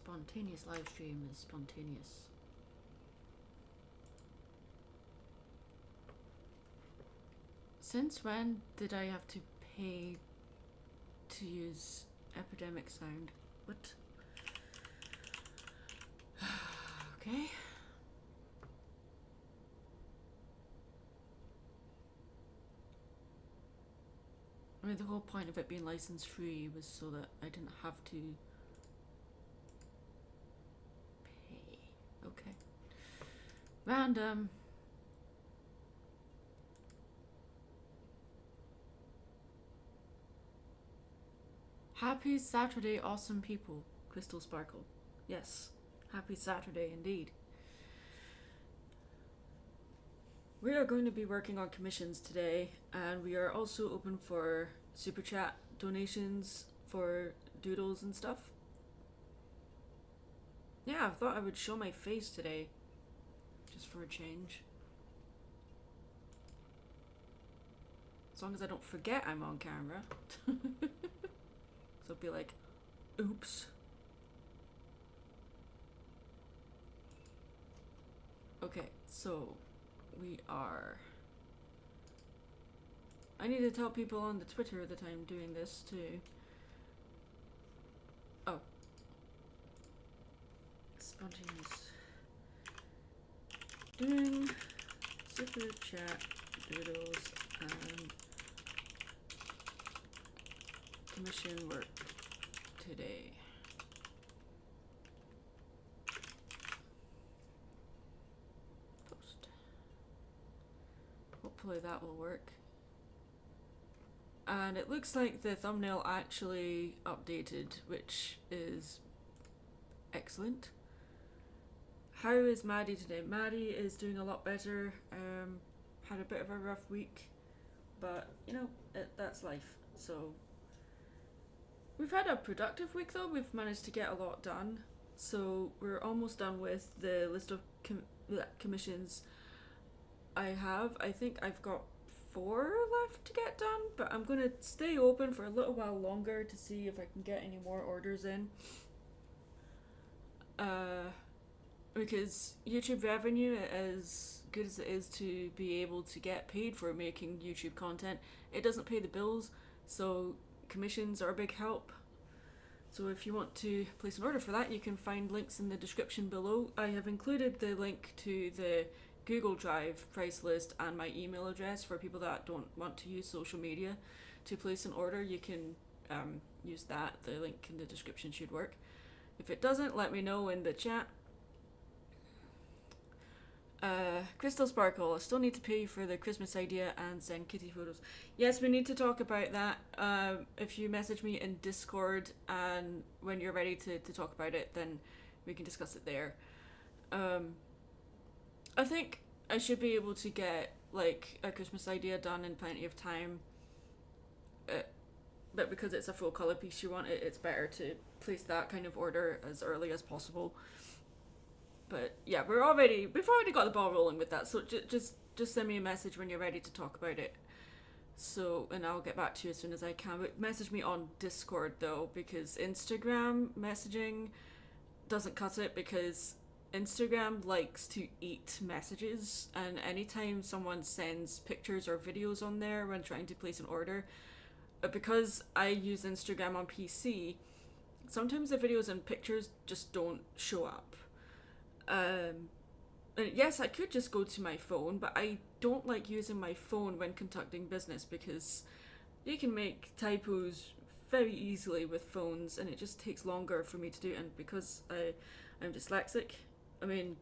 Spontaneous live stream is spontaneous. Since when did I have to pay to use epidemic sound? What? Okay. I mean, the whole point of it being license free was so that I didn't have to pay. Okay. Random. Happy Saturday, awesome people. Crystal Sparkle. Yes. Happy Saturday indeed. We are going to be working on commissions today, and we are also open for Superchat donations for doodles and stuff. Yeah, I thought I would show my face today, just for a change. As long as I don't forget I'm on camera. So I'll be like, oops. Okay, so we are... I need to tell people on the Twitter that I'm doing this too. Oh. Spontaneous. Doing super chat doodles and commission work today. Post. Hopefully that will work. And it looks like the thumbnail actually updated, which is excellent. How is Maddie today? Maddie is doing a lot better. Had a bit of a rough week, but you know, that's life. So we've had a productive week though. We've managed to get a lot done. So we're almost done with the list of commissions I have. I think I've got 4 left to get done, but I'm gonna stay open for a little while longer to see if I can get any more orders in. Because YouTube revenue, as good as it is to be able to get paid for making YouTube content, it doesn't pay the bills, so commissions are a big help. So if you want to place an order for that, you can find links in the description below. I have included the link to the Google Drive price list and my email address for people that don't want to use social media to place an order. You can use that. The link in the description should work. If it doesn't, let me know in the chat. Crystal Sparkle, I still need to pay you for the Christmas idea and send kitty photos. Yes, we need to talk about that. If you message me in Discord and when you're ready to talk about it, then we can discuss it there. I think I should be able to get like a Christmas idea done in plenty of time. But because it's a full colour piece you want, it's better to place that kind of order as early as possible. But yeah, we've already got the ball rolling with that. So just send me a message when you're ready to talk about it. So, and I'll get back to you as soon as I can. But message me on Discord though, because Instagram messaging doesn't cut it, because Instagram likes to eat messages, and anytime someone sends pictures or videos on there when trying to place an order, because I use Instagram on PC, sometimes the videos and pictures just don't show up. And yes, I could just go to my phone, but I don't like using my phone when conducting business because you can make typos very easily with phones and it just takes longer for me to do. And because I'm dyslexic, I mean,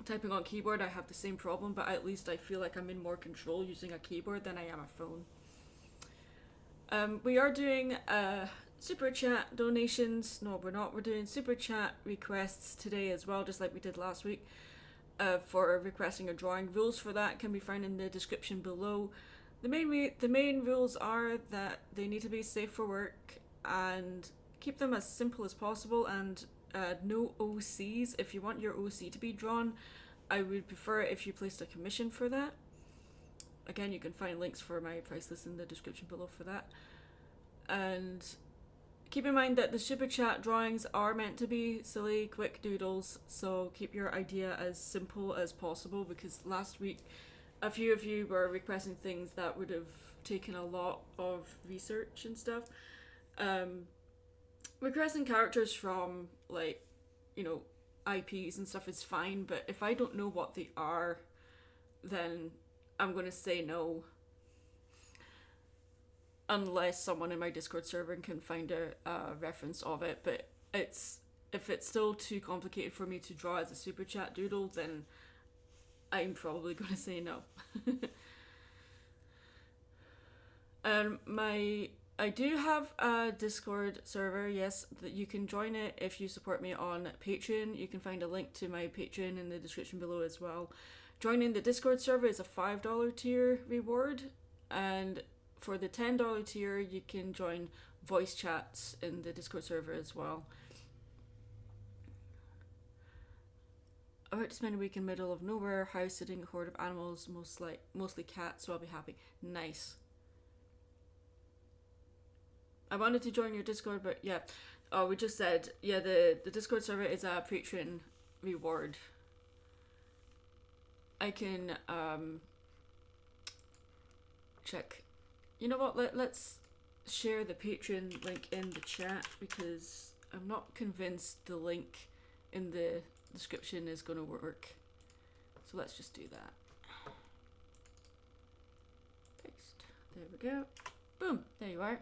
typing on keyboard I have the same problem, but at least I feel like I'm in more control using a keyboard than I am a phone. We are doing super chat donations. No, we're not. We're doing super chat requests today as well, just like we did last week. For requesting a drawing, rules for that can be found in the description below. The main rules are that they need to be safe for work and keep them as simple as possible, and no OCs. If you want your OC to be drawn, I would prefer it if you placed a commission for that. Again, you can find links for my price list in the description below for that. And keep in mind that the super chat drawings are meant to be silly, quick doodles, so keep your idea as simple as possible, because last week a few of you were requesting things that would have taken a lot of research and stuff. Requesting characters from, like, you know, IPs and stuff is fine, but if I don't know what they are, then I'm going to say no. Unless someone in my Discord server can find a reference of it, but if it's still too complicated for me to draw as a super chat doodle, then I'm probably going to say no. I do have a Discord server, yes, that you can join it if you support me on Patreon. You can find a link to my Patreon in the description below as well. Joining the Discord server is a $5 tier reward, and for the $10 tier, you can join voice chats in the Discord server as well. About to spend a week in the middle of nowhere, house sitting, a horde of animals, mostly cats, so I'll be happy. Nice. I wanted to join your Discord, but yeah. Oh, we just said, yeah, the Discord server is a Patreon reward. I can check. You know what, let's share the Patreon link in the chat, because I'm not convinced the link in the description is going to work. So let's just do that. Paste. There we go. Boom, there you are.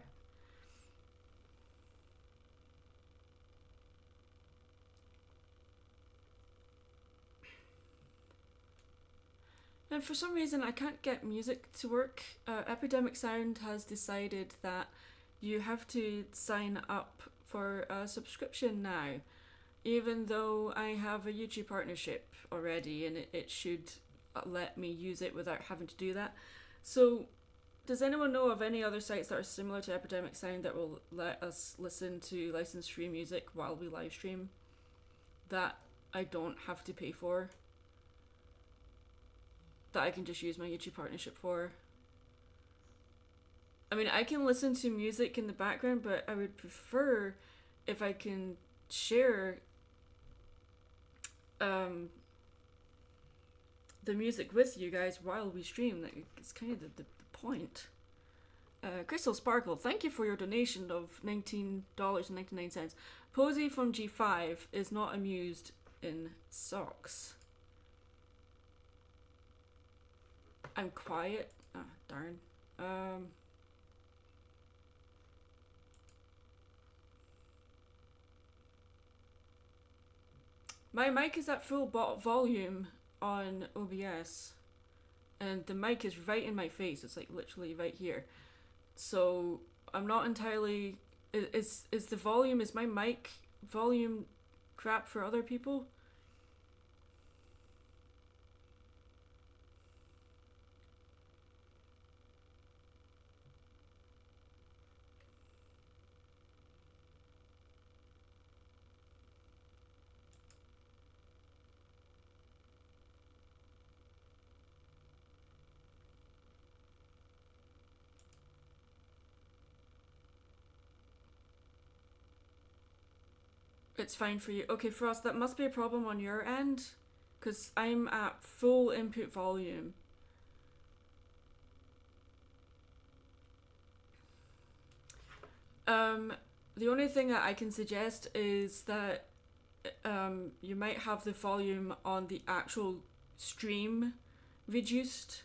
And for some reason I can't get music to work. Epidemic Sound has decided that you have to sign up for a subscription now, even though I have a YouTube partnership already, and it should let me use it without having to do that. So does anyone know of any other sites that are similar to Epidemic Sound that will let us listen to licensed free music while we live stream that I don't have to pay for? That I can just use my YouTube partnership for. I mean, I can listen to music in the background, but I would prefer if I can share the music with you guys while we stream. Like, it's kind of the point. Crystal Sparkle, thank you for your donation of $19.99. Posey from G5 is not amused in socks. I'm quiet. Ah, darn. My mic is at full volume on OBS, and the mic is right in my face. It's like literally right here. So I'm not entirely. Is the volume? Is my mic volume crap for other people? It's fine for you. Okay, Frost, that must be a problem on your end, because I'm at full input volume. The only thing that I can suggest is that you might have the volume on the actual stream reduced,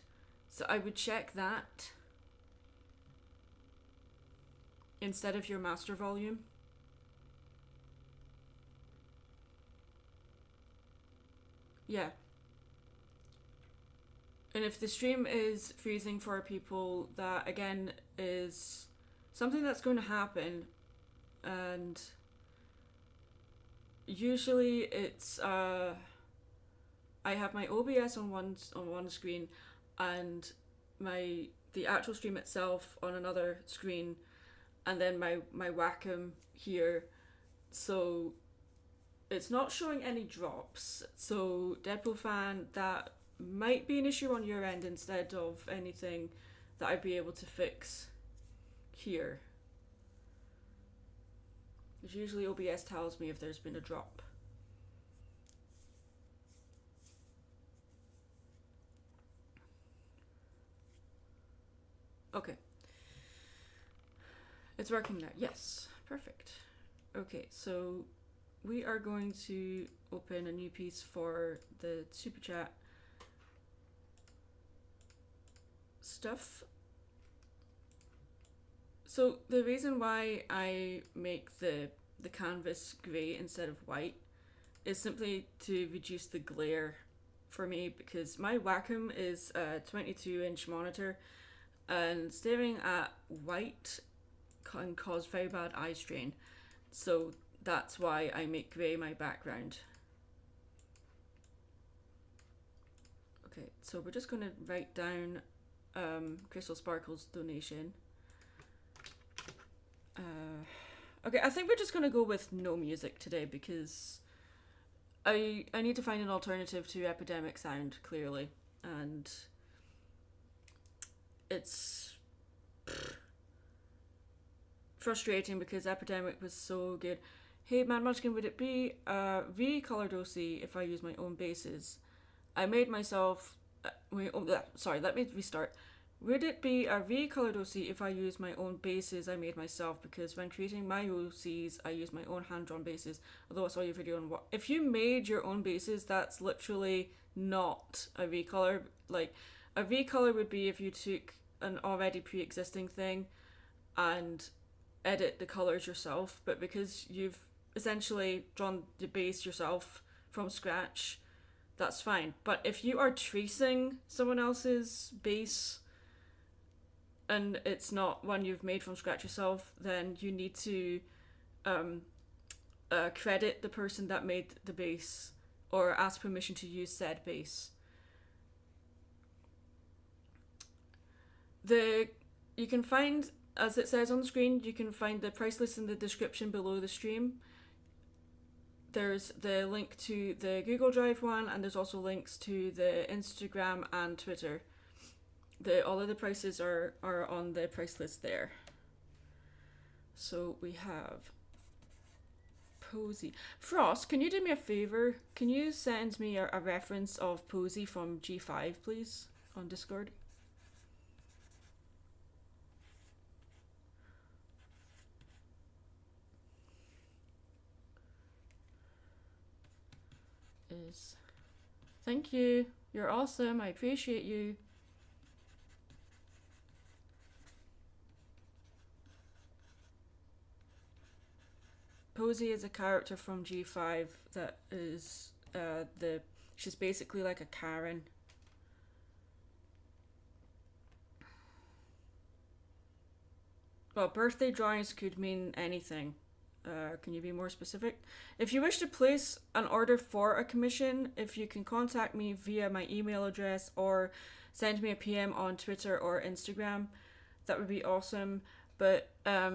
so I would check that instead of your master volume. Yeah. And if the stream is freezing for people, that again is something that's going to happen, and usually it's I have my OBS on one screen and the actual stream itself on another screen, and then my Wacom here, so it's not showing any drops. So Deadpool fan, that might be an issue on your end instead of anything that I'd be able to fix here. Because usually OBS tells me if there's been a drop. Okay. It's working now. Yes. Perfect. Okay, so we are going to open a new piece for the super chat stuff. So the reason why I make the canvas grey instead of white is simply to reduce the glare for me, because my Wacom is a 22-inch monitor and staring at white can cause very bad eye strain. So that's why I make grey my background. Okay, so we're just going to write down Crystal Sparkle's donation. Okay, I think we're just going to go with no music today because I need to find an alternative to Epidemic Sound, clearly. And it's frustrating because Epidemic was so good. Hey, Mad Munchkin, would it be V-colored OC if I use my own bases? I made myself... sorry, let me restart. Would it be a V-colored OC if I use my own bases I made myself? Because when creating my OCs, I use my own hand-drawn bases. Although I saw your video on what... If you made your own bases, that's literally not a V-color. Like, a V-color would be if you took an already pre-existing thing and edit the colors yourself. But because you've essentially drawn the base yourself from scratch, that's fine. But if you are tracing someone else's base and it's not one you've made from scratch yourself, then you need to credit the person that made the base or ask permission to use said base. You can find, as it says on the screen, you can find the price list in the description below the stream. There's the link to the Google Drive one, and there's also links to the Instagram and Twitter. All of the prices are on the price list there. So we have Posy. Frost, can you do me a favour? Can you send me a reference of Posy from G5, please, on Discord? Thank you. You're awesome. I appreciate you. Posy is a character from G5 that is she's basically like a Karen. Well, birthday drawings could mean anything. Can you be more specific? If you wish to place an order for a commission, if you can contact me via my email address or send me a PM on Twitter or Instagram, that would be awesome. But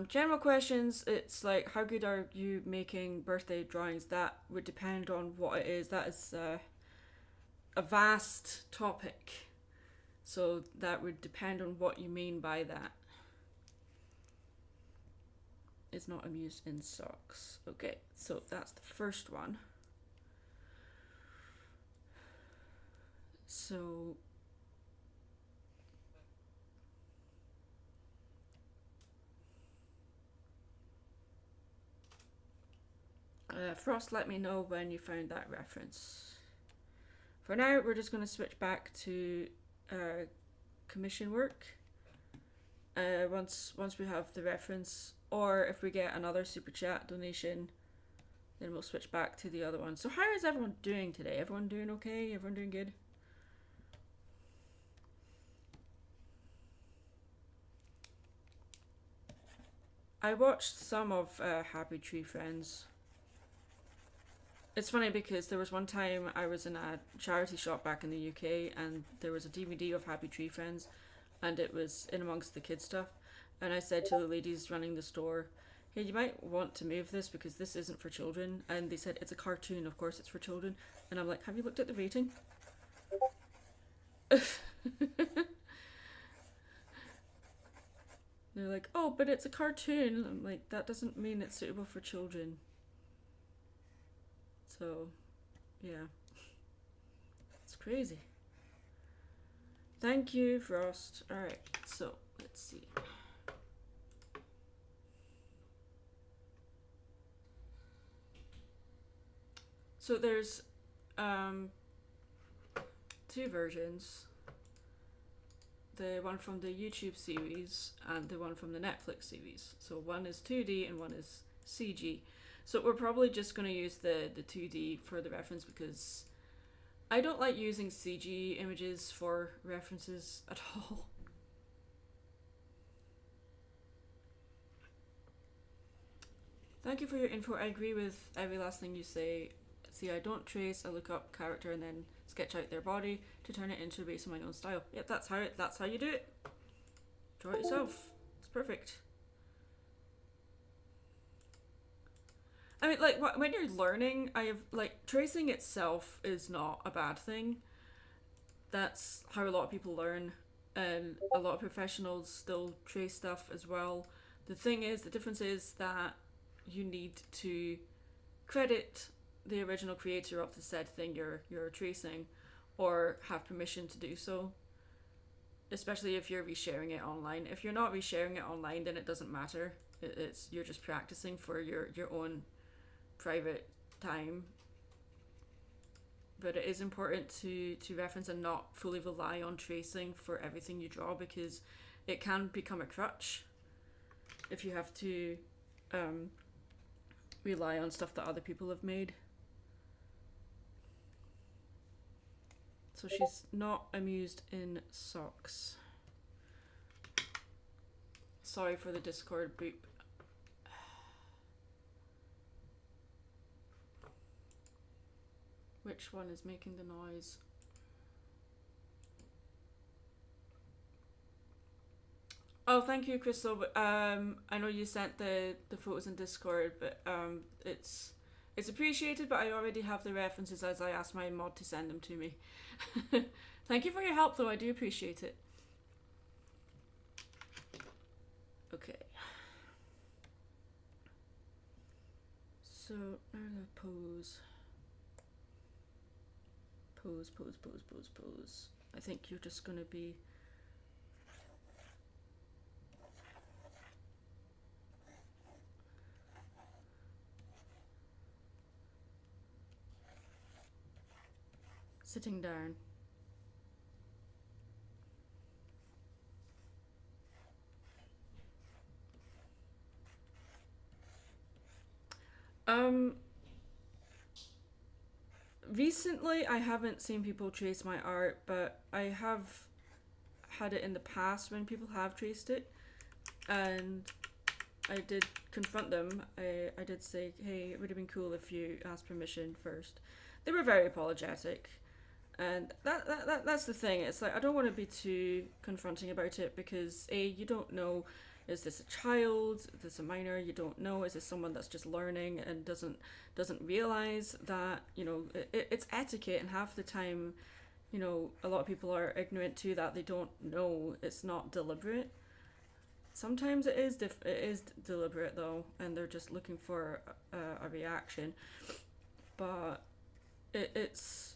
general questions, it's like, how good are you making birthday drawings? That would depend on what it is. That is a vast topic. So that would depend on what you mean by that. Is not amused in socks. Okay, so that's the first one. So Frost, let me know when you found that reference. For now, we're just going to switch back to commission work. Once we have the reference, or if we get another super chat donation, then we'll switch back to the other one. So how is everyone doing today? Everyone doing okay? Everyone doing good? I watched some of Happy Tree Friends. It's funny because there was one time I was in a charity shop back in the UK and there was a DVD of Happy Tree Friends and it was in amongst the kids stuff, and I said to the ladies running the store, hey, you might want to move this because this isn't for children. And they said, it's a cartoon, of course it's for children. And I'm like, have you looked at the rating? They're like, oh, but it's a cartoon. I'm like, that doesn't mean it's suitable for children. So, yeah. It's crazy. Thank you, Frost. Alright, so, let's see. So there's two versions. The one from the YouTube series and the one from the Netflix series. So one is 2D and one is CG. So we're probably just going to use the 2D for the reference because I don't like using CG images for references at all. Thank you for your info. I agree with every last thing you say. See, I don't trace, I look up character and then sketch out their body to turn it into based on my own style. Yep, that's how you do it. Draw it yourself. It's perfect. I mean, like, when you're learning, tracing itself is not a bad thing. That's how a lot of people learn, and a lot of professionals still trace stuff as well. The difference is that you need to credit the original creator of the said thing you're tracing, or have permission to do so. Especially if you're resharing it online. If you're not resharing it online, then it doesn't matter. You're just practicing for your own private time. But it is important to reference and not fully rely on tracing for everything you draw, because it can become a crutch if you have to rely on stuff that other people have made. So she's not amused in socks. Sorry for the Discord boop. Which one is making the noise? Oh, thank you, Crystal. I know you sent the photos in Discord, but it's appreciated, but I already have the references as I asked my mod to send them to me. Thank you for your help, though. I do appreciate it. Okay. So, now the pose. Pose. I think you're just gonna be... sitting down. Recently I haven't seen people trace my art, but I have had it in the past when people have traced it, and I did confront them. I did say, hey, it would have been cool if you asked permission first. They were very apologetic. And that's the thing. It's like, I don't want to be too confronting about it because A, you don't know, is this a child? Is this a minor? You don't know. Is this someone that's just learning and doesn't realize that, you know, it's etiquette, and half the time, you know, a lot of people are ignorant to that. They don't know it's not deliberate. Sometimes it is deliberate though, and they're just looking for a reaction. But it's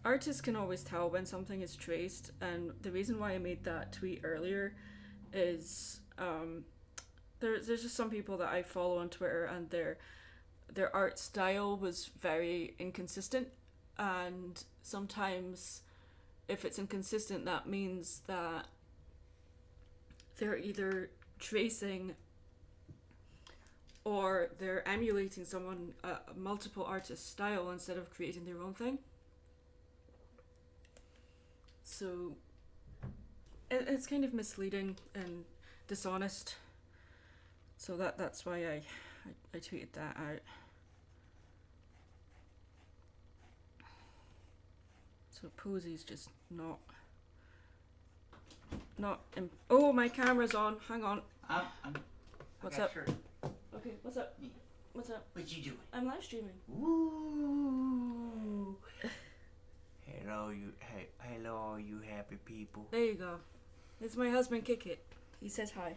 artists can always tell when something is traced, and the reason why I made that tweet earlier is there's just some people that I follow on Twitter, and their art style was very inconsistent, and sometimes if it's inconsistent, that means that they're either tracing or they're emulating someone, multiple artists' style, instead of creating their own thing. So it's kind of misleading and dishonest. So that's why I tweeted that out. So Posy's just not. Oh, my camera's on. Hang on. What's up? Sure. Okay, what's up? What's up? What you doing? I'm live streaming. Ooh. Hello. Hello, all you happy people. There you go. It's my husband, Kick It. He says hi.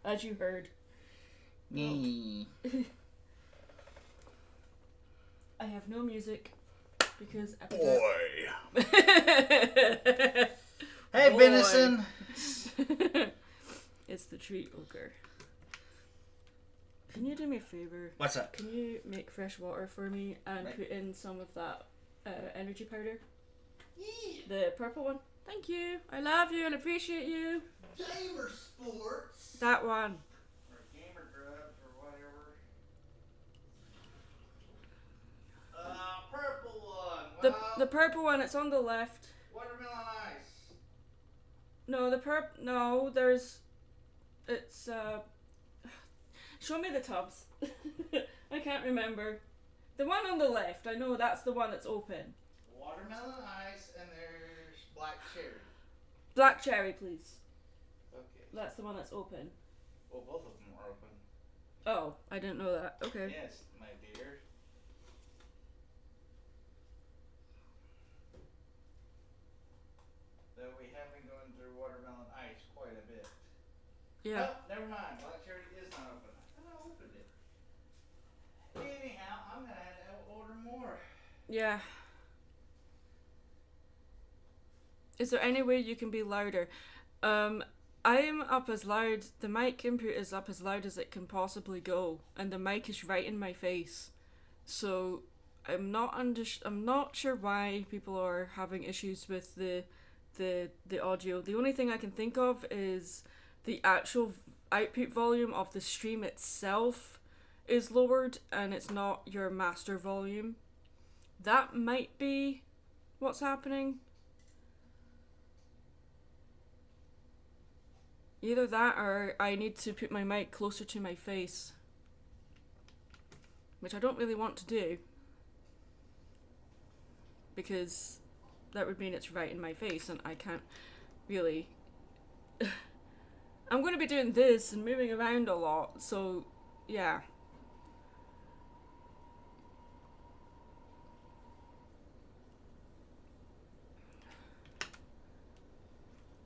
As you heard. Me. I have no music because I Boy. Hey, Boy. Venison. It's the treat ogre. Can you do me a favor? What's up? Can you make fresh water for me and put in some of that energy powder? Yeah. The purple one. Thank you. I love you and appreciate you. Gamer Sports. That one. Or Gamer Grubs or whatever. Purple one. The purple one. It's on the left. Watermelon ice. No, No, there's. It's Show me the tubs. I can't remember. The one on the left. I know that's the one that's open. Watermelon ice and there's black cherry. Black cherry, please. Okay. That's the one that's open. Well, both of them are open. Oh, I didn't know that. Okay. Yes, my dear. Though we have been going through watermelon ice quite a bit. Yeah. Oh, never mind. Black cherry is not open. I thought I opened it. Anyhow, I'm going to have to order more. Yeah. Is there any way you can be louder? I'm up as loud. The mic input is up as loud as it can possibly go, and the mic is right in my face. So I'm not sure why people are having issues with the audio. The only thing I can think of is the actual output volume of the stream itself is lowered, and it's not your master volume. That might be what's happening. Either that or I need to put my mic closer to my face, which I don't really want to do, because that would mean it's right in my face and I can't really... I'm going to be doing this and moving around a lot, so yeah.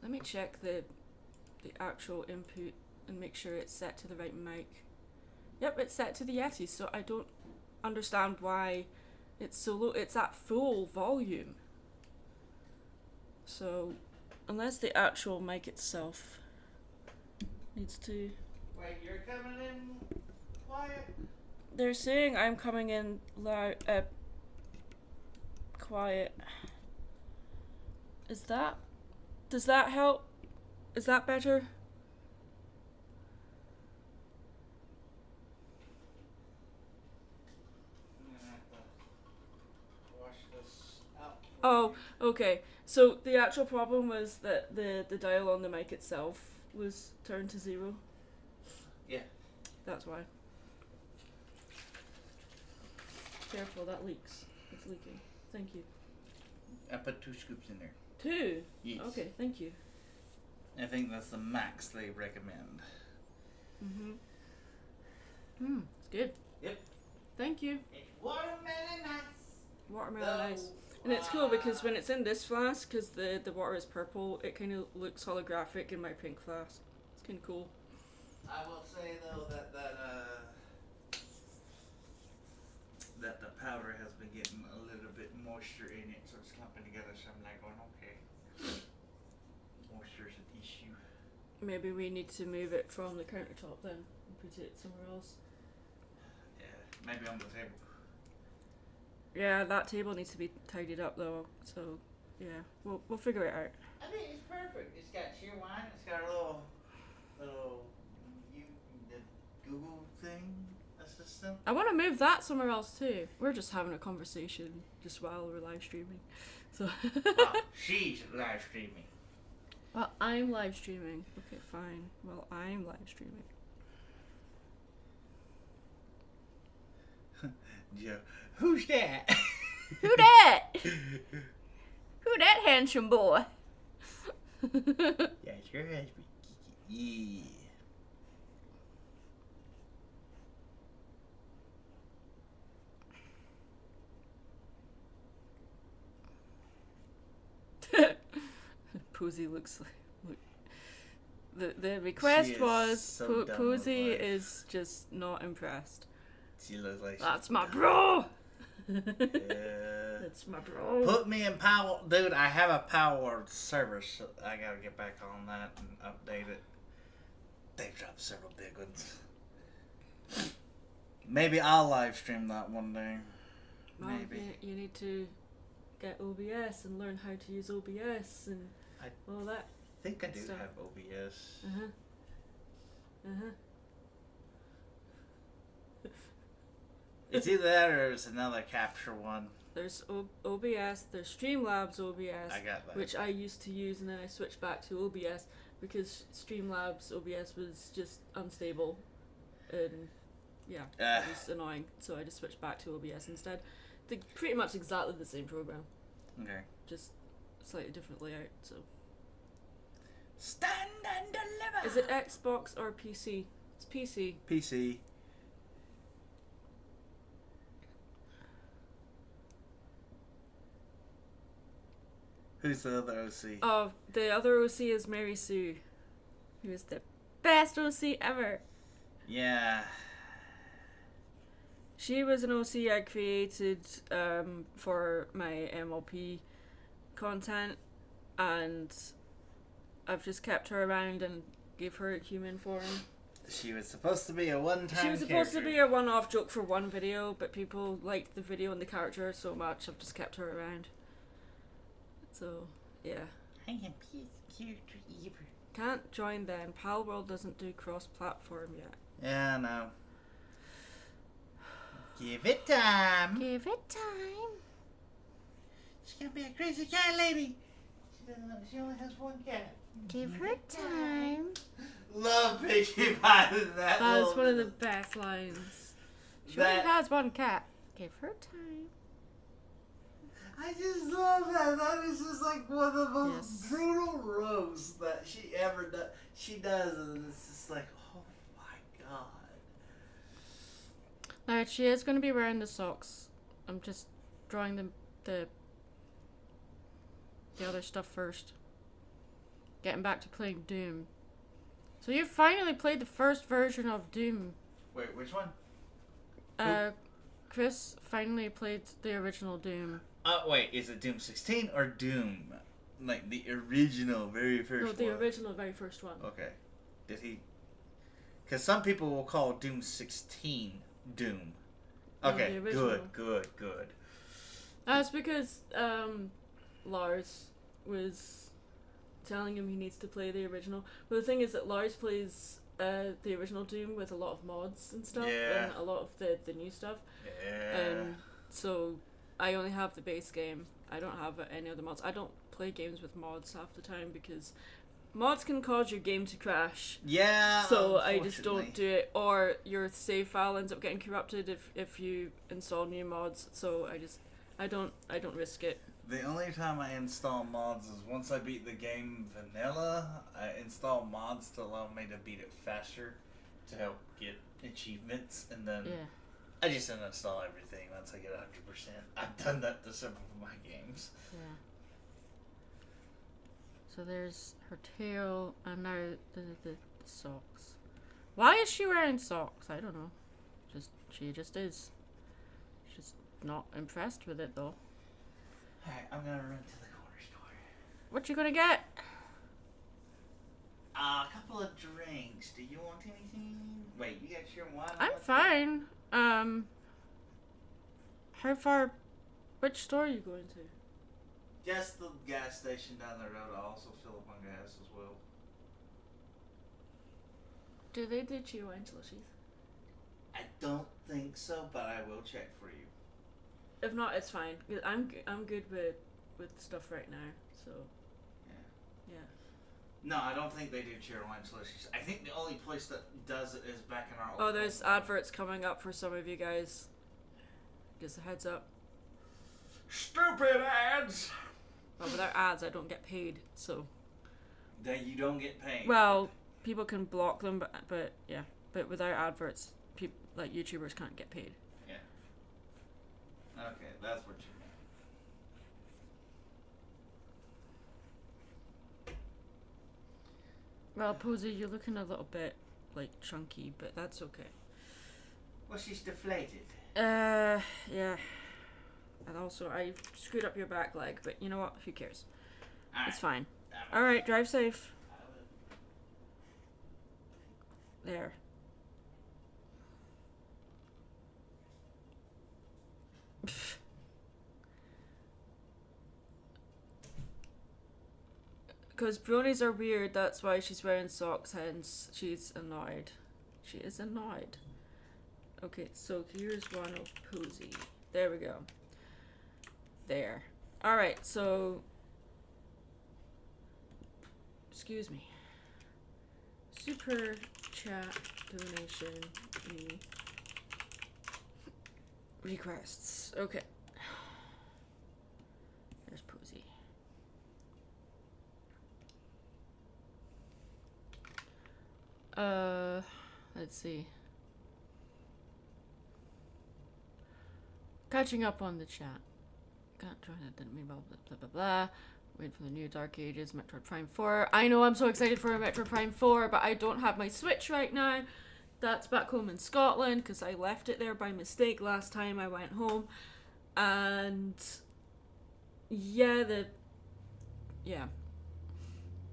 Let me check the actual input and make sure it's set to the right mic. Yep, it's set to the Yeti, so I don't understand why it's so low. It's at full volume. So, unless the actual mic itself needs to... Wait, you're coming in quiet? They're saying I'm coming in loud, quiet. Does that help? Is that better? I'm gonna have to wash this out. Oh, okay. So the actual problem was that the dial on the mic itself was turned to 0. Yeah. That's why. Careful, that leaks. It's leaking. Thank you. I put 2 scoops in there. 2? Yes. Okay, thank you. I think that's the max they recommend. It's good. Yep. Thank you. It's watermelon ice. Watermelon ice. And it's cool because when it's in this flask, because the water is purple, it kind of looks holographic in my pink flask. It's kind of cool. I will say though that the powder has been getting a little bit moisture in it, so it's clumping together. So I'm like, going okay. Moisture's an issue. Maybe we need to move it from the countertop then and put it somewhere else. Yeah, maybe on the table. Yeah, that table needs to be tidied up though. So yeah, we'll figure it out. I mean, it's perfect. It's got sheer wine. It's got a little the Google thing assistant. I want to move that somewhere else too. We're just having a conversation just while we're live streaming. So. Oh, she's live streaming. Well, I'm live streaming. Okay, fine. Well, I'm live streaming. Joe, who's that? Who that? Who that handsome boy? That's your husband. Yeah. Posey looks like. The request was so done Posey with life. is just not impressed. She looks like That's she's my done. bro. Yeah. That's my bro. Put me in Power, dude. I have a Power server. So I gotta get back on that and update it. They've dropped several big ones. Maybe I'll live stream that one day. Well, Maybe. you need to get OBS and learn how to use OBS and all that. I think I do Stuff. have OBS. It's either that or it's another capture one. There's OBS, there's Streamlabs OBS, I got that. which I used to use, and then I switched back to OBS because Streamlabs OBS was just unstable, and yeah, it was annoying. So I just switched back to OBS instead. They're pretty much exactly the same program, Okay. just slightly different layout. So Stand and deliver. is it Xbox or PC? It's PC. PC. Who's the other OC? Oh, the other OC is Mary Sue, who is the best OC ever. Yeah. She was an OC I created for my MLP content, and I've just kept her around and gave her a human form. She was supposed to be a one-time She was supposed to be a one-off joke for one video, but people liked the video and the character so much, I've just kept her around. So, yeah. I am piece character ever. Can't join then. Palworld doesn't do cross-platform yet. Yeah, no. Give it time. Give it time. She's gonna be a crazy cat lady. She only has one cat. Give her time. Love Piggy Pie. That's one of the best lines. She only has one cat. Give her time. I just love that. That is just like one of the most Yes. brutal roasts that she ever does. She does, and it's just like, oh my god. Now she is going to be wearing the socks. I'm just drawing the other stuff first. Getting back to playing Doom. So you finally played the first version of Doom. Wait, which one? Chris finally played the original Doom. Wait, is it Doom 16 or Doom? Like the original, very first No, one? the original very first one. Okay. Did he? Because some people will call Doom 16 Doom. No, Okay, the original. good. That's because Lars was telling him he needs to play the original. But the thing is that Lars plays the original Doom with a lot of mods and stuff, Yeah. and a lot of the new stuff. Yeah. So I only have the base game. I don't have any other mods. I don't play games with mods half the time because mods can cause your game to crash. Yeah. So I just don't unfortunately. do it, or your save file ends up getting corrupted if you install new mods. So I don't risk it. The only time I install mods is once I beat the game vanilla. I install mods to allow me to beat it faster, to help get achievements, and then Yeah. I just uninstall everything once I get 100%. I've done that to several of my games. Yeah. So there's her tail, and now the socks. Why is she wearing socks? I don't know. She just is. She's not impressed with it though. Alright, I'm gonna run to the corner store. What you gonna get? A couple of drinks. Do you want anything? Wait, you got your wine? I'm fine. How far? Which store are you going to? Just the gas station down the road. I also fill up on gas as well. Do they do chew wine slushies? I don't think so, but I will check for you. If not, it's fine. I'm good with stuff right now. So Yeah. yeah. No, I don't think they do cherry wine slushies. I think the only place that does it is back in our old Oh, there's hometown. adverts coming up for some of you guys. Just a heads up. Stupid ads! Well, without ads, I don't get paid. So That you don't get paid. well, people can block them, but yeah. But without adverts, like YouTubers can't get paid. Yeah. Okay, that's what you mean. Well, Posey, you're looking a little bit, like, chunky, but that's okay. Well, she's deflated. Yeah. And also, I screwed up your back leg, but you know what? Who cares? It's fine. Alright, drive safe. There. Because bronies are weird, that's why she's wearing socks, hence she's annoyed. She is annoyed. Okay, so here's one of Posey. There we go. There. Alright, so... Excuse me. Super chat donation requests. Okay. There's Posey. Let's see. Catching up on the chat. Can't join it, didn't mean blah blah blah blah blah. Waiting for the new Dark Ages, Metroid Prime 4. I know I'm so excited for a Metroid Prime 4, but I don't have my Switch right now. That's back home in Scotland, because I left it there by mistake last time I went home. And... yeah,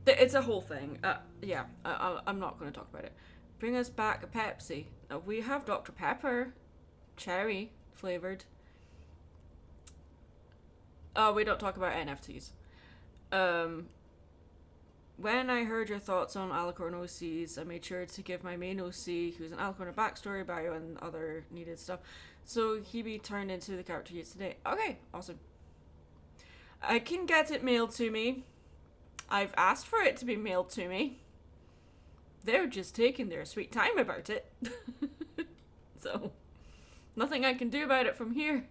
it's a whole thing. I'm not going to talk about it. Bring us back a Pepsi. We have Dr. Pepper. Cherry flavored. Oh, we don't talk about NFTs. When I heard your thoughts on Alicorn OCs, I made sure to give my main OC, who's an Alicorn, a backstory, bio, and other needed stuff. So he be turned into the character he is today. Okay, awesome. I can get it mailed to me. I've asked for it to be mailed to me. They're just taking their sweet time about it. So, nothing I can do about it from here.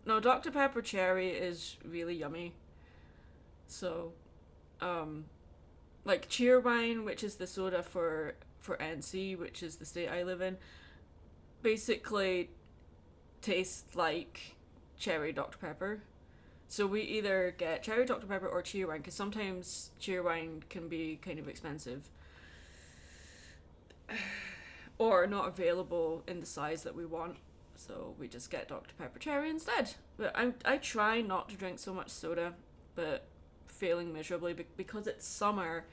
No, Dr. Pepper Cherry is really yummy. So, like Cheerwine, which is the soda for NC, which is the state I live in, basically tastes like cherry Dr. Pepper. So we either get cherry Dr. Pepper or Cheerwine, because sometimes Cheerwine can be kind of expensive. Or not available in the size that we want. So we just get Dr. Pepper Cherry instead. But I try not to drink so much soda, but failing miserably because it's summer.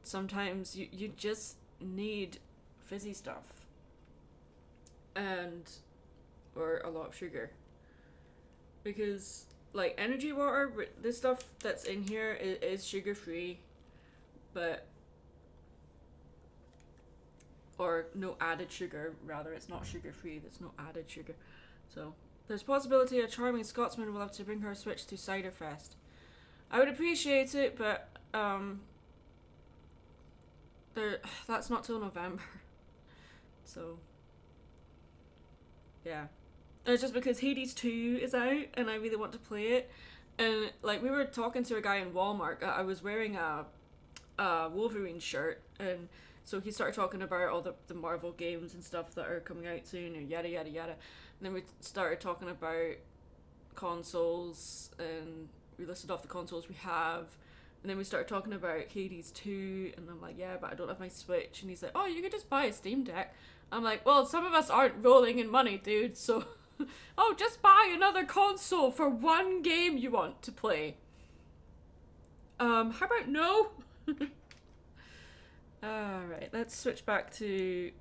Sometimes you just need fizzy stuff. Or a lot of sugar. Because, like, energy water, the stuff that's in here is sugar free, but... or no added sugar, rather, it's not sugar free, there's no added sugar. So, there's possibility a charming Scotsman will have to bring her Switch to Ciderfest. I would appreciate it, but, that's not till November. So, yeah. It's just because Hades 2 is out, and I really want to play it. And, like, we were talking to a guy in Walmart. I was wearing a Wolverine shirt, and so he started talking about all the Marvel games and stuff that are coming out soon, and yada yada yada. And then we started talking about consoles, and we listed off the consoles we have. And then we started talking about Hades 2, and I'm like, yeah, but I don't have my Switch. And he's like, oh, you could just buy a Steam Deck. I'm like, well, some of us aren't rolling in money, dude, so... oh, just buy another console for one game you want to play. How about no? Alright, let's switch back to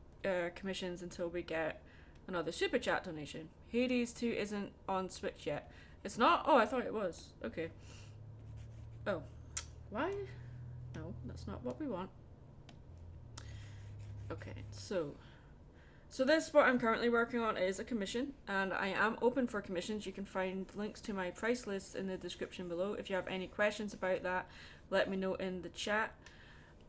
commissions until we get another Super Chat donation. Hades 2 isn't on Switch yet. It's not? Oh, I thought it was. Okay. Oh. Why? No, that's not what we want. Okay, so this, what I'm currently working on, is a commission, and I am open for commissions. You can find links to my price list in the description below. If you have any questions about that, let me know in the chat.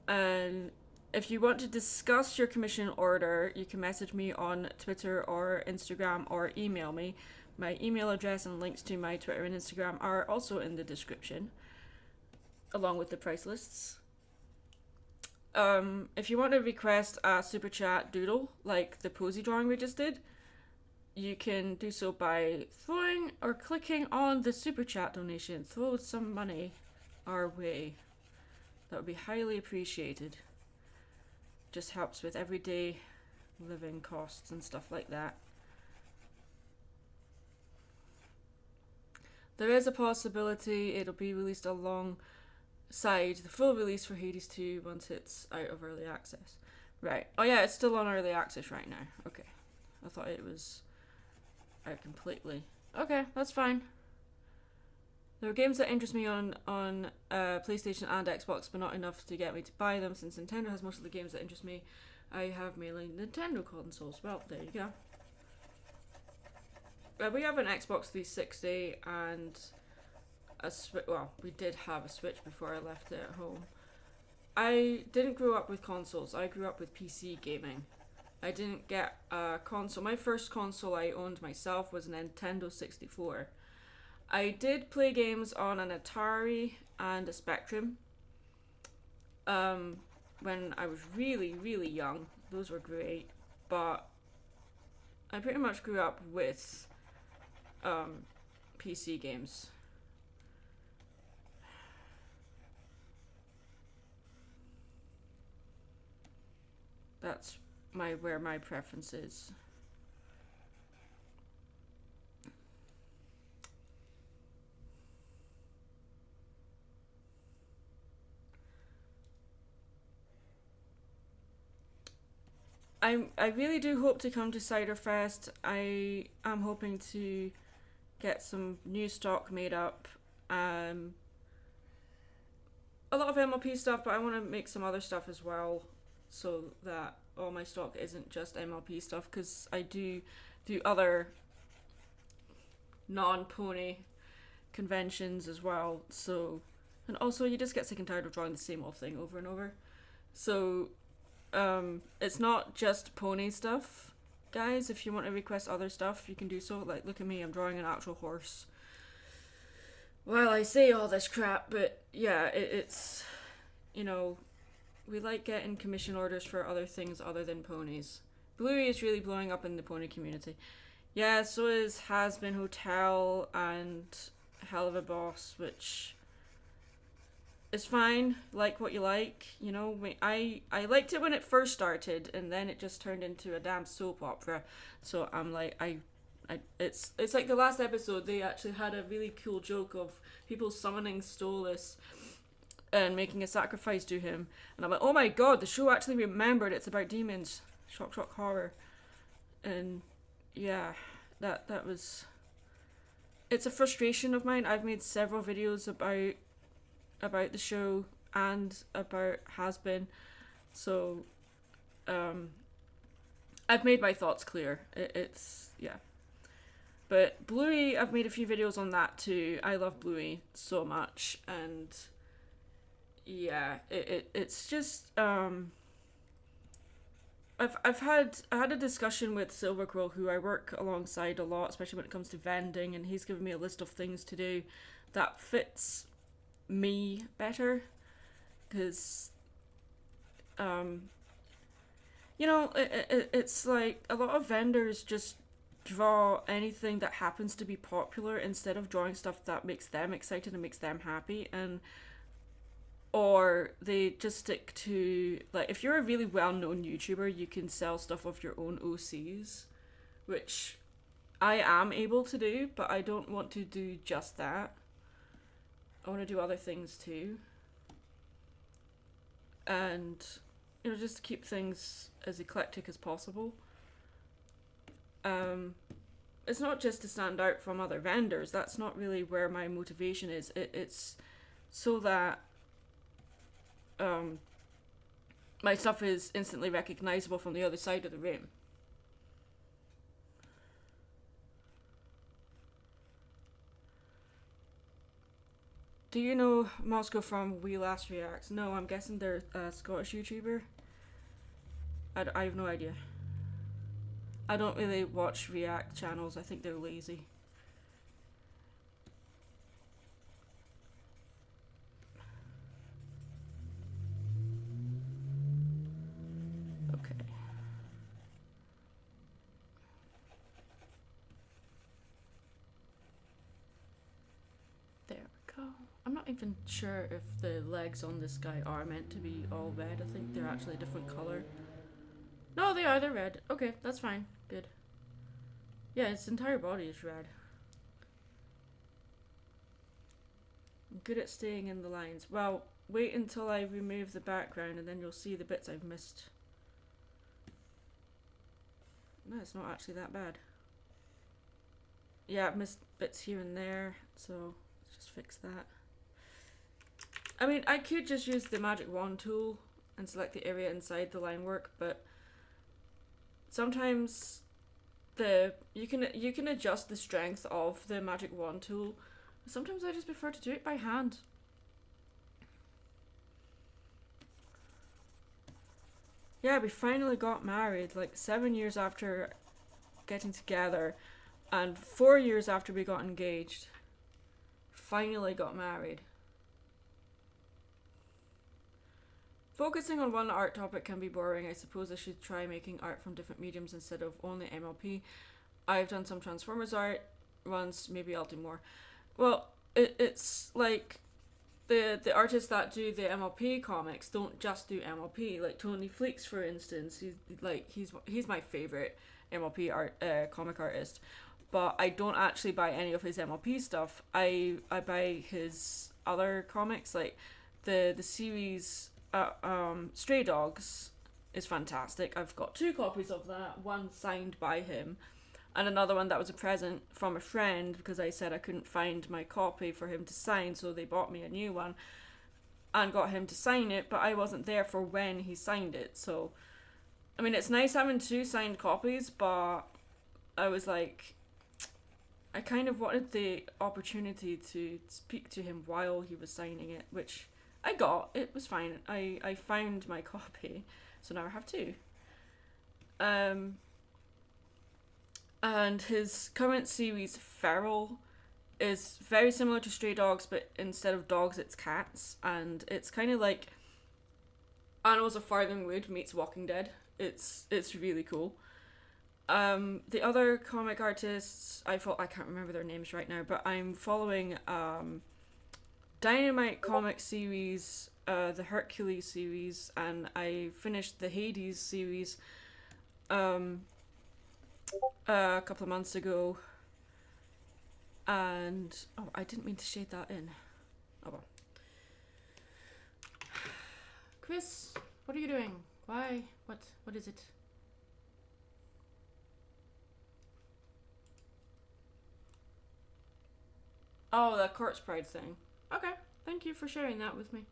And if you want to discuss your commission order, you can message me on Twitter or Instagram or email me. My email address and links to my Twitter and Instagram are also in the description, along with the price lists. If you want to request a super chat doodle, like the Posey drawing we just did, you can do so by throwing or clicking on the super chat donation. Throw some money our way, that would be highly appreciated. Just helps with everyday living costs and stuff like that. There is a possibility it'll be released alongside the full release for Hades 2 once it's out of early access. Right. Oh yeah, it's still on early access right now. Okay. I thought it was out completely. Okay, that's fine. There are games that interest me on PlayStation and Xbox, but not enough to get me to buy them. Since Nintendo has most of the games that interest me, I have mainly Nintendo consoles. Well, there you go. We have an Xbox 360 and a Switch. Well, we did have a Switch before I left it at home. I didn't grow up with consoles. I grew up with PC gaming. I didn't get a console. My first console I owned myself was a Nintendo 64. I did play games on an Atari and a Spectrum. When I was really, really young. Those were great. But I pretty much grew up with PC games. That's where my preference is. I really do hope to come to Ciderfest. I am hoping to get some new stock made up. A lot of MLP stuff, but I want to make some other stuff as well, so that all my stock isn't just MLP stuff, because I do other non-pony conventions as well. So, and also you just get sick and tired of drawing the same old thing over and over. So it's not just pony stuff, guys. If you want to request other stuff, you can do so. Like, look at me, I'm drawing an actual horse while I say all this crap. But yeah, it's, you know, we like getting commission orders for other things other than ponies. Bluey is really blowing up in the pony community. Yeah, so is Has Been Hotel and Hell of a Boss, which is fine. Like what you like, you know. I liked it when it first started, and then it just turned into a damn soap opera. So I'm like, it's like the last episode. They actually had a really cool joke of people summoning Stolas and making a sacrifice to him, and I'm like, oh my god, the show actually remembered it's about demons. Shock, shock, horror. And yeah, that was. It's a frustration of mine. I've made several videos about the show and about Has Been, so I've made my thoughts clear. It's yeah, but Bluey, I've made a few videos on that too. I love Bluey so much, and yeah, it's just I had a discussion with Silverquill, who I work alongside a lot, especially when it comes to vending, and he's given me a list of things to do that fits me better, because you know, it's like a lot of vendors just draw anything that happens to be popular instead of drawing stuff that makes them excited and makes them happy, and or they just stick to, like, if you're a really well-known YouTuber, you can sell stuff of your own OCs, which I am able to do, but I don't want to do just that. I want to do other things too. And, you know, just to keep things as eclectic as possible. It's not just to stand out from other vendors. That's not really where my motivation is. It's so that my stuff is instantly recognizable from the other side of the room. Do you know Moscow from We Last React? No, I'm guessing they're a Scottish YouTuber. I have no idea. I don't really watch React channels. I think they're lazy. Okay. There we go. I'm not even sure if the legs on this guy are meant to be all red. I think they're actually a different color. No, they are. They're red. Okay, that's fine. Good. Yeah, his entire body is red. I'm good at staying in the lines. Well, wait until I remove the background and then you'll see the bits I've missed. No, it's not actually that bad. Yeah, I've missed bits here and there, so let's just fix that. I mean, I could just use the magic wand tool and select the area inside the line work, but sometimes you can adjust the strength of the magic wand tool. Sometimes I just prefer to do it by hand. Yeah, we finally got married, like 7 years after getting together, and 4 years after we got engaged. Finally got married. Focusing on one art topic can be boring. I suppose I should try making art from different mediums instead of only MLP. I've done some Transformers art once, maybe I'll do more. Well, it's like the artists that do the MLP comics don't just do MLP. Like Tony Fleeks, for instance, he's my favorite MLP comic artist. But I don't actually buy any of his MLP stuff. I buy his other comics, like the series Stray Dogs is fantastic. I've got 2 copies of that, one signed by him and another one that was a present from a friend because I said I couldn't find my copy for him to sign, so they bought me a new one and got him to sign it, but I wasn't there for when he signed it. So I mean, it's nice having 2 signed copies, but I was like, I kind of wanted the opportunity to speak to him while he was signing it, which I got. It was fine. I found my copy, so now I have 2. And his current series, Feral, is very similar to Stray Dogs, but instead of dogs, it's cats, and it's kind of like Animals of Farthing Wood meets Walking Dead. It's really cool. The other comic artists, I can't remember their names right now, but I'm following Dynamite comic series, the Hercules series, and I finished the Hades series a couple of months ago. And I didn't mean to shade that in. Oh well. Chris, what are you doing? Why? What is it? Oh, that Corpse Pride thing. Okay, thank you for sharing that with me.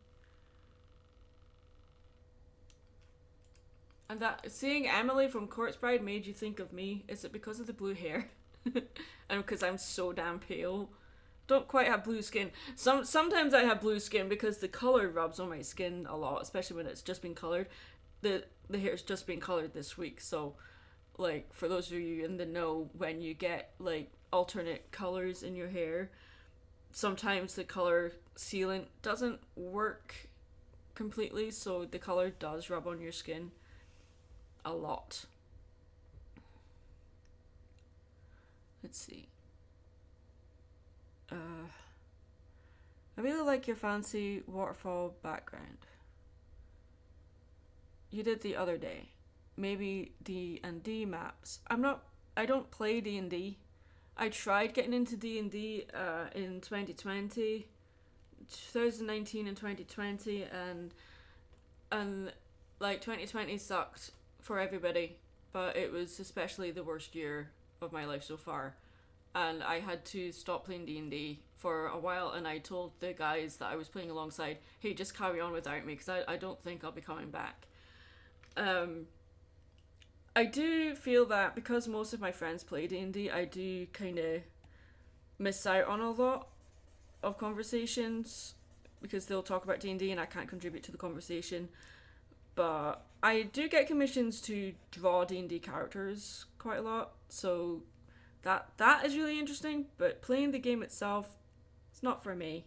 And that seeing Emily from Corpse Bride made you think of me. Is it because of the blue hair? And because I'm so damn pale. Don't quite have blue skin. Sometimes I have blue skin because the color rubs on my skin a lot, especially when it's just been colored. The hair's just been colored this week, so like for those of you in the know, when you get like alternate colors in your hair, sometimes the color sealant doesn't work completely, so the color does rub on your skin a lot. Let's see. I really like your fancy waterfall background. You did the other day. Maybe D&D maps. I don't play D&D. I tried getting into D&D in 2019 and 2020, and like 2020 sucked for everybody, but it was especially the worst year of my life so far, and I had to stop playing D&D for a while, and I told the guys that I was playing alongside, hey, just carry on without me, because I don't think I'll be coming back. I do feel that because most of my friends play D&D, I do kind of miss out on a lot of conversations because they'll talk about D&D and I can't contribute to the conversation. But I do get commissions to draw D&D characters quite a lot, so that is really interesting. But playing the game itself, it's not for me.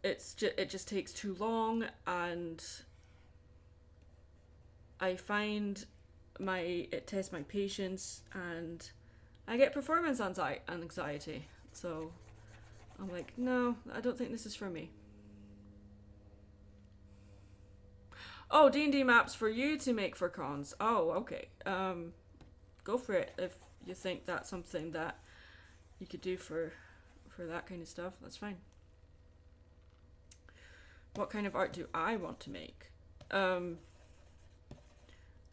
It just takes too long, and I find it tests my patience, and I get performance anxiety. So I'm like, no, I don't think this is for me. Oh, D&D maps for you to make for cons. Oh, okay. Go for it if you think that's something that you could do for that kind of stuff. That's fine. What kind of art do I want to make?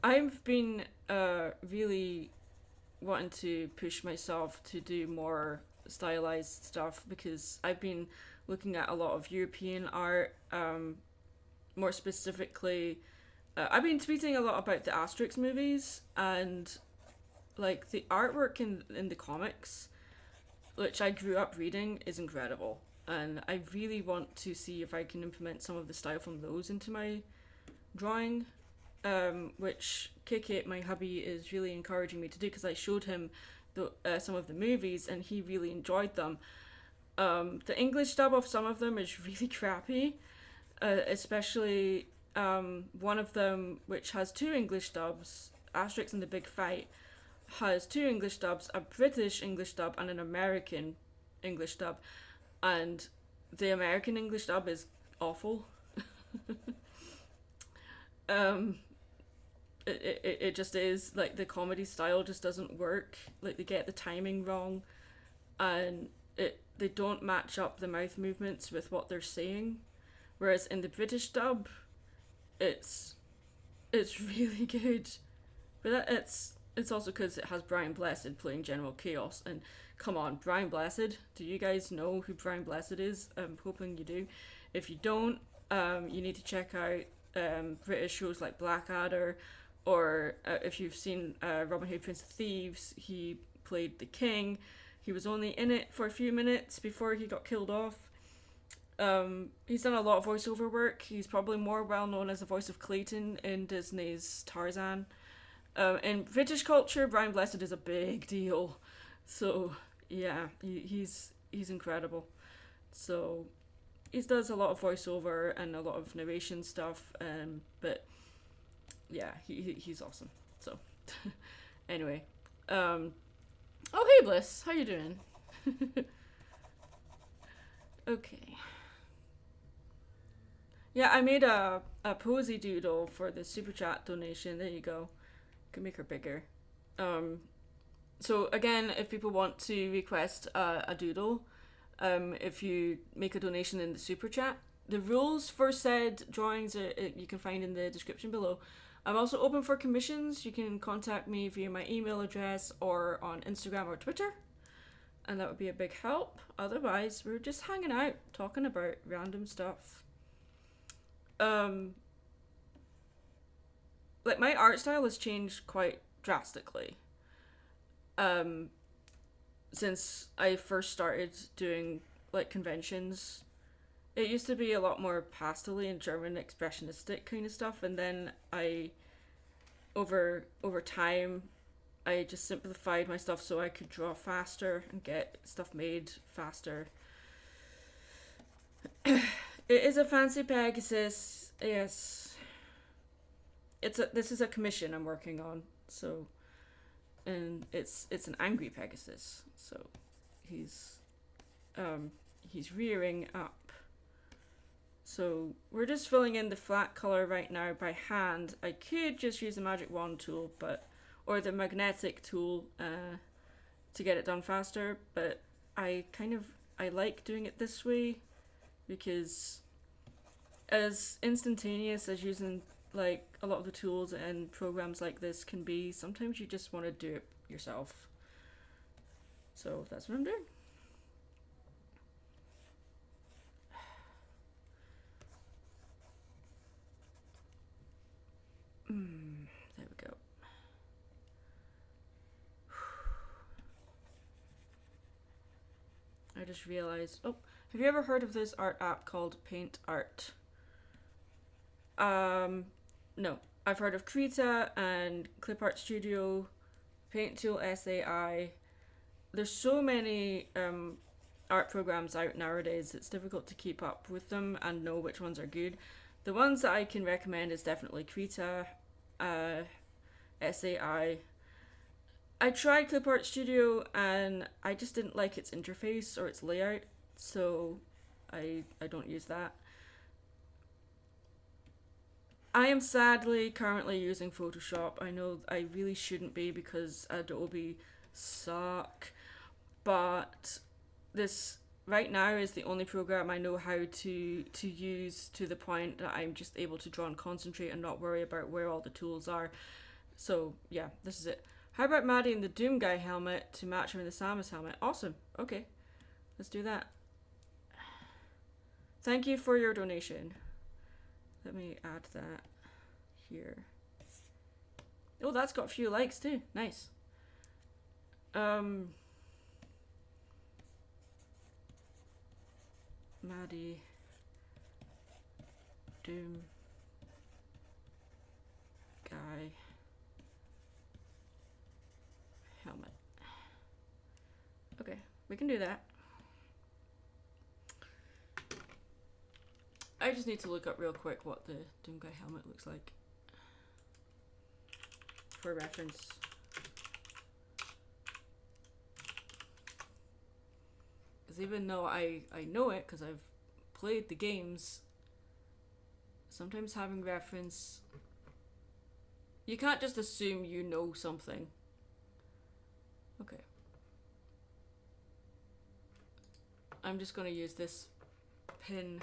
I've been really wanting to push myself to do more stylized stuff because I've been looking at a lot of European art. More specifically, I've been tweeting a lot about the Asterix movies, and like the artwork in the comics, which I grew up reading, is incredible. And I really want to see if I can implement some of the style from those into my drawing, which KK, my hubby, is really encouraging me to do because I showed him some of the movies and he really enjoyed them. The English dub of some of them is really crappy, especially one of them which has two English dubs, Asterix and the Big Fight, has two English dubs, a British English dub and an American English dub, and the American English dub is awful. It just is, like, the comedy style just doesn't work. Like, they get the timing wrong, and they don't match up the mouth movements with what they're saying. Whereas in the British dub, it's really good. But it's also because it has Brian Blessed playing General Chaos, and come on, Brian Blessed, do you guys know who Brian Blessed is? I'm hoping you do. If you don't, you need to check out British shows like Blackadder, or if you've seen Robin Hood Prince of Thieves, he played the king. He was only in it for a few minutes before he got killed off. He's done a lot of voiceover work. He's probably more well known as the voice of Clayton in Disney's Tarzan. In British culture, Brian Blessed is a big deal. So yeah, he's incredible. So he does a lot of voiceover and a lot of narration stuff. But yeah, he's awesome. So anyway, oh hey Bliss, how you doing? Okay. Yeah, I made a posy doodle for the Superchat donation. There you go. Can make her bigger. So again, if people want to request a doodle, if you make a donation in the Super Chat, the rules for said drawings you can find in the description below. I'm also open for commissions. You can contact me via my email address or on Instagram or Twitter, and that would be a big help. Otherwise, we're just hanging out, talking about random stuff. Like, my art style has changed quite drastically since I first started doing, like, conventions. It used to be a lot more pastel-y and German expressionistic kind of stuff, and then over time, I just simplified my stuff so I could draw faster and get stuff made faster. It is a fancy Pegasus, yes. This is a commission I'm working on, so, and it's an angry Pegasus, so he's rearing up. So we're just filling in the flat color right now by hand. I could just use the magic wand tool, or the magnetic tool to get it done faster, but I like doing it this way because as instantaneous as using like a lot of the tools and programs like this can be, sometimes you just want to do it yourself. So that's what I'm doing. There we go. I just realized, have you ever heard of this art app called Paint Art? No. I've heard of Krita and Clip Art Studio, Paint Tool SAI. There's so many art programs out nowadays, it's difficult to keep up with them and know which ones are good. The ones that I can recommend is definitely Krita, SAI. I tried Clip Art Studio and I just didn't like its interface or its layout, so I don't use that. I am sadly currently using Photoshop. I know I really shouldn't be because Adobe suck, but this right now is the only program I know how to use to the point that I'm just able to draw and concentrate and not worry about where all the tools are. So yeah, this is it. How about Maddie in the Doom Guy helmet to match her in the Samus helmet? Awesome. Okay, let's do that. Thank you for your donation. Let me add that here. Oh, that's got a few likes too. Nice. Maddie Doom Guy helmet. Okay, we can do that. I just need to look up real quick what the Doom Guy helmet looks like for reference. Because even though I know it because I've played the games, sometimes having reference, you can't just assume you know something. Okay. I'm just going to use this pin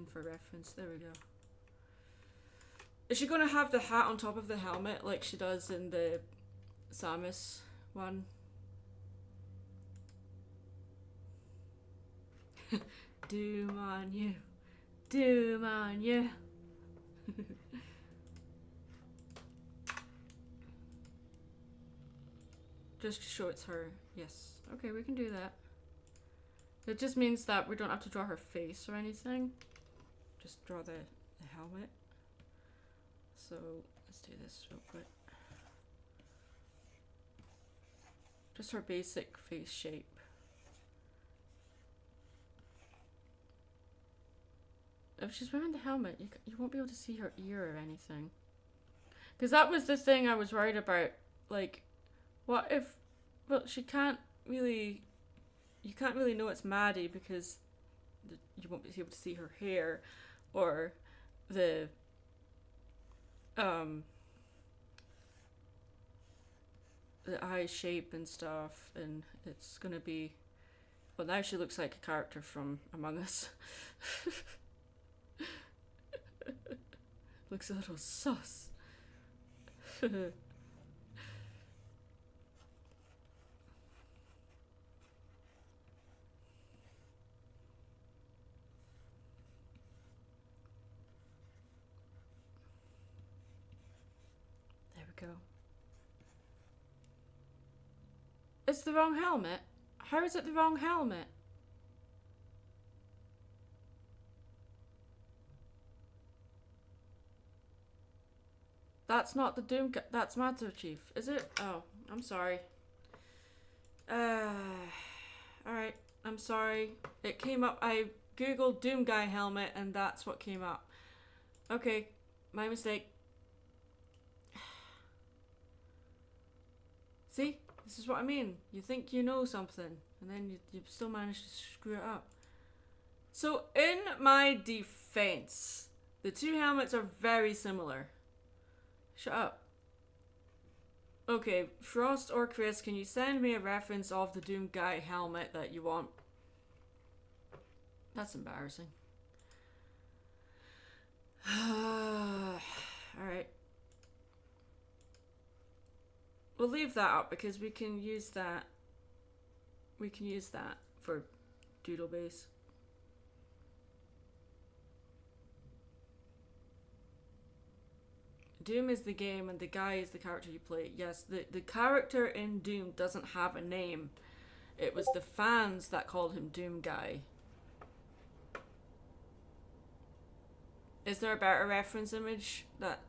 for reference. There we go. Is she going to have the hat on top of the helmet like she does in the Samus one? Doom on you. Doom on you. Just to show it's her. Yes. Okay, we can do that. It just means that we don't have to draw her face or anything. Just draw the helmet. So let's do this real quick. Just her basic face shape. If she's wearing the helmet, you won't be able to see her ear or anything. Because that was the thing I was worried about. Like, what if... Well, she can't really... You can't really know it's Maddie because you won't be able to see her hair or the eye shape and stuff, and it's gonna be, well, now she looks like a character from Among Us. Looks a little sus. Go. It's the wrong helmet? How is it the wrong helmet? That's not the Doom... That's Master Chief, is it? Oh, I'm sorry. Alright, I'm sorry. It came up... I googled Doom Guy helmet and that's what came up. Okay, my mistake. See? This is what I mean. You think you know something, and then you still manage to screw it up. So, in my defense, the two helmets are very similar. Shut up. Okay, Frost or Chris, can you send me a reference of the Doom Guy helmet that you want? That's embarrassing. Alright. We'll leave that up because we can use that. We can use that for Doodle base. Doom is the game and the guy is the character you play. Yes, the character in Doom doesn't have a name. It was the fans that called him Doom Guy. Is there a better reference image that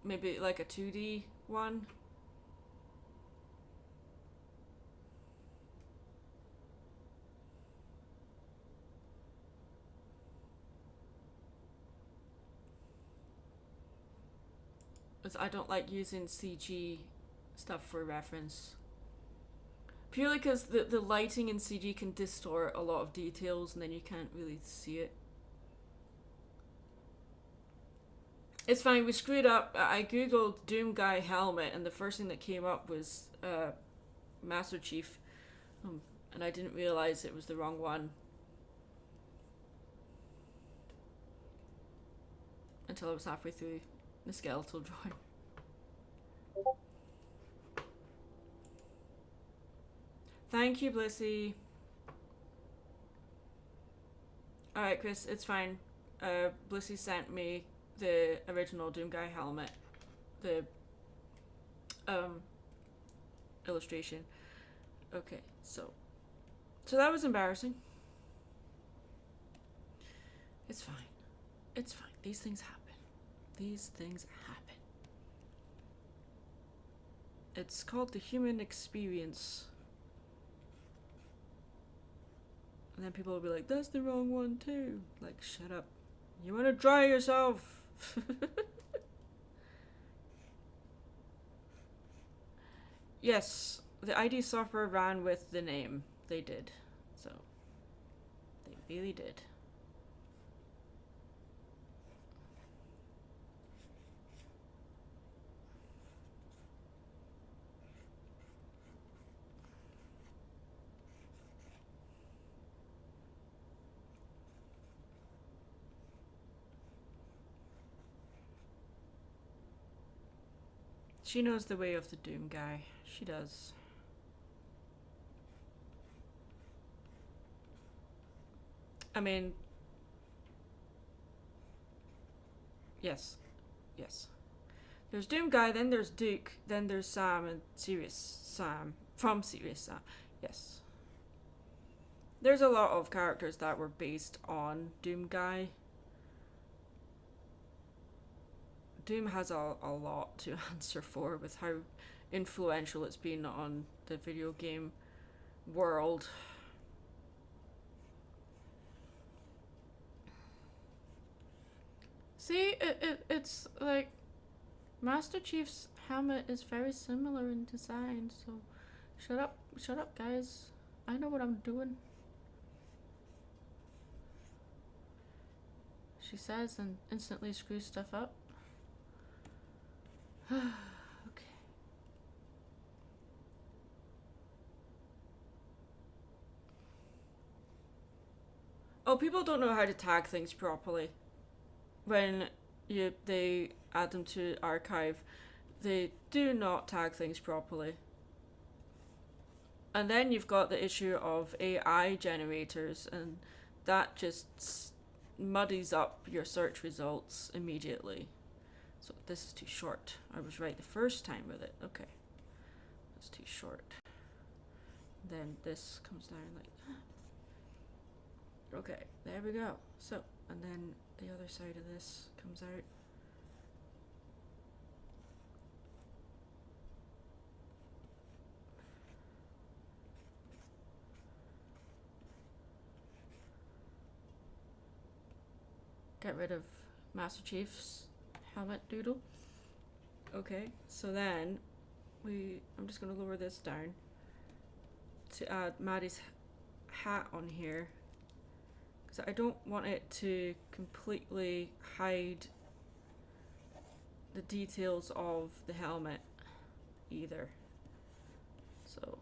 maybe like a 2D one? Because I don't like using CG stuff for reference. Purely because the lighting in CG can distort a lot of details and then you can't really see it. It's fine, we screwed up. I googled Doom Guy helmet and the first thing that came up was Master Chief. And I didn't realize it was the wrong one. Until I was halfway through the skeletal drawing. Thank you, Blissy. Alright, Chris, it's fine. Blissy sent me the original Doom Guy helmet. The illustration. Okay, so that was embarrassing. It's fine. It's fine. These things happen. These things happen. It's called the human experience. And then people will be like, that's the wrong one too. Like, shut up. You want to dry yourself. Yes, the ID software ran with the name. They did. So, they really did. She knows the way of the Doom Guy. She does. I mean, yes. Yes. There's Doom Guy, then there's Duke, then there's Sam and Serious Sam. From Serious Sam. Yes. There's a lot of characters that were based on Doom Guy. Doom has a lot to answer for with how influential it's been on the video game world. See, it's like Master Chief's helmet is very similar in design, so shut up guys. I know what I'm doing. She says and instantly screws stuff up. Okay. Oh, people don't know how to tag things properly. When they add them to archive, they do not tag things properly. And then you've got the issue of AI generators, and that just muddies up your search results immediately. So this is too short. I was right the first time with it. Okay. It's too short. Then this comes down like that. Okay, there we go. So, and then the other side of this comes out. Get rid of Master Chief's helmet Doodle. Okay, so then I'm just gonna lower this down to add Maddie's hat on here, because I don't want it to completely hide the details of the helmet either. So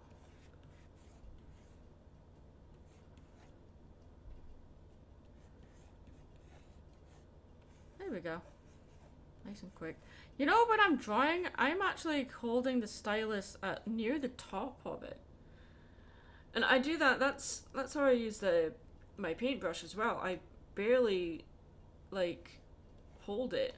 there we go. Nice and quick. You know, when I'm drawing, I'm actually holding the stylus near the top of it. And I do that, that's how I use my paintbrush as well. I barely, like, hold it.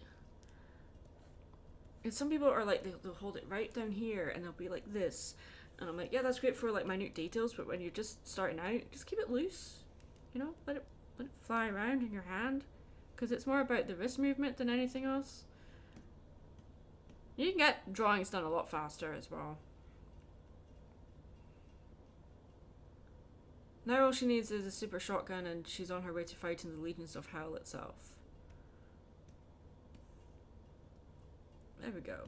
And some people are like, they'll hold it right down here and they'll be like this. And I'm like, yeah, that's great for, like, minute details, but when you're just starting out, just keep it loose. You know, let it fly around in your hand. Because it's more about the wrist movement than anything else. You can get drawings done a lot faster as well. Now all she needs is a super shotgun and she's on her way to fighting the Legions of Hell itself. There we go.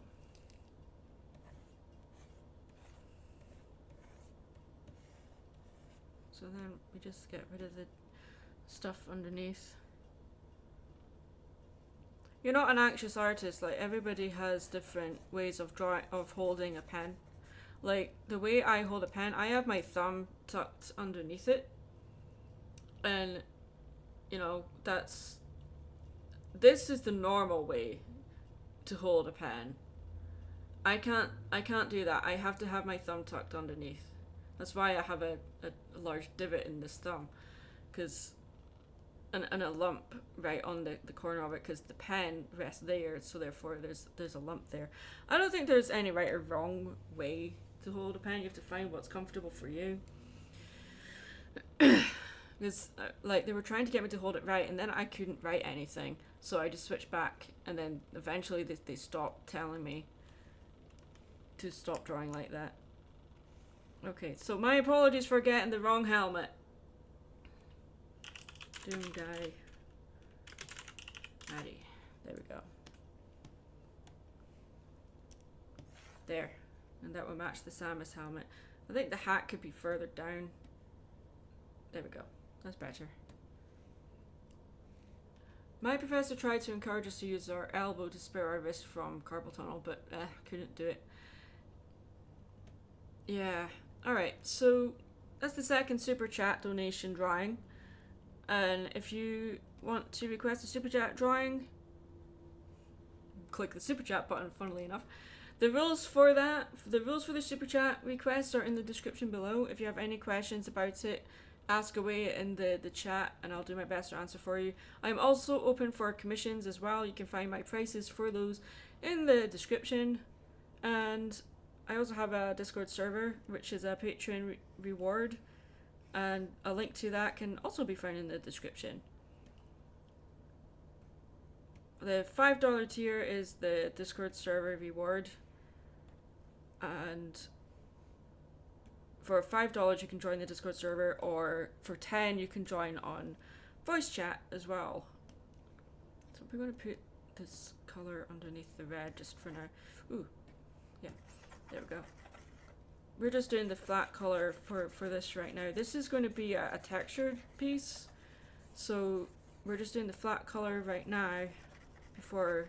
So then we just get rid of the stuff underneath. You're not an anxious artist. Like, everybody has different ways of holding a pen. Like, the way I hold a pen, I have my thumb tucked underneath it. And, you know, this is the normal way to hold a pen. I can't do that. I have to have my thumb tucked underneath. That's why I have a large divot in this thumb. And a lump right on the corner of it, because the pen rests there, so therefore there's a lump there. I don't think there's any right or wrong way to hold a pen. You have to find what's comfortable for you. Because like, they were trying to get me to hold it right, and then I couldn't write anything, so I just switched back, and then eventually they stopped telling me to stop drawing like that. Okay, so my apologies for getting the wrong helmet. Doom guy. Maddie. There we go. There. And that will match the Samus helmet. I think the hat could be further down. There we go. That's better. My professor tried to encourage us to use our elbow to spare our wrist from carpal tunnel, but couldn't do it. Yeah. Alright, so that's the second Super Chat donation drawing. And if you want to request a Super Chat drawing, click the Super Chat button, funnily enough. The rules for the Super Chat requests are in the description below. If you have any questions about it, ask away in the chat, and I'll do my best to answer for you. I'm also open for commissions as well. You can find my prices for those in the description. And I also have a Discord server, which is a Patreon reward. And a link to that can also be found in the description. The $5 tier is the Discord server reward. And for $5 you can join the Discord server, or for $10 you can join on voice chat as well. So we're going to put this color underneath the red just for now. Ooh, yeah, there we go. We're just doing the flat color for this right now. This is going to be a textured piece, so we're just doing the flat color right now before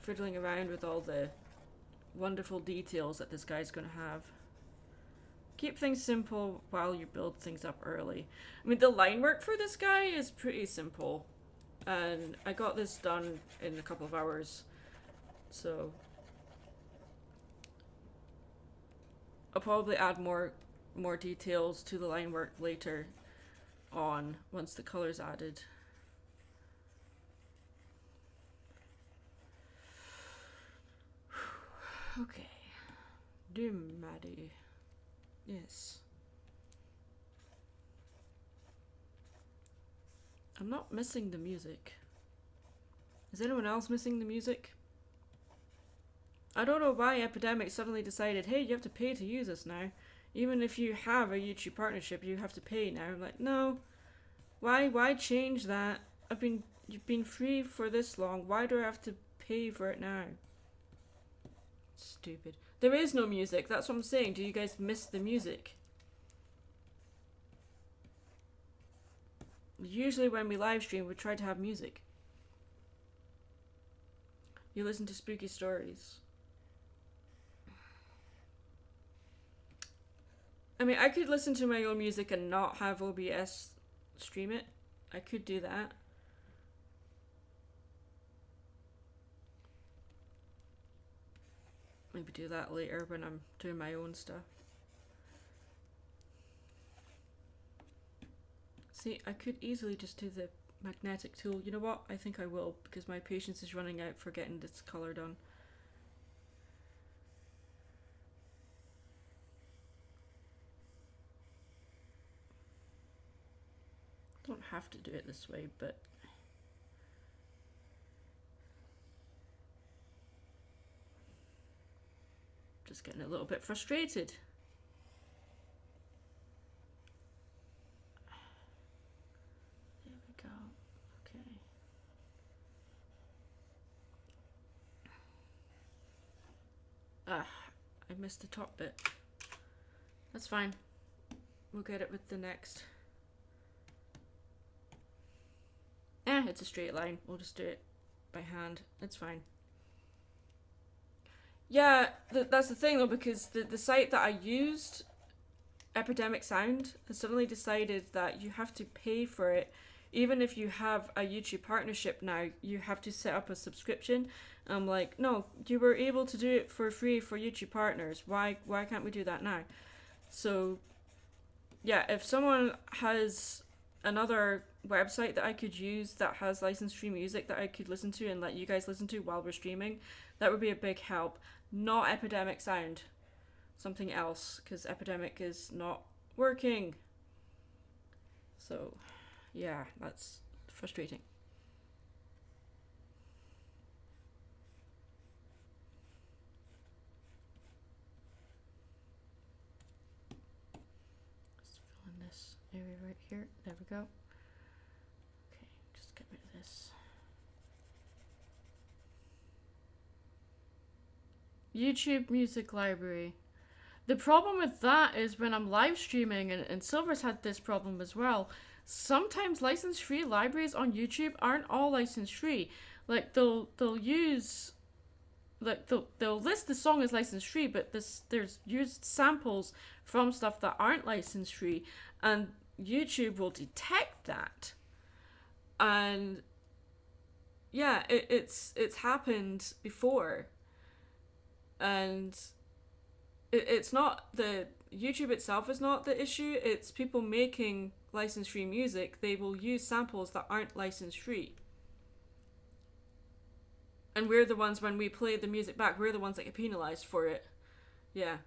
fiddling around with all the wonderful details that this guy's going to have. Keep things simple while you build things up early. I mean, the line work for this guy is pretty simple, and I got this done in a couple of hours, so I'll probably add more details to the line work later on once the color's added. Okay. Doom Maddie. Yes. I'm not missing the music. Is anyone else missing the music? I don't know why Epidemic suddenly decided, hey, you have to pay to use this now. Even if you have a YouTube partnership, you have to pay now. I'm like, no. Why change that? You've been free for this long. Why do I have to pay for it now? Stupid. There is no music. That's what I'm saying. Do you guys miss the music? Usually when we live stream, we try to have music. You listen to spooky stories. I mean, I could listen to my own music and not have OBS stream it. I could do that. Maybe do that later when I'm doing my own stuff. See, I could easily just do the magnetic tool. You know what? I think I will, because my patience is running out for getting this color done. Don't have to do it this way, but just getting a little bit frustrated. There we go. Okay. Ah, I missed the top bit. That's fine. We'll get it with the next. It's a straight line. We'll just do it by hand. It's fine. Yeah, that's the thing though, because the site that I used, Epidemic Sound, has suddenly decided that you have to pay for it. Even if you have a YouTube partnership now, you have to set up a subscription. I'm like, no, you were able to do it for free for YouTube partners. Why can't we do that now? So, yeah, if someone has another website that I could use that has licensed free music that I could listen to and let you guys listen to while we're streaming, that would be a big help. Not Epidemic Sound. Something else, because Epidemic is not working. So, yeah, that's frustrating. Just fill in this area right here. There we go. Okay, just get rid of this. YouTube Music Library. The problem with that is when I'm live streaming, and Silver's had this problem as well, sometimes license free libraries on YouTube aren't all license free. Like they'll use, like they'll list the song as license free, but there's used samples from stuff that aren't license free, and YouTube will detect that. And yeah, it's happened before. And it's not the YouTube itself is not the issue, it's people making license free music. They will use samples that aren't license free, and we're the ones, when we play the music back, we're the ones that get penalized for it. Yeah,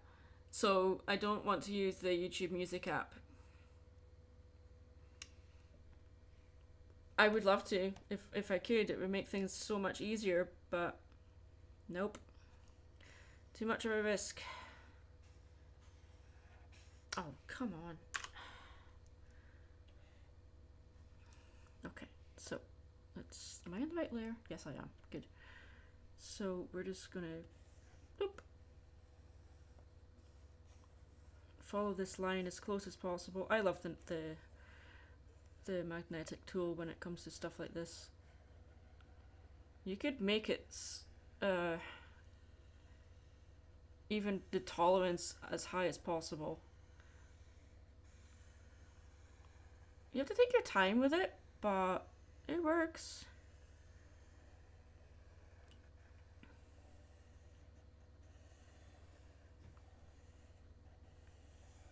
so I don't want to use the YouTube Music app. I would love to, if I could. It would make things so much easier, but nope. Too much of a risk. Oh, come on. Okay, so let's... Am I in the right layer? Yes, I am. Good. So we're just gonna... Boop. Follow this line as close as possible. I love the magnetic tool when it comes to stuff like this. You could make it... even the tolerance as high as possible. You have to take your time with it, but it works.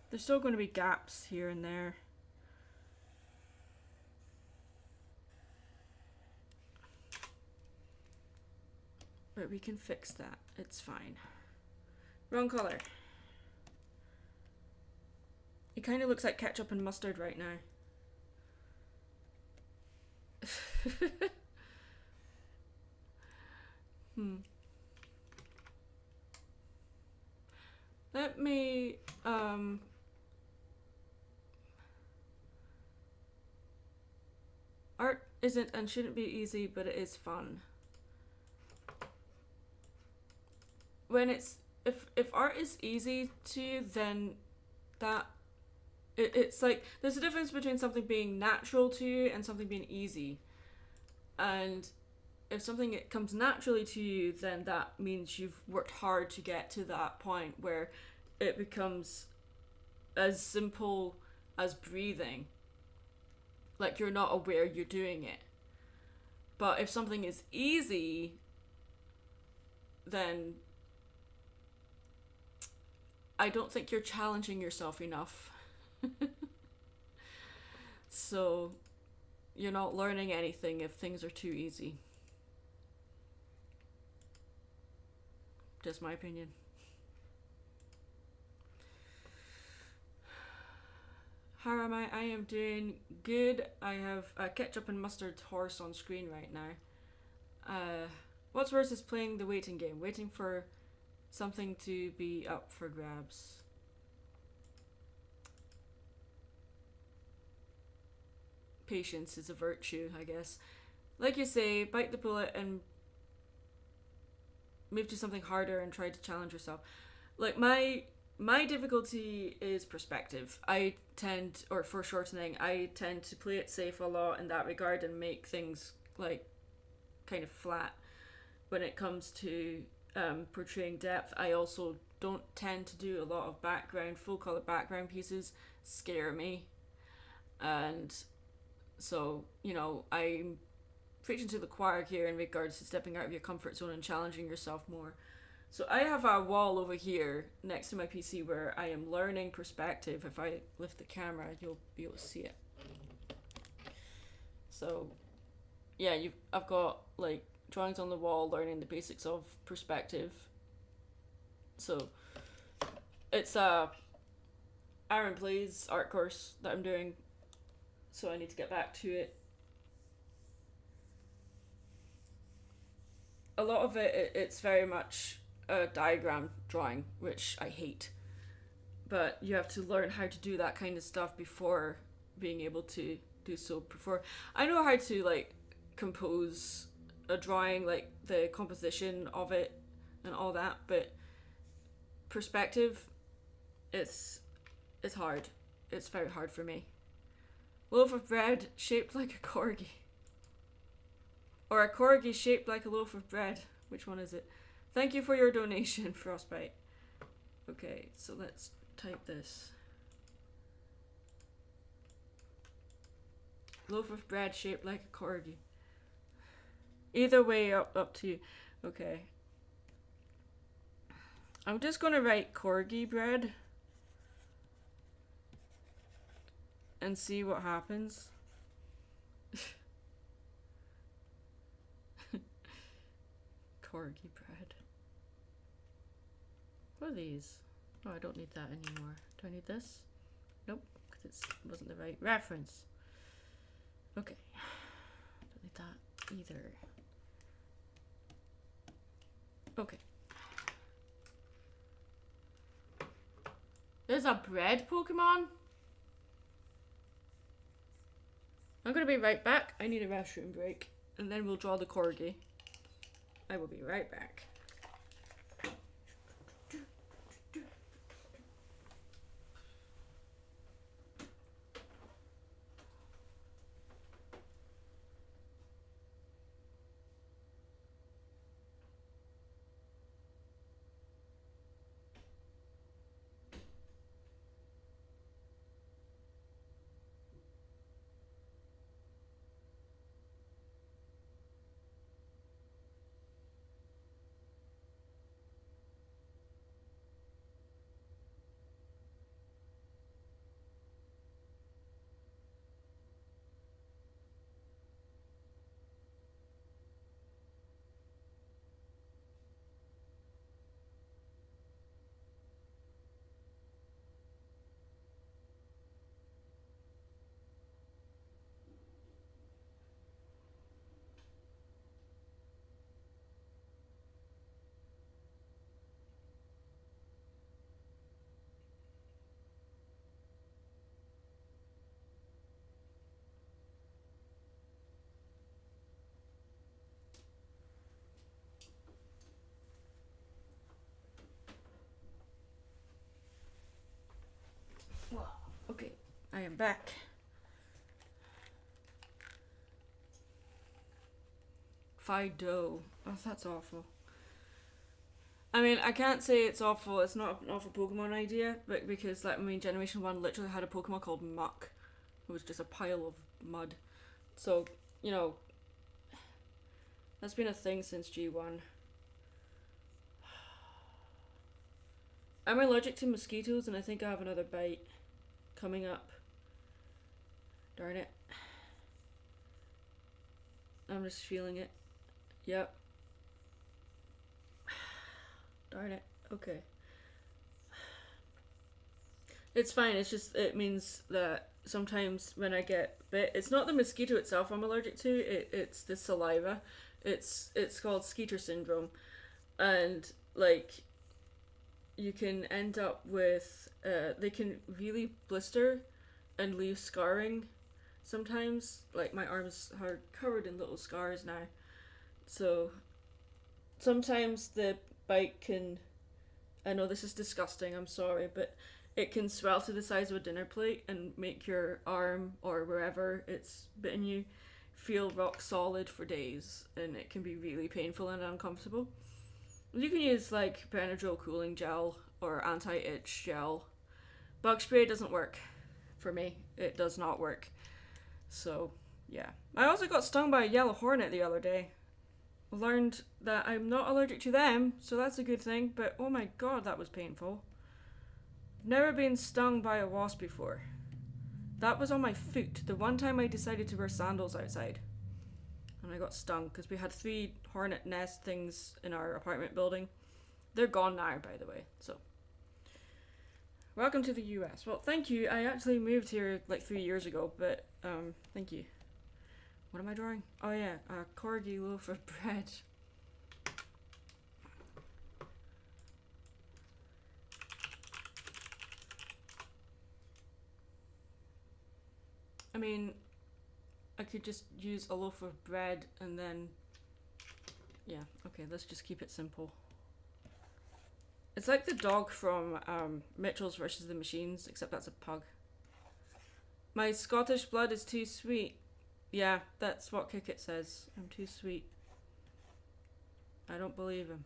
There's still going to be gaps here and there. But we can fix that. It's fine. Wrong color. It kind of looks like ketchup and mustard right now. Let me art isn't and shouldn't be easy, but it is fun. When it's if art is easy to you, then that it's like there's a difference between something being natural to you and something being easy. And if something it comes naturally to you, then that means you've worked hard to get to that point where it becomes as simple as breathing. Like you're not aware you're doing it. But if something is easy, then I don't think you're challenging yourself enough. So you're not learning anything if things are too easy. Just my opinion. How am I? I am doing good. I have a ketchup and mustard horse on screen right now. What's worse is playing the waiting game, waiting for something to be up for grabs. Patience is a virtue, I guess. Like you say, bite the bullet and move to something harder and try to challenge yourself. Like my my difficulty is perspective. Or for shortening, I tend to play it safe a lot in that regard and make things like kind of flat. When it comes to portraying depth, I also don't tend to do a lot of full color background pieces. Scare me. And so, I'm preaching to the choir here in regards to stepping out of your comfort zone and challenging yourself more. So I have a wall over here next to my PC where I am learning perspective. If I lift the camera, you'll be able to see it. So, yeah, I've got like drawings on the wall, learning the basics of perspective. So it's a Aaron Plays art course that I'm doing, so I need to get back to it. A lot of it's very much a diagram drawing, which I hate. But you have to learn how to do that kind of stuff before being able to do so. Before I know how to like compose a drawing, like the composition of it and all that, but perspective, it's hard. It's very hard for me. Loaf of bread shaped like a corgi. Or a corgi shaped like a loaf of bread. Which one is it? Thank you for your donation, Frostbite. Okay, so let's type this. Loaf of bread shaped like a corgi. Either way, up to you. Okay. I'm just gonna write corgi bread. And see what happens. Corgi bread. What are these? Oh, I don't need that anymore. Do I need this? Nope, because it wasn't the right reference. Okay. Don't need that either. Okay. There's a bread Pokemon? I'm gonna be right back. I need a restroom break. And then we'll draw the corgi. I will be right back. Okay, I am back. Fido. Oh, that's awful. I mean, I can't say it's awful. It's not an awful Pokemon idea, but because Generation 1 literally had a Pokemon called Muck. It was just a pile of mud. So, that's been a thing since G1. I'm allergic to mosquitoes, and I think I have another bite coming up. Darn it. I'm just feeling it. Yep. Darn it. Okay. It's fine. It means that sometimes when I get bit, it's not the mosquito itself I'm allergic to. It's the saliva. It's called Skeeter syndrome, and you can end up with they can really blister and leave scarring. Sometimes, my arms are covered in little scars now. So sometimes the bite can I know this is disgusting, I'm sorry, but it can swell to the size of a dinner plate and make your arm or wherever it's bitten you feel rock solid for days, and it can be really painful and uncomfortable. You can use like Benadryl cooling gel or anti-itch gel. Bug spray doesn't work for me. It does not work. So, yeah. I also got stung by a yellow hornet the other day. Learned that I'm not allergic to them, so that's a good thing, but oh my god, that was painful. Never been stung by a wasp before. That was on my foot, the one time I decided to wear sandals outside. And I got stung, because we had 3 hornet nest things in our apartment building. They're gone now, by the way, so. Welcome to the US. Well, thank you. I actually moved here like 3 years ago, but, thank you. What am I drawing? Oh yeah, a corgi loaf of bread. I mean, I could just use a loaf of bread and then... Yeah, okay, let's just keep it simple. It's like the dog from Mitchell's versus the Machines, except that's a pug. My Scottish blood is too sweet. Yeah, that's what Kickit says. I'm too sweet. I don't believe him.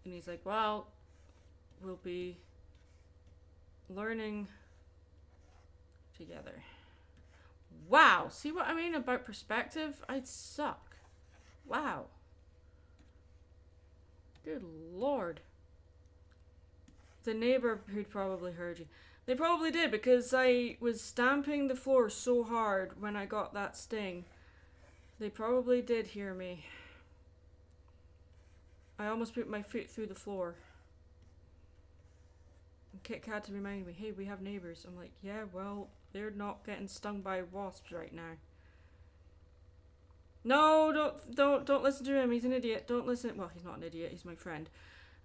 And he's like, well, we'll be learning together. Wow, see what I mean about perspective? I'd suck. Wow. Good lord. The neighborhood probably heard you. They probably did, because I was stamping the floor so hard when I got that sting. They probably did hear me. I almost put my foot through the floor. And Kit had to remind me, hey, we have neighbors. I'm like, yeah, well, they're not getting stung by wasps right now. No, don't listen to him. He's an idiot. Don't listen. Well, he's not an idiot. He's my friend.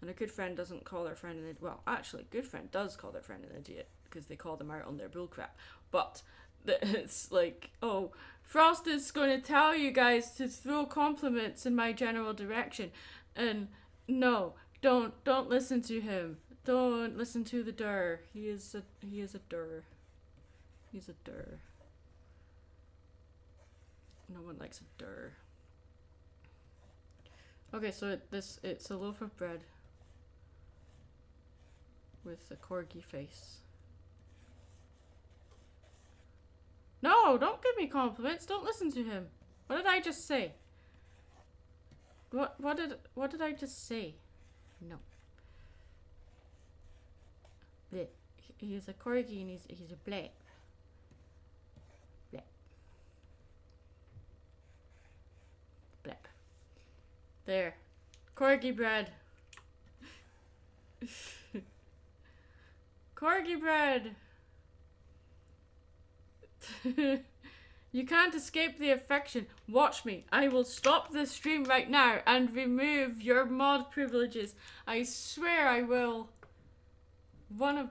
And a good friend doesn't call their friend an idiot. Well, actually, a good friend does call their friend an idiot because they call them out on their bullcrap. But it's like, oh, Frost is going to tell you guys to throw compliments in my general direction. And no, don't listen to him. Don't listen to the dir. He is a dir. He's a dir. No one likes a dir. Okay, so it's a loaf of bread with a corgi face. No, don't give me compliments. Don't listen to him. What did I just say? What did I just say? No. Bleh. He's a corgi and he's a bleh. Bleh. Bleh. There. Corgi bread. Corgi bread. You can't escape the affection. Watch me. I will stop this stream right now and remove your mod privileges. I swear I will. One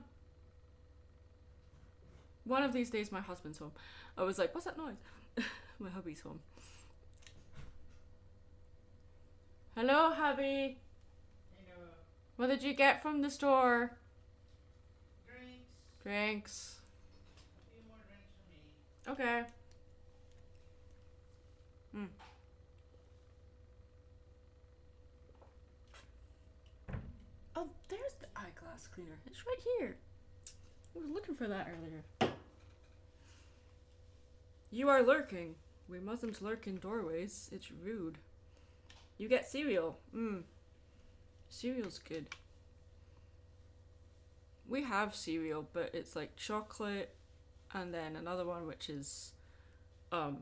of these days my husband's home. I was like, what's that noise? My hubby's home. Hello, hubby. Hello. What did you get from the store? Drinks. Drinks. A few more drinks for me. Okay. Oh, there's the eyeglass cleaner. It's right here. I was looking for that earlier. You are lurking. We mustn't lurk in doorways. It's rude. You get cereal. Cereal's good. We have cereal, but it's like chocolate and then another one which is apple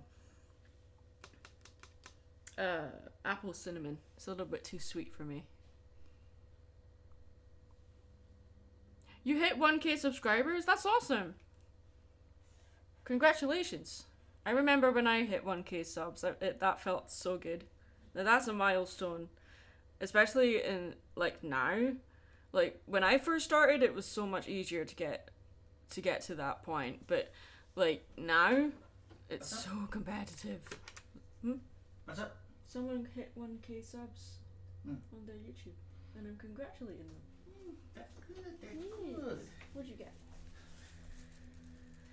cinnamon. It's a little bit too sweet for me. You hit 1K subscribers? That's awesome. Congratulations. I remember when I hit 1K subs, that felt so good. Now that's a milestone, especially in like now. Like when I first started, it was so much easier to get to that point, but like now it's so competitive. What's up? Someone hit 1K subs Hmm. on their YouTube, and I'm congratulating them. That's good. That's Yes. good. What'd you get?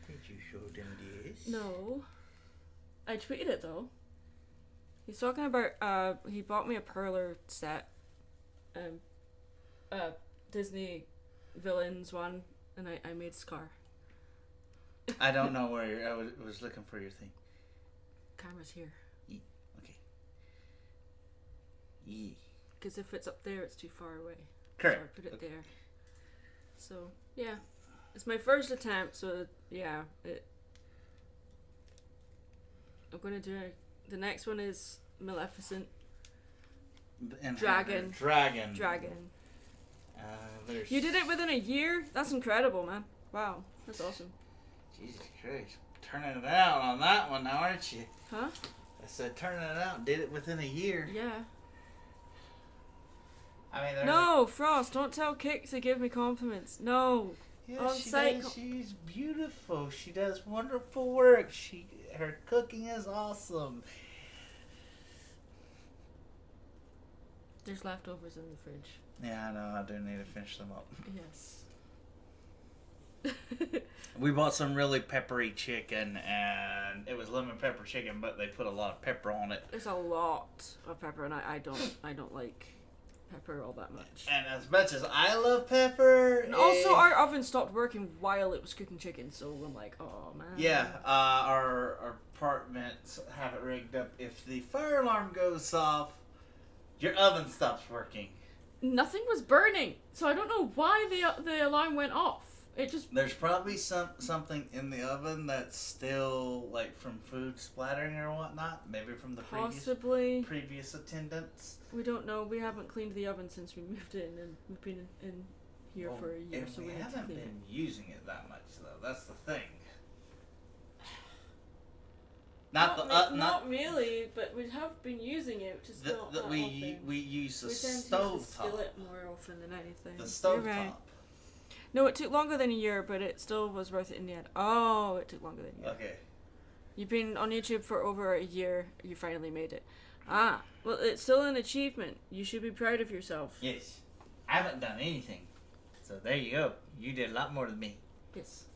Did you show them this? No. I tweeted it though. He's talking about he bought me a perler set. Disney villains one, and I made Scar. I don't know where you're. I was looking for your thing. Camera's here. Okay. Yeah. Because if it's up there, it's too far away. Correct. So I put it Okay. there. So yeah, it's my first attempt. So yeah, I'm gonna do it. The next one is Maleficent. And Dragon. Dragon. There's... You did it within a year? That's incredible, man. Wow, that's awesome. Jesus Christ. Turning it out on that one now, aren't you? Huh? I said turning it out. Did it within a year. Yeah. I mean, No, Frost, don't tell Kik to give me compliments. No. Yeah, on she site does. She's beautiful. She does wonderful work. Her cooking is awesome. There's leftovers in the fridge. Yeah, I know. I do need to finish them up. Yes. We bought some really peppery chicken, and it was lemon pepper chicken, but they put a lot of pepper on it. There's a lot of pepper, and I don't like pepper all that much. And as much as I love pepper, And also, our oven stopped working while it was cooking chicken, so I'm like, oh man. yeah, our apartments have it rigged up. If the fire alarm goes off, your oven stops working. Nothing was burning, so I don't know why the alarm went off. It just. There's probably something in the oven that's still like from food splattering or whatnot. Maybe from the Possibly. previous attendants. We don't know. We haven't cleaned the oven since we moved in, and we've been in here Well, for a year, and so we we need to haven't clean been it. using it that much though. That's the thing. Not really, but we have been using it, just not that we often. we use the We tend to use stove the top. skillet more often than anything. The stove You're right. top. No, it took longer than a year, but it still was worth it in the end. Oh, it took longer than a year. Okay. You've been on YouTube for over a year. You finally made it. Ah, well, it's still an achievement. You should be proud of yourself. Yes. I haven't done anything. So there you go. You did a lot more than me. Yes.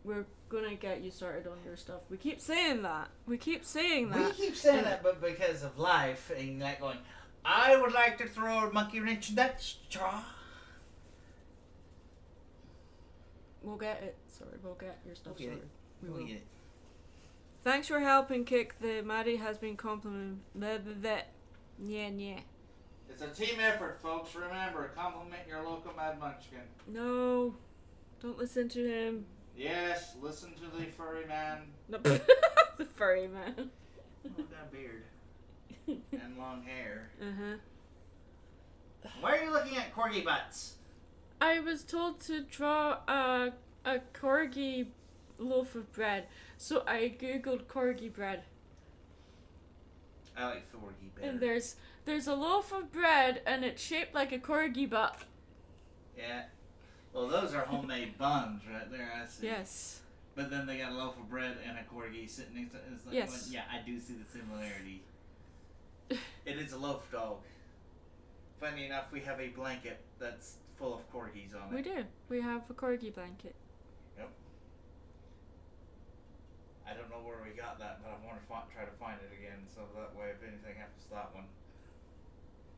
We're gonna get you started on your stuff. We keep saying that. We keep saying that. We keep saying that, but because of life and like going, I would like to throw a monkey wrench in that straw. We'll get it. Sorry, we'll get your stuff We'll get sorted. We We'll will. get it. Thanks for helping, Kik. The Maddie has been complimented. Yeah. It's a team effort, folks. Remember, compliment your local Mad Munchkin. No, don't listen to him. Yes, listen to the furry man. No, the furry man. Oh, got a beard and long hair. Uh-huh. Why are you looking at corgi butts? I was told to draw a corgi loaf of bread, so I googled corgi bread. I like corgi better. And there's a loaf of bread, and it's shaped like a corgi butt. Yeah. Well, those are homemade buns right there, I see. Yes. But then they got a loaf of bread and a corgi sitting next to it. It's like, Yes. going, yeah, I do see the similarity. It is a loaf dog. Funny enough, we have a blanket that's full of corgis on it. We do. We have a corgi blanket. Yep. I don't know where we got that, but I want to try to find it again, so that way if anything happens to that one,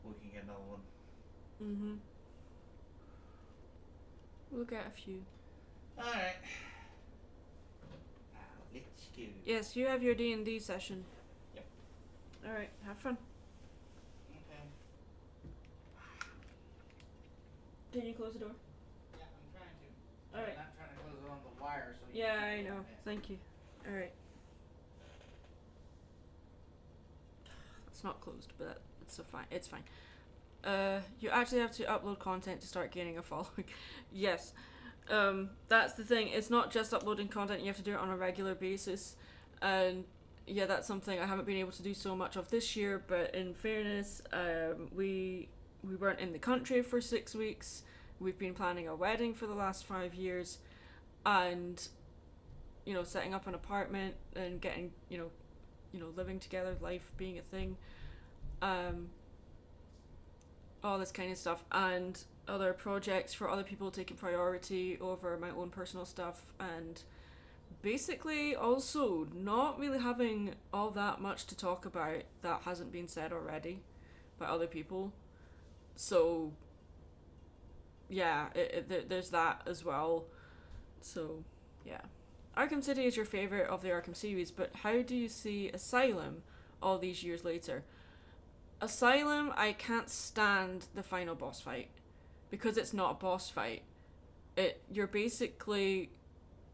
we can get another one. Mm-hmm. We'll get a few. Alright. Now, let's go. Yes, you have your D&D session. Yep. Alright, have fun. Okay. Can you close the door? Yeah, I'm trying to. Alright. I'm not trying to close it on the wire, so you Yeah, can't I go know. in it. Thank you. Alright. It's not closed, but it's so fine. It's fine. You actually have to upload content to start gaining a following. Yes. That's the thing. It's not just uploading content. You have to do it on a regular basis. And yeah, that's something I haven't been able to do so much of this year. But in fairness, we weren't in the country for 6 weeks. We've been planning a wedding for the last 5 years. And, you know, setting up an apartment and getting, you know, you know, living together, life being a thing, all this kind of stuff, and other projects for other people taking priority over my own personal stuff, and basically also not really having all that much to talk about that hasn't been said already by other people. So yeah, there's that as well. So yeah, Arkham City is your favorite of the Arkham series, but how do you see Asylum all these years later? Asylum, I can't stand the final boss fight because it's not a boss fight. You're basically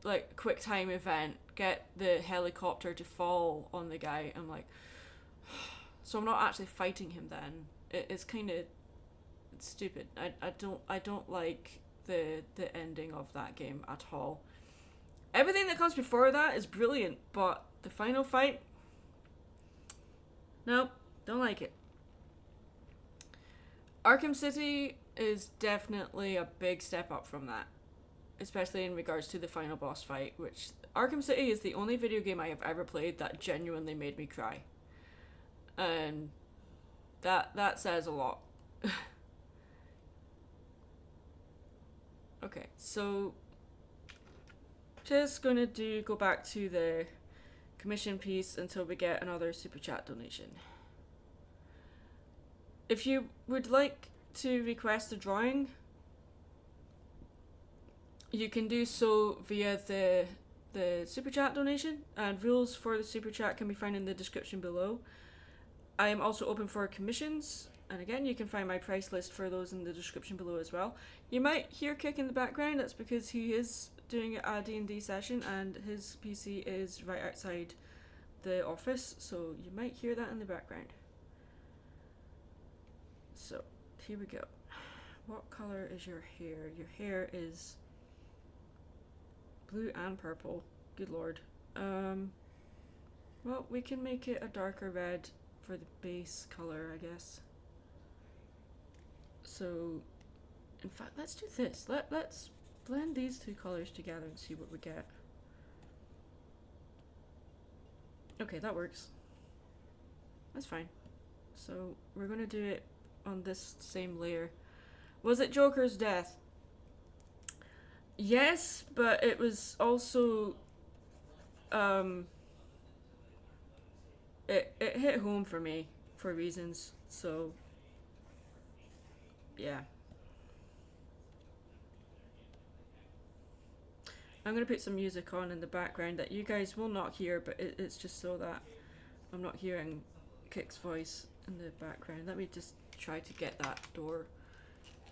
like quick time event, get the helicopter to fall on the guy. I'm like, so I'm not actually fighting him then. It's kind of stupid. I don't like the ending of that game at all. Everything that comes before that is brilliant, but the final fight, nope, don't like it. Arkham City is definitely a big step up from that, especially in regards to the final boss fight, which Arkham City is the only video game I have ever played that genuinely made me cry. And that says a lot. Okay, so just gonna go back to the commission piece until we get another super chat donation. If you would like to request a drawing, you can do so via the super chat donation, and rules for the super chat can be found in the description below. I am also open for commissions, and again, you can find my price list for those in the description below as well. You might hear Kick in the background. That's because he is doing a D&D session and his PC is right outside the office, so you might hear that in the background. So here we go. What color is your hair? Your hair is blue and purple. Good lord. Well, we can make it a darker red for the base color, I guess. So, in fact, let's do this. Let's blend these two colors together and see what we get. Okay, that works. That's fine. So, we're gonna do it on this same layer. Was it Joker's death? Yes, but it was also it hit home for me for reasons, so yeah. I'm gonna put some music on in the background that you guys will not hear, but it's just so that I'm not hearing Kick's voice in the background. Let me just try to get that door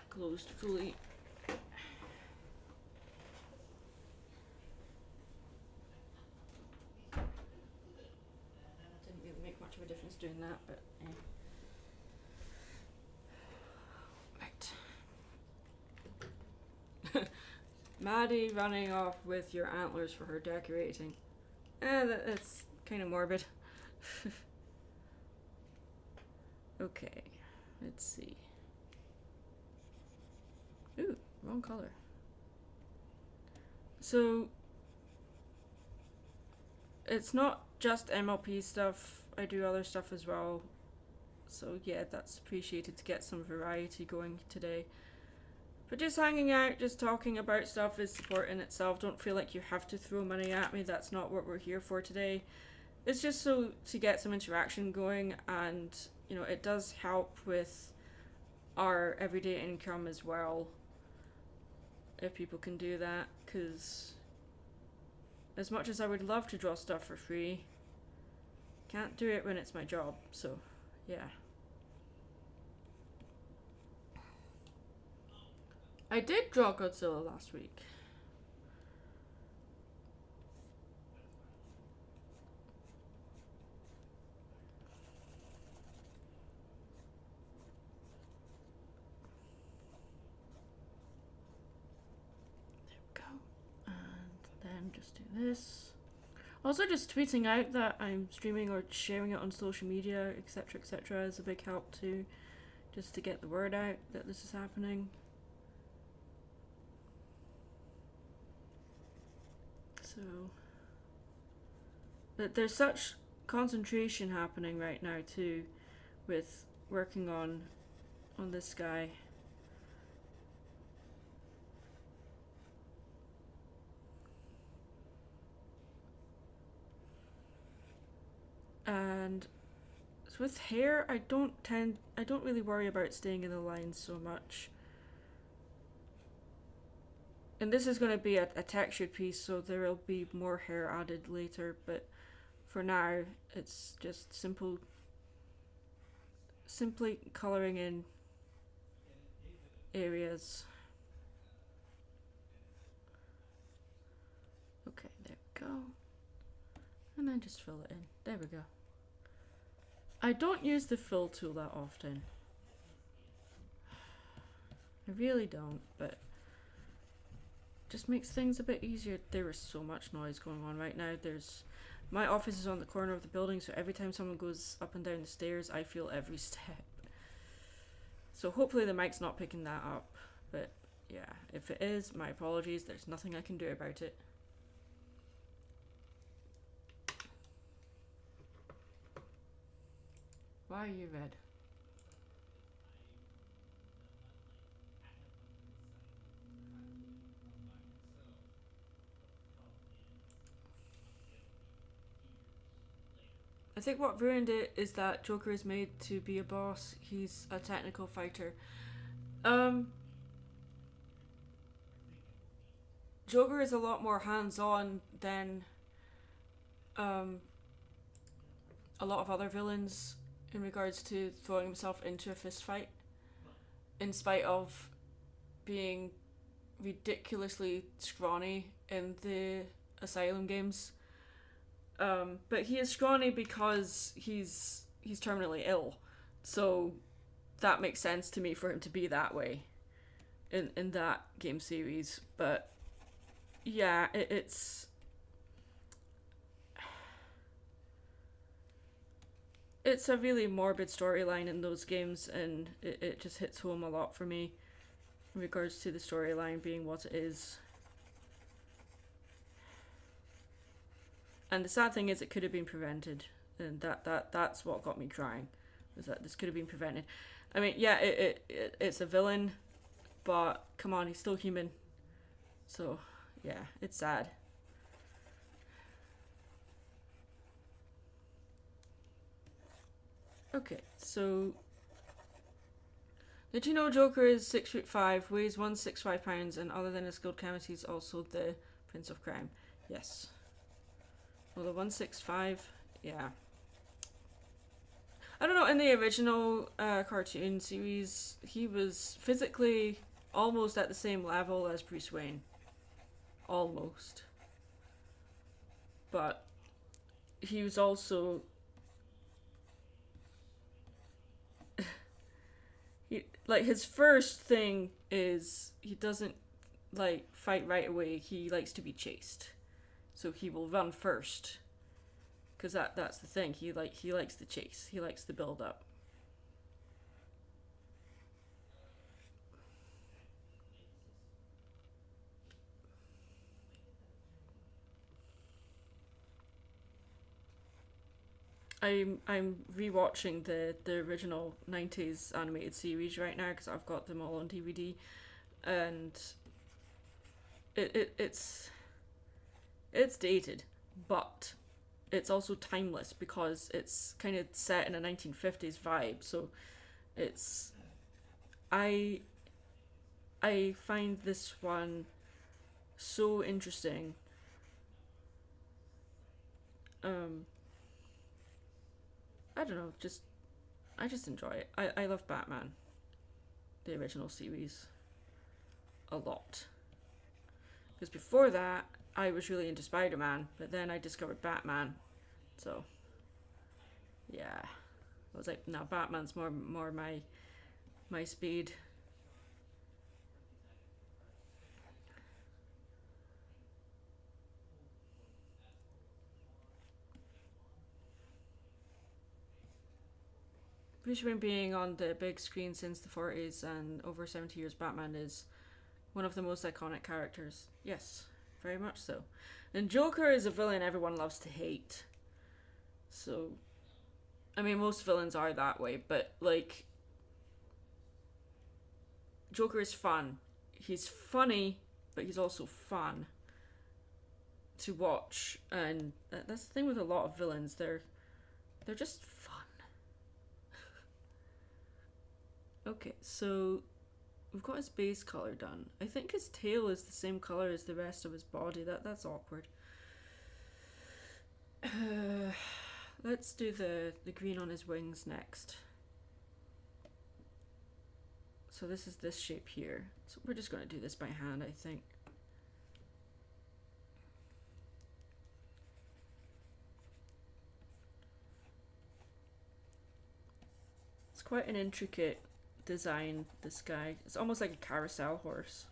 closed fully. Didn't really make much of a difference doing that, but right. Maddie running off with your antlers for her decorating. That's kind of morbid. Okay, let's see. Ooh, wrong color. So, it's not just MLP stuff, I do other stuff as well. So yeah, that's appreciated to get some variety going today. But just hanging out, just talking about stuff is support in itself. Don't feel like you have to throw money at me, that's not what we're here for today. It's just so to get some interaction going, and you know, it does help with our everyday income as well, if people can do that, because as much as I would love to draw stuff for free, can't do it when it's my job, so yeah. I did draw Godzilla last week. Just do this. Also, just tweeting out that I'm streaming or sharing it on social media, etc., is a big help too, just to get the word out that this is happening. So, but there's such concentration happening right now too, with working on this guy. And with hair, I don't really worry about staying in the lines so much. And this is going to be a textured piece, so there will be more hair added later, but for now, it's just simply colouring in areas. Okay, there we go. And then just fill it in. There we go. I don't use the fill tool that often. I really don't, but just makes things a bit easier. There is so much noise going on right now. My office is on the corner of the building, so every time someone goes up and down the stairs, I feel every step. So hopefully the mic's not picking that up, but yeah, if it is, my apologies. There's nothing I can do about it. Why are you red? I think what ruined it is that Joker is made to be a boss. He's a technical fighter. Joker is a lot more hands-on than a lot of other villains in regards to throwing himself into a fist fight, in spite of being ridiculously scrawny in the Asylum games. But he is scrawny because he's terminally ill, so that makes sense to me for him to be that way in that game series. But yeah, it's a really morbid storyline in those games, and it just hits home a lot for me in regards to the storyline being what it is. And the sad thing is, it could have been prevented, and that's what got me crying, was that this could have been prevented. I mean, yeah, it's a villain, but come on, he's still human. So yeah, it's sad. Okay, so did you know Joker is 6'5", weighs 165 pounds, and other than his skilled chemist, he's also the Prince of Crime? Yes. Well, the 165, yeah. I don't know, in the original cartoon series, he was physically almost at the same level as Bruce Wayne. Almost. But he was also... his first thing is he doesn't, fight right away. He likes to be chased. So he will run first, because that's the thing. He likes the chase. He likes the build up. I'm rewatching the original 90s animated series right now because I've got them all on DVD, and it's dated, but it's also timeless because it's kind of set in a 1950s vibe. So it's I find this one so interesting. I don't know, I just enjoy it. I love Batman, the original series, a lot. Because before that, I was really into Spider-Man, but then I discovered Batman. So, yeah. I was like, no, Batman's more my speed. Bruce Wayne being on the big screen since the 40s and over 70 years, Batman is one of the most iconic characters. Yes, very much so. And Joker is a villain everyone loves to hate. So, I mean, most villains are that way, but like, Joker is fun. He's funny, but he's also fun to watch, and that's the thing with a lot of villains. They're just fun. Okay, so we've got his base color done. I think his tail is the same color as the rest of his body. That's awkward. Let's do the green on his wings next. So this is this shape here. So we're just going to do this by hand, I think. It's quite an intricate design, this guy. It's almost like a carousel horse.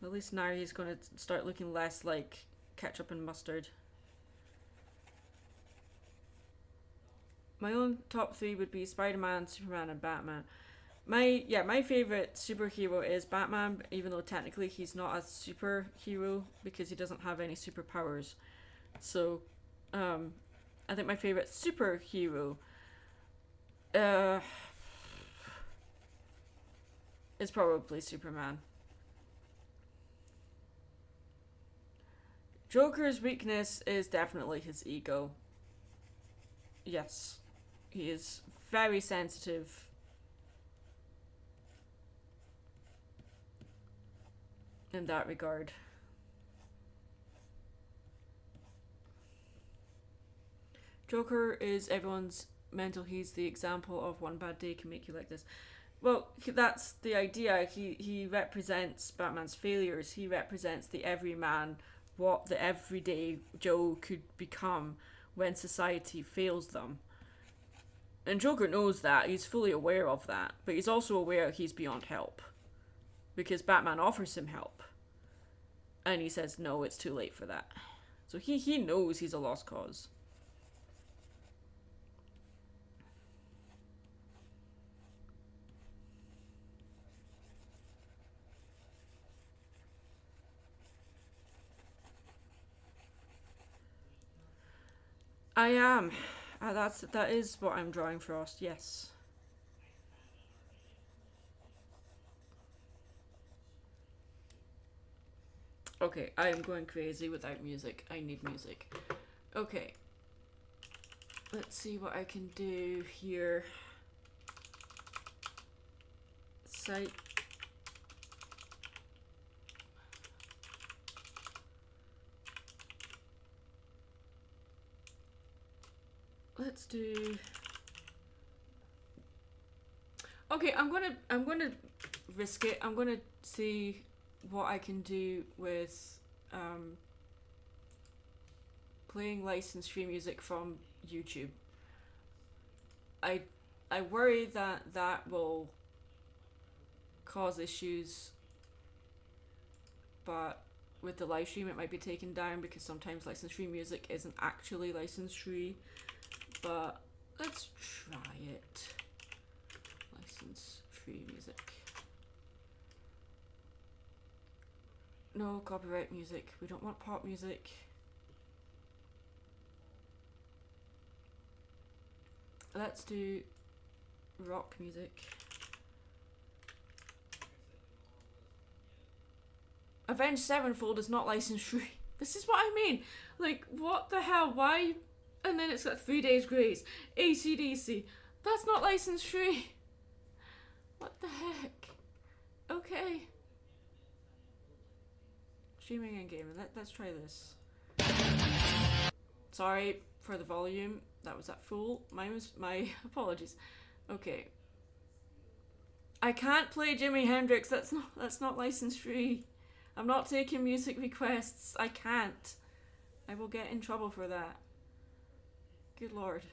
At least now he's going to start looking less like ketchup and mustard. My own top 3 would be Spider-Man, Superman, and Batman. My favorite superhero is Batman, even though technically he's not a superhero because he doesn't have any superpowers. So, I think my favorite superhero is probably Superman. Joker's weakness is definitely his ego. Yes, he is very sensitive. In that regard. Joker is everyone's mental. He's the example of one bad day can make you like this. Well, that's the idea. He represents Batman's failures. He represents the everyman, what the everyday Joe could become when society fails them. And Joker knows that. He's fully aware of that. But he's also aware he's beyond help. Because Batman offers him help. And he says, no, it's too late for that. So he knows he's a lost cause. I am. That is what I'm drawing, Frost, yes. Okay, I am going crazy without music. I need music. Okay. Let's see what I can do here. Site. Let's do. Okay, I'm gonna risk it. I'm gonna see what I can do with playing licensed free music from YouTube. I worry that will cause issues, but with the live stream it might be taken down because sometimes licensed free music isn't actually licensed free. But let's try it. License free music. No copyright music. We don't want pop music. Let's do rock music. Avenged Sevenfold is not licensed free. This is what I mean. Like, what the hell? Why? And then it's got 3 Days Grace, AC/DC. That's not license free. What the heck? Okay. Streaming and gaming. Let's try this. Sorry for the volume. That was at full. My apologies. Okay. I can't play Jimi Hendrix. That's not license free. I'm not taking music requests. I can't. I will get in trouble for that. Good lord.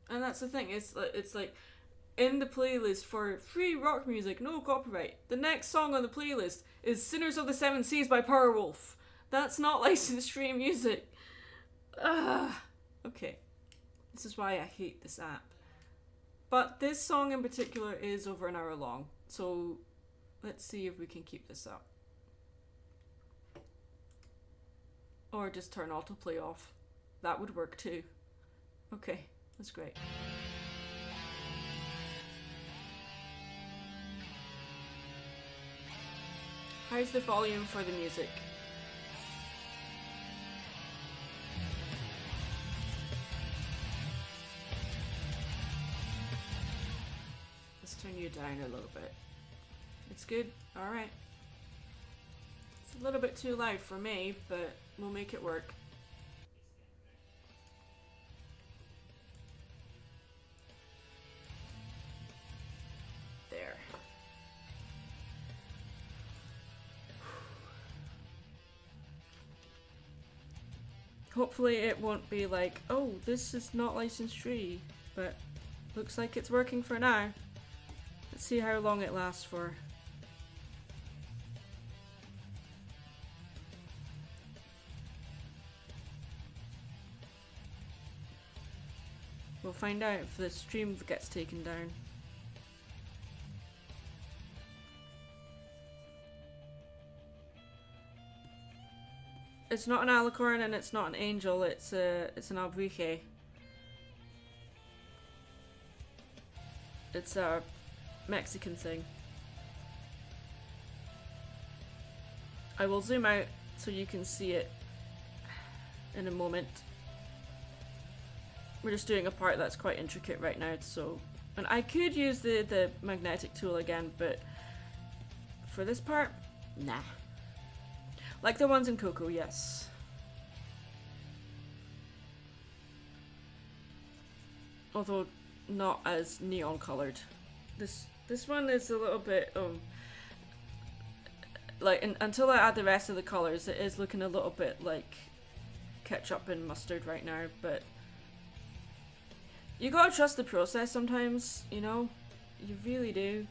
And that's the thing, it's like in the playlist for free rock music, no copyright. The next song on the playlist is Sinners of the Seven Seas by Powerwolf. That's not licensed free music. Okay. This is why I hate this app. But this song in particular is over an hour long, so Let's see if we can keep this up. Or just turn autoplay off. That would work too. Okay, that's great. How's the volume for the music? Let's turn you down a little bit. It's good? Alright. It's a little bit too loud for me, but we'll make it work. There. Hopefully it won't be like, oh, this is not license free, but looks like it's working for now. Let's see how long it lasts for. We'll find out if the stream gets taken down. It's not an alicorn and it's not an angel, it's an albrije. It's a Mexican thing. I will zoom out so you can see it in a moment. We're just doing a part that's quite intricate right now, so... And I could use the magnetic tool again, but for this part, nah. Like the ones in Coco, yes. Although not as neon colored. This one is a little bit like until I add the rest of the colors, it is looking a little bit like ketchup and mustard right now, but you gotta trust the process sometimes, you know? You really do.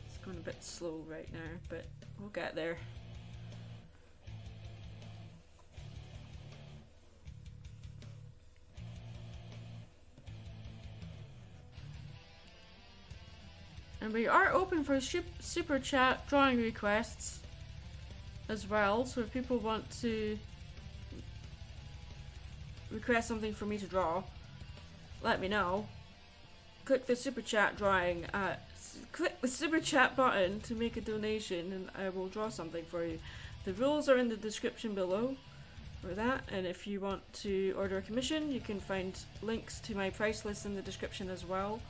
It's going a bit slow right now, but we'll get there. And we are open for super chat drawing requests as well, so if people want to request something for me to draw, let me know. Click the super chat drawing, click the super chat button to make a donation and I will draw something for you. The rules are in the description below for that, and if you want to order a commission, you can find links to my price list in the description as well.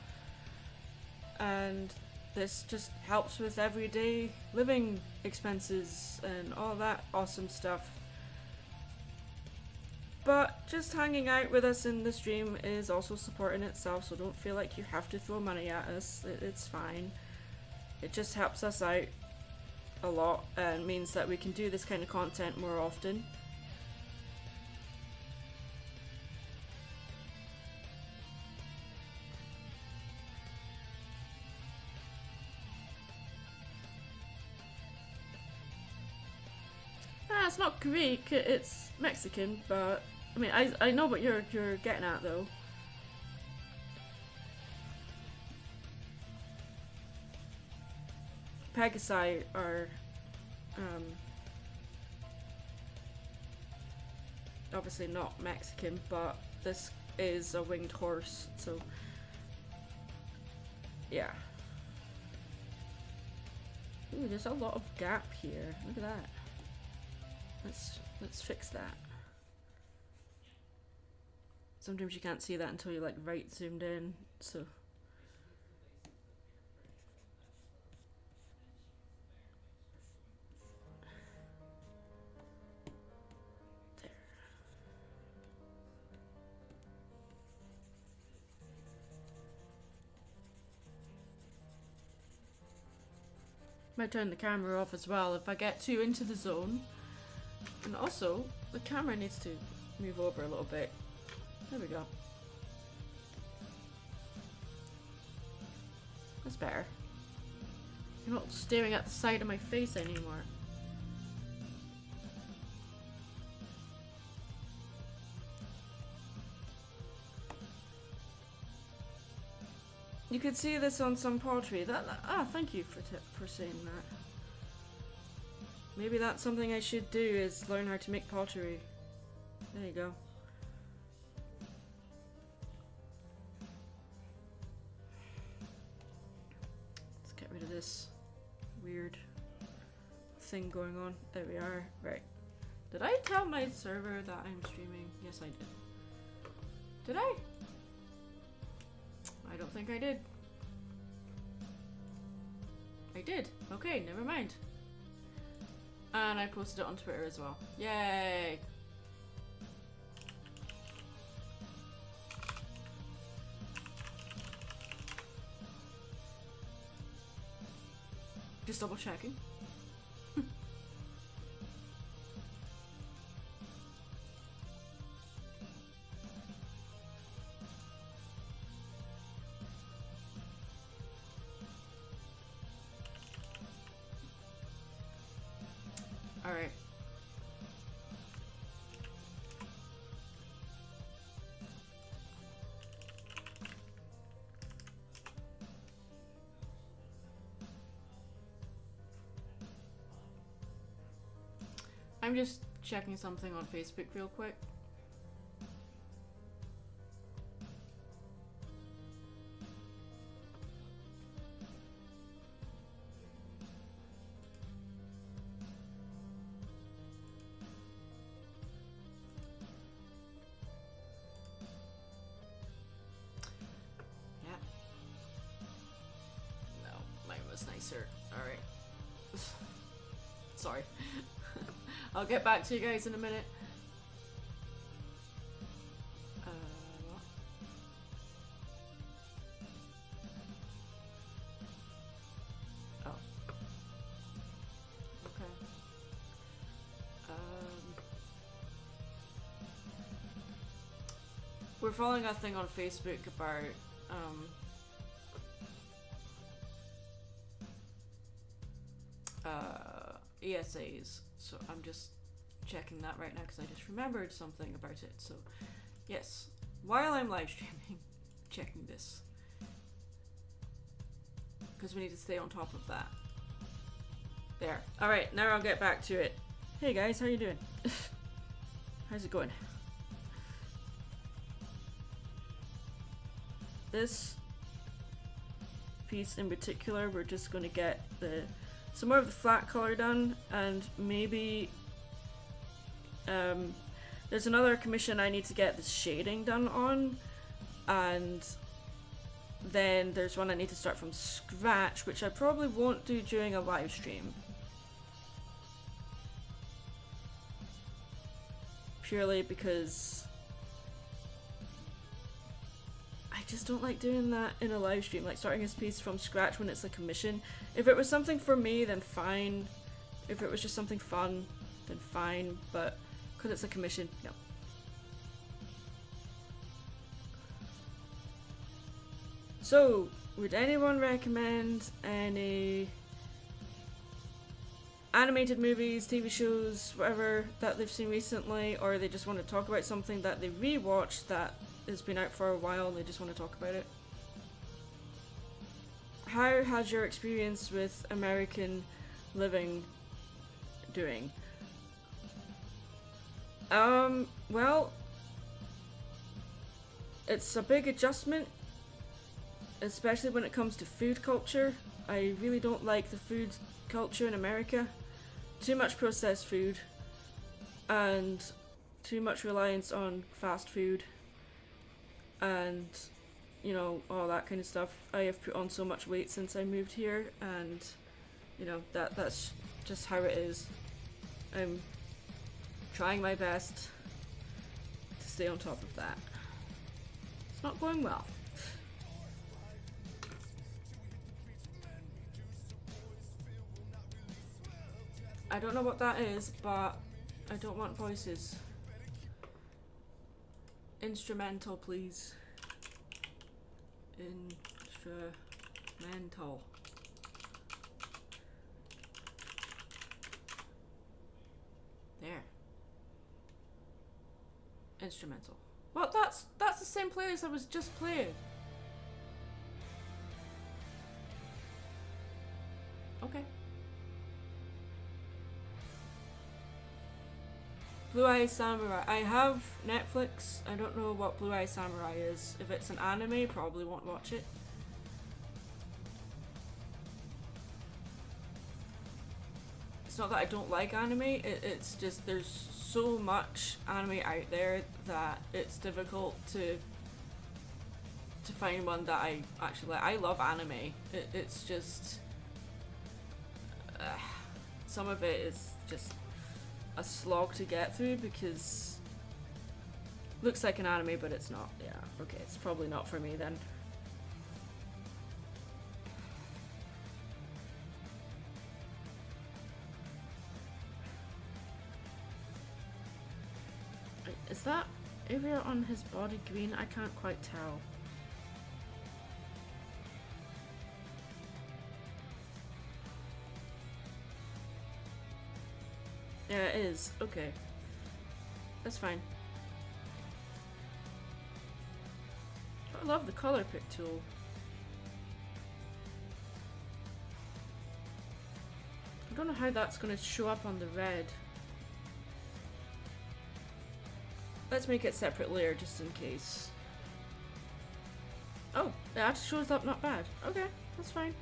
And this just helps with everyday living expenses and all that awesome stuff. But just hanging out with us in the stream is also supporting itself, so don't feel like you have to throw money at us. It's fine. It just helps us out a lot and means that we can do this kind of content more often. It's not Greek, it's Mexican, but I mean, I know what you're getting at though. Pegasi are obviously not Mexican, but this is a winged horse, so yeah. Ooh, there's a lot of gap here. Look at that. Let's fix that. Sometimes you can't see that until you're like right zoomed in, so. There. Might turn the camera off as well if I get too into the zone. And also, the camera needs to move over a little bit. There we go. That's better. You're not staring at the side of my face anymore. You could see this on some poetry. Thank you for saying that. Maybe that's something I should do, is learn how to make pottery. There you go. Let's get rid of this weird thing going on. There we are. Right. Did I tell my server that I'm streaming? Yes, I did. Did I? I don't think I did. I did. Okay, never mind. And I posted it on Twitter as well. Yay! Just double checking. Alright. I'm just checking something on Facebook real quick. Nicer. Alright. Sorry. I'll get back to you guys in a minute. What? Oh. Okay. We're following a thing on Facebook about ESAs, so I'm just checking that right now because I just remembered something about it. So yes, while I'm live streaming, checking this because we need to stay on top of that. There. All right, now I'll get back to it. Hey guys, how you doing? How's it going? This piece in particular, we're just going to get some more of the flat color done, and maybe there's another commission I need to get the shading done on, and then there's one I need to start from scratch, which I probably won't do during a live stream. Purely because I just don't like doing that in a live stream, like starting this piece from scratch when it's a commission. If it was something for me, then fine. If it was just something fun, then fine, but because it's a commission, no. So, would anyone recommend any animated movies, TV shows, whatever, that they've seen recently, or they just want to talk about something that they rewatched that has been out for a while and they just want to talk about it? How has your experience with American living doing? Well, it's a big adjustment, especially when it comes to food culture. I really don't like the food culture in America. Too much processed food and too much reliance on fast food and, you know, all that kind of stuff. I have put on so much weight since I moved here, and, you know, that's just how it is. I'm trying my best to stay on top of that. It's not going well. I don't know what that is, but I don't want voices. Instrumental, please. Instrumental. There. Instrumental. Well, that's the same playlist I was just playing. Okay. Blue Eye Samurai. I have Netflix. I don't know what Blue Eye Samurai is. If it's an anime, probably won't watch it. It's not that I don't like anime, it's just there's so much anime out there that it's difficult to find one that I actually like. I love anime. It's just some of it is just a slog to get through because looks like an anime but it's not. Yeah, okay, it's probably not for me then. Is that area on his body green? I can't quite tell. Yeah, it is. Okay. That's fine. I love the color pick tool. I don't know how that's going to show up on the red. Let's make it separate layer just in case. Oh, it actually shows up not bad. Okay, that's fine.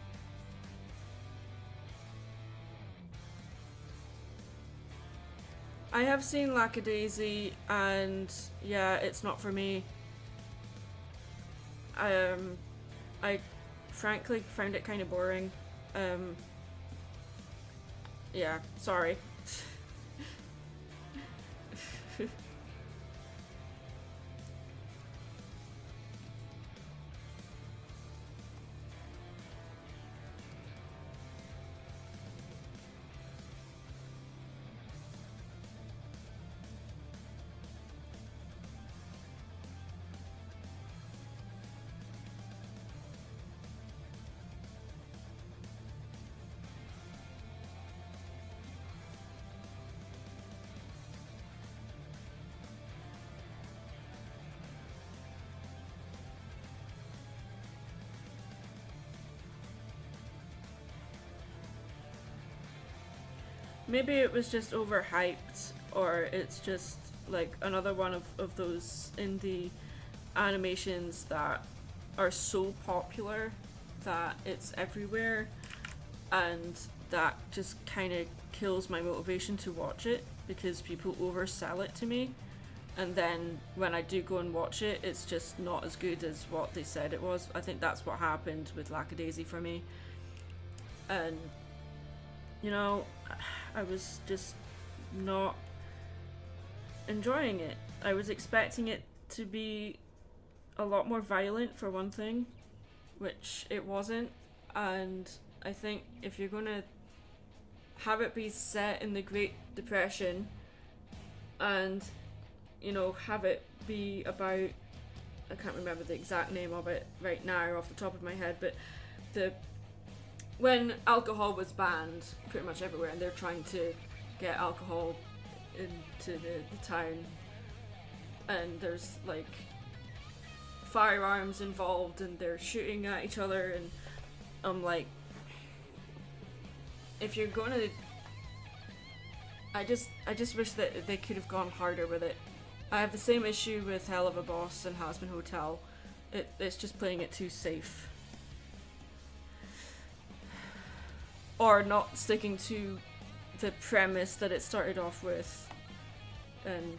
I have seen Lackadaisy and yeah, it's not for me. I frankly found it kind of boring. Yeah, sorry. Maybe it was just overhyped, or it's just like another one of those indie animations that are so popular that it's everywhere, and that just kind of kills my motivation to watch it because people oversell it to me, and then when I do go and watch it, it's just not as good as what they said it was. I think that's what happened with Lackadaisy for me, and you know, I was just not enjoying it. I was expecting it to be a lot more violent for one thing, which it wasn't, and I think if you're gonna have it be set in the Great Depression and, you know, have it be about, I can't remember the exact name of it right now off the top of my head, but when alcohol was banned pretty much everywhere and they're trying to get alcohol into the town, and there's like firearms involved and they're shooting at each other, and I'm like, if you're gonna, I just wish that they could have gone harder with it. I have the same issue with Hell of a Boss and Hazbin Hotel. It's just playing it too safe. Or not sticking to the premise that it started off with. And,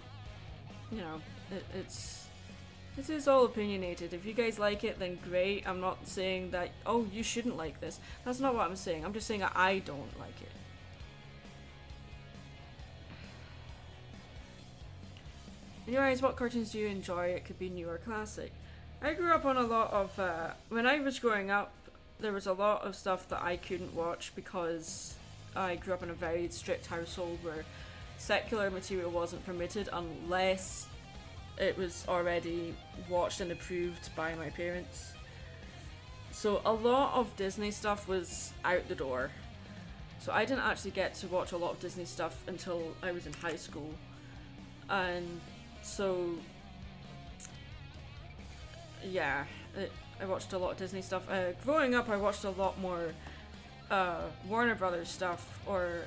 you know, it is all opinionated. If you guys like it, then great. I'm not saying that, oh, you shouldn't like this. That's not what I'm saying. I'm just saying that I don't like it. In your eyes, what cartoons do you enjoy? It could be new or classic. I grew up on a lot of, when I was growing up, there was a lot of stuff that I couldn't watch because I grew up in a very strict household where secular material wasn't permitted unless it was already watched and approved by my parents. So a lot of Disney stuff was out the door. So I didn't actually get to watch a lot of Disney stuff until I was in high school. And so, yeah, I watched a lot of Disney stuff. Growing up, I watched a lot more Warner Brothers stuff, or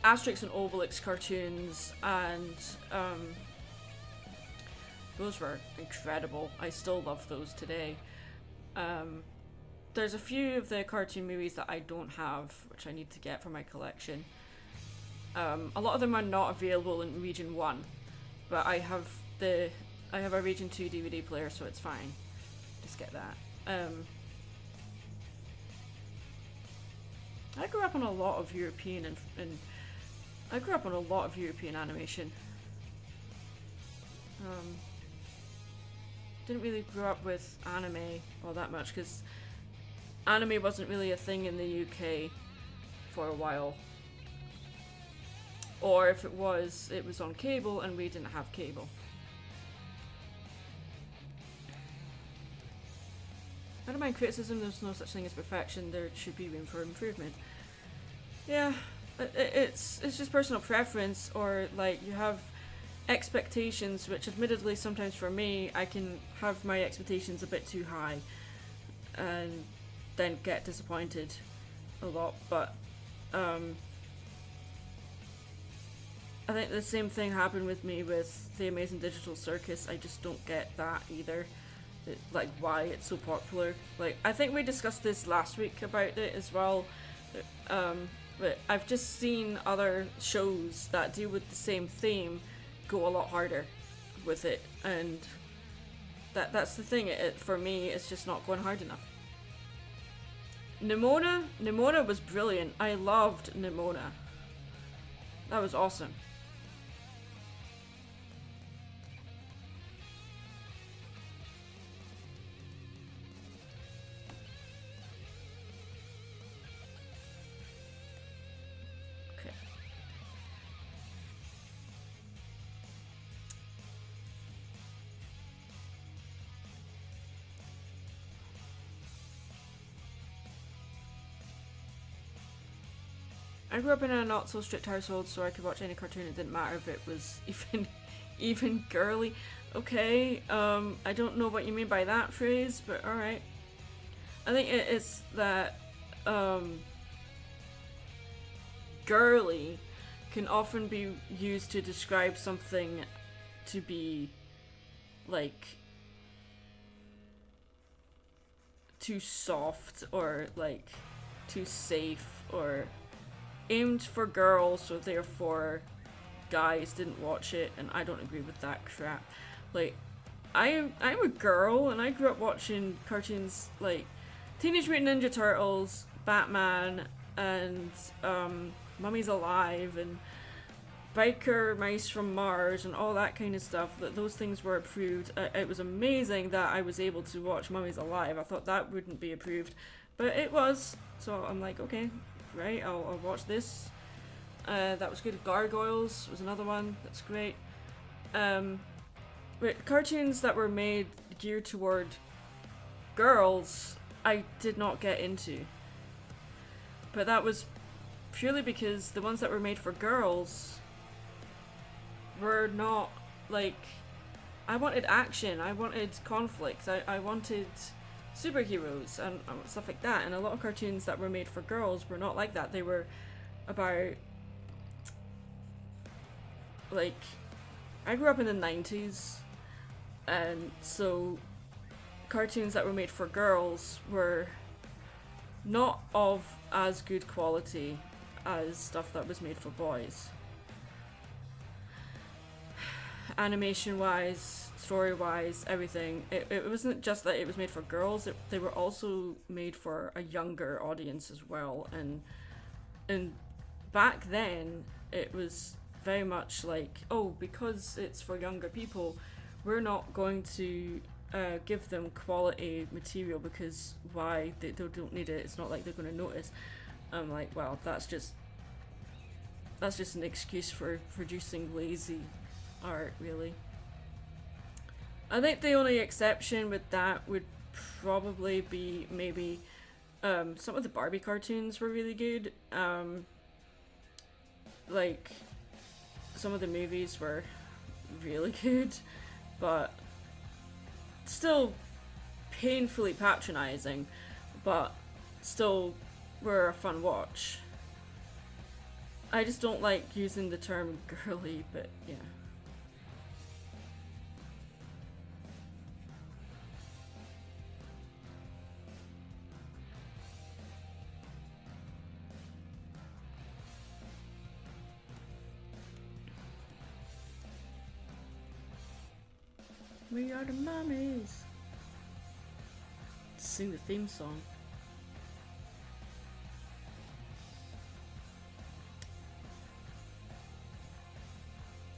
Asterix and Obelix cartoons, and those were incredible. I still love those today. There's a few of the cartoon movies that I don't have, which I need to get for my collection. A lot of them are not available in Region 1, but I have a Region 2 DVD player, so it's fine. Just get that. I grew up on a lot of European and I grew up on a lot of European animation. Didn't really grow up with anime all that much, because anime wasn't really a thing in the UK for a while. Or if it was on cable and we didn't have cable. I don't mind criticism, there's no such thing as perfection, there should be room for improvement. Yeah, it's just personal preference, or like you have expectations, which admittedly sometimes for me, I can have my expectations a bit too high and then get disappointed a lot, but I think the same thing happened with me with The Amazing Digital Circus. I just don't get that either. Like, why it's so popular. Like, I think we discussed this last week about it as well. But I've just seen other shows that deal with the same theme go a lot harder with it, and that's the thing. For me, it's just not going hard enough. Nimona was brilliant. I loved Nimona. That was awesome. I grew up in a not so strict household, so I could watch any cartoon. It didn't matter if it was even girly. Okay, I don't know what you mean by that phrase, but alright. I think it's that girly can often be used to describe something to be like too soft, or like too safe, or aimed for girls, so therefore guys didn't watch it, and I don't agree with that crap. Like, I'm a girl, and I grew up watching cartoons like Teenage Mutant Ninja Turtles, Batman, and Mummy's Alive, and Biker Mice from Mars, and all that kind of stuff. That those things were approved. It was amazing that I was able to watch Mummy's Alive. I thought that wouldn't be approved, but it was. So I'm like, okay, right, I'll watch this. That was good. Gargoyles was another one. That's great. But cartoons that were made geared toward girls, I did not get into. But that was purely because the ones that were made for girls were not, like, I wanted action, I wanted conflict, I wanted superheroes and stuff like that, and a lot of cartoons that were made for girls were not like that. They were about, like, I grew up in the 90s, and so cartoons that were made for girls were not of as good quality as stuff that was made for boys. Animation wise, story wise, everything. It wasn't just that it was made for girls, they were also made for a younger audience as well. And back then it was very much like, oh, because it's for younger people, we're not going to give them quality material, because why? They don't need it. It's not like they're going to notice. I'm like, well, that's just an excuse for producing lazy art, really. I think the only exception with that would probably be maybe some of the Barbie cartoons were really good. Like, some of the movies were really good, but still painfully patronizing, but still were a fun watch. I just don't like using the term girly, but yeah. We are the mummies. Sing the theme song.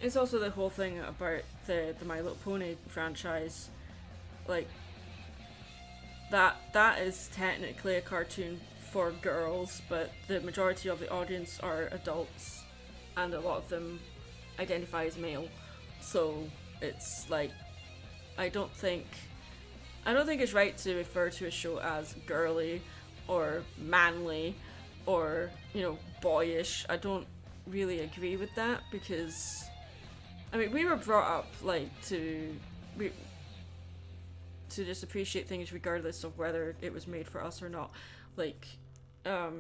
It's also the whole thing about the My Little Pony franchise. Like, that is technically a cartoon for girls, but the majority of the audience are adults, and a lot of them identify as male. So it's like, I don't think it's right to refer to a show as girly or manly or, you know, boyish. I don't really agree with that, because I mean, we were brought up like to just appreciate things regardless of whether it was made for us or not. Like, I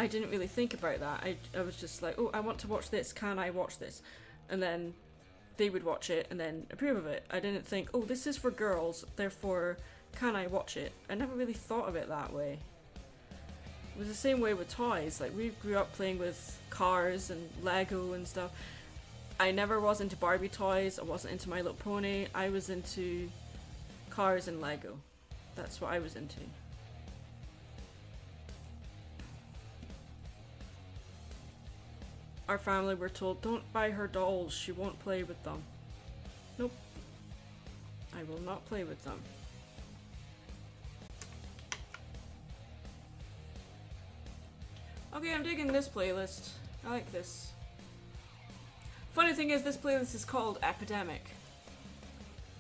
didn't really think about that. I was just like, oh, I want to watch this. Can I watch this? And then they would watch it and then approve of it. I didn't think, oh, this is for girls, therefore can I watch it? I never really thought of it that way. It was the same way with toys. Like, we grew up playing with cars and Lego and stuff. I never was into Barbie toys. I wasn't into My Little Pony. I was into cars and Lego. That's what I was into. Our family were told, don't buy her dolls, she won't play with them. Nope. I will not play with them. Okay, I'm digging this playlist. I like this. Funny thing is, this playlist is called Epidemic.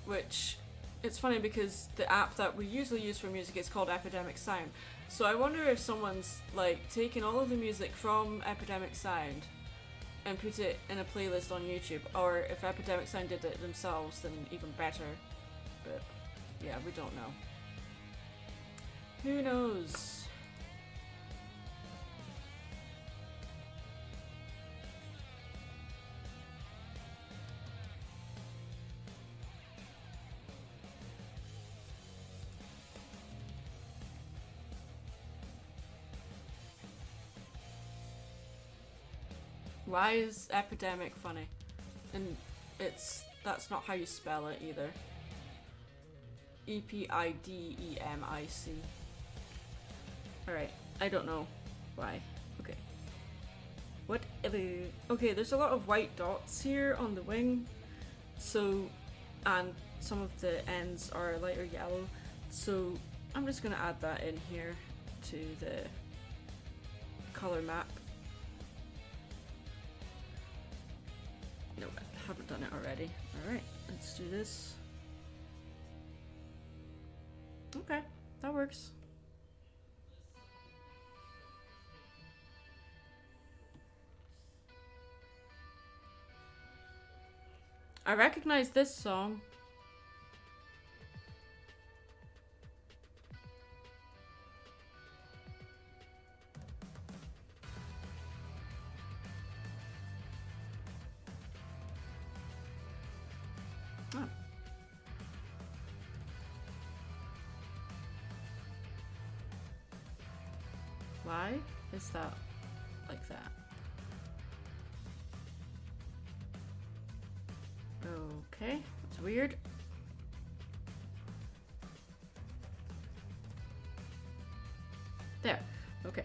Which, it's funny because the app that we usually use for music is called Epidemic Sound. So I wonder if someone's like taken all of the music from Epidemic Sound and put it in a playlist on YouTube, or if Epidemic Sound did it themselves, then even better. But yeah, we don't know. Who knows? Why is epidemic funny? And that's not how you spell it either. E-P-I-D-E-M-I-C. Alright, I don't know why. Okay. What? Okay, there's a lot of white dots here on the wing. So, and some of the ends are lighter yellow. So, I'm just gonna add that in here to the color map. No, I haven't done it already. Alright, let's do this. Okay, that works. I recognize this song. Oh. Why is that like that? Okay, that's weird. There, okay.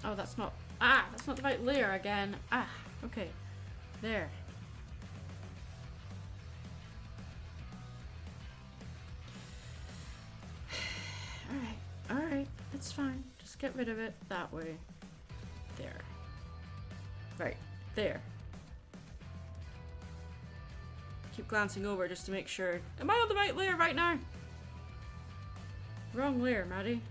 Oh, that's not the right layer again. Ah, okay. There. Alright, it's fine. Just get rid of it that way. There. Right, there. Keep glancing over just to make sure. Am I on the right layer right now? Wrong layer, Maddie.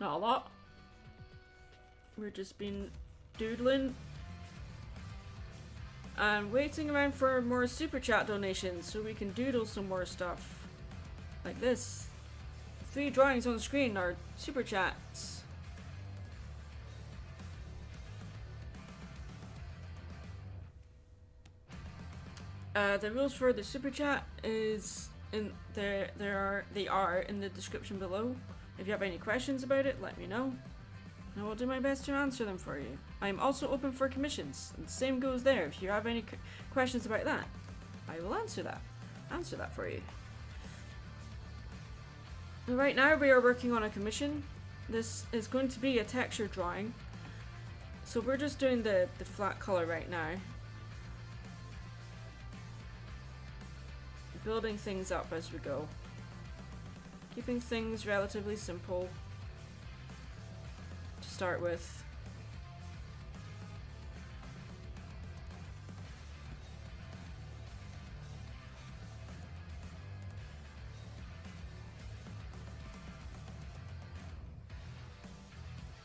Not a lot. We're just been doodling and waiting around for more super chat donations so we can doodle some more stuff. Like this. 3 drawings on the screen are super chats. The rules for the super chat is in they are in the description below. If you have any questions about it, let me know. I will do my best to answer them for you. I am also open for commissions, and the same goes there. If you have any questions about that, I will answer that for you. Right now we are working on a commission. This is going to be a texture drawing. So we're just doing the flat color right now. Building things up as we go. Keeping things relatively simple to start with.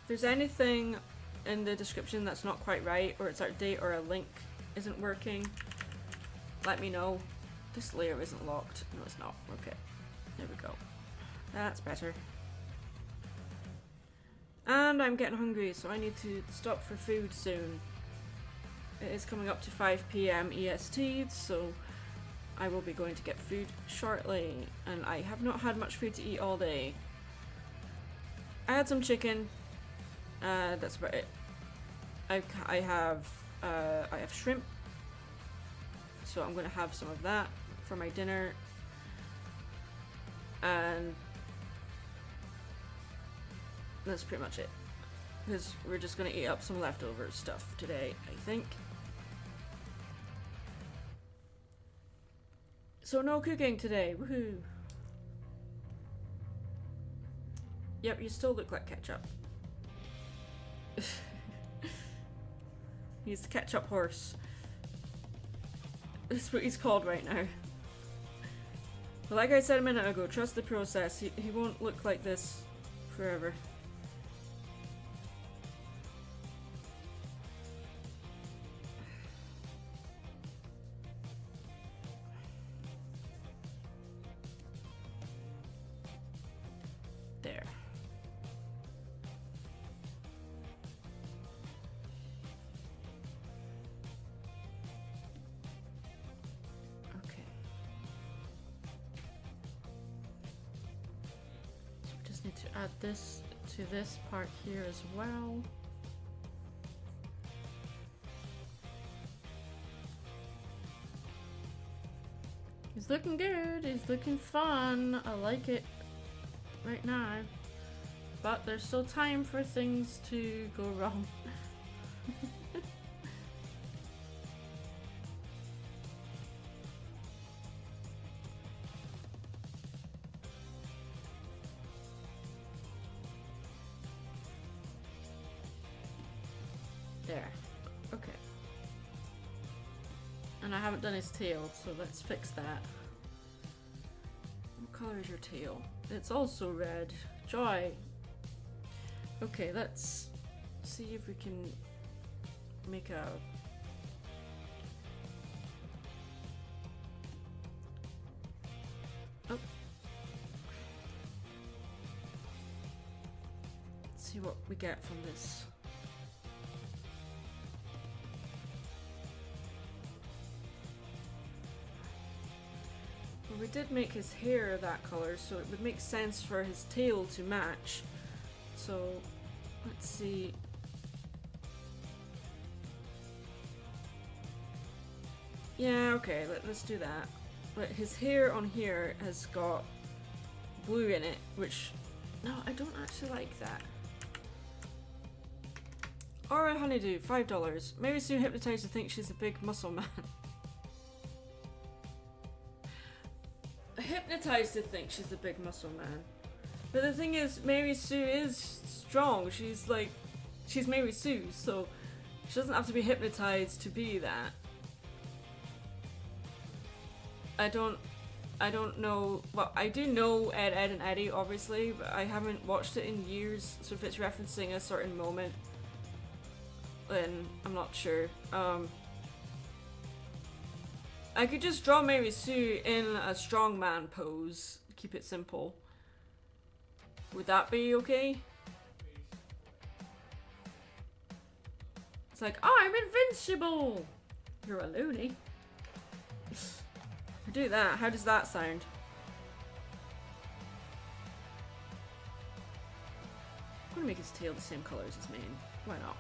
If there's anything in the description that's not quite right, or it's out of date, or a link isn't working, let me know. This layer isn't locked. No, it's not. Okay. There we go. That's better. And I'm getting hungry, so I need to stop for food soon. It is coming up to 5 PM EST, so I will be going to get food shortly. And I have not had much food to eat all day. I had some chicken. That's about it. I have shrimp, so I'm gonna have some of that for my dinner, and that's pretty much it. Because we're just gonna eat up some leftover stuff today, I think. So no cooking today. Woohoo! Yep, you still look like ketchup. He's the ketchup horse. That's what he's called right now. But like I said a minute ago, trust the process. He won't look like this forever. There. Need to add this to this part here as well. He's looking good, he's looking fun. I like it right now. But there's still time for things to go wrong. There. Okay. And I haven't done his tail, so let's fix that. What color is your tail? It's also red. Joy! Okay, let's see if we can make a... Oh. Let's see what we get from this. Well, we did make his hair that color, so it would make sense for his tail to match. So, let's see. Yeah, okay, let's do that. But his hair on here has got blue in it, which... No, I don't actually like that. Alright, honeydew, $5. Maybe Sue hypnotized to think she's a big muscle man. Hypnotized to think she's a big muscle man. But the thing is, Mary Sue is strong. She's Mary Sue, so she doesn't have to be hypnotized to be that. I don't I don't know. Well, I do know Ed, Ed, and Eddie, obviously, but I haven't watched it in years. So if it's referencing a certain moment, then I'm not sure. I could just draw Mary Sue in a strongman pose. Keep it simple. Would that be okay? It's like, I'm invincible! You're a loony. Do that. How does that sound? I'm gonna make his tail the same color as his mane. Why not?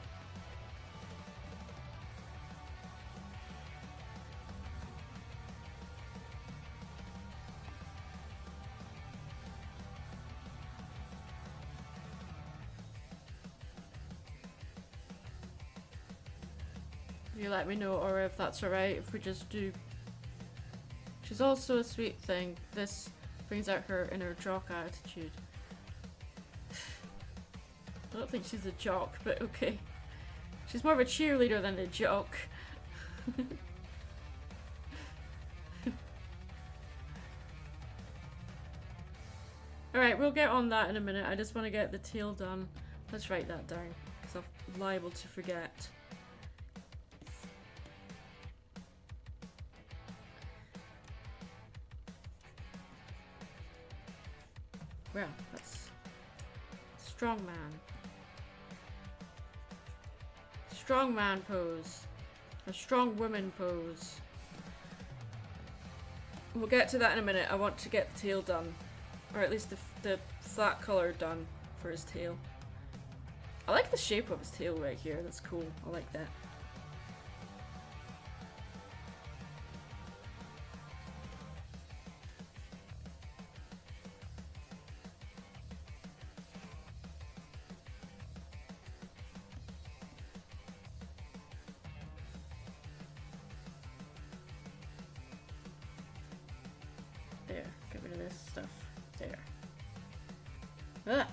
You let me know, or if that's alright, if we just do. She's also a sweet thing. This brings out her inner jock attitude. I don't think she's a jock, but okay. She's more of a cheerleader than a jock. Alright, we'll get on that in a minute. I just want to get the tail done. Let's write that down, because I'm liable to forget. Well, that's strong man. Strong man pose. A strong woman pose. We'll get to that in a minute. I want to get the tail done. Or at least the flat color done for his tail. I like the shape of his tail right here. That's cool. I like that. There, get rid of this stuff. There. Ah!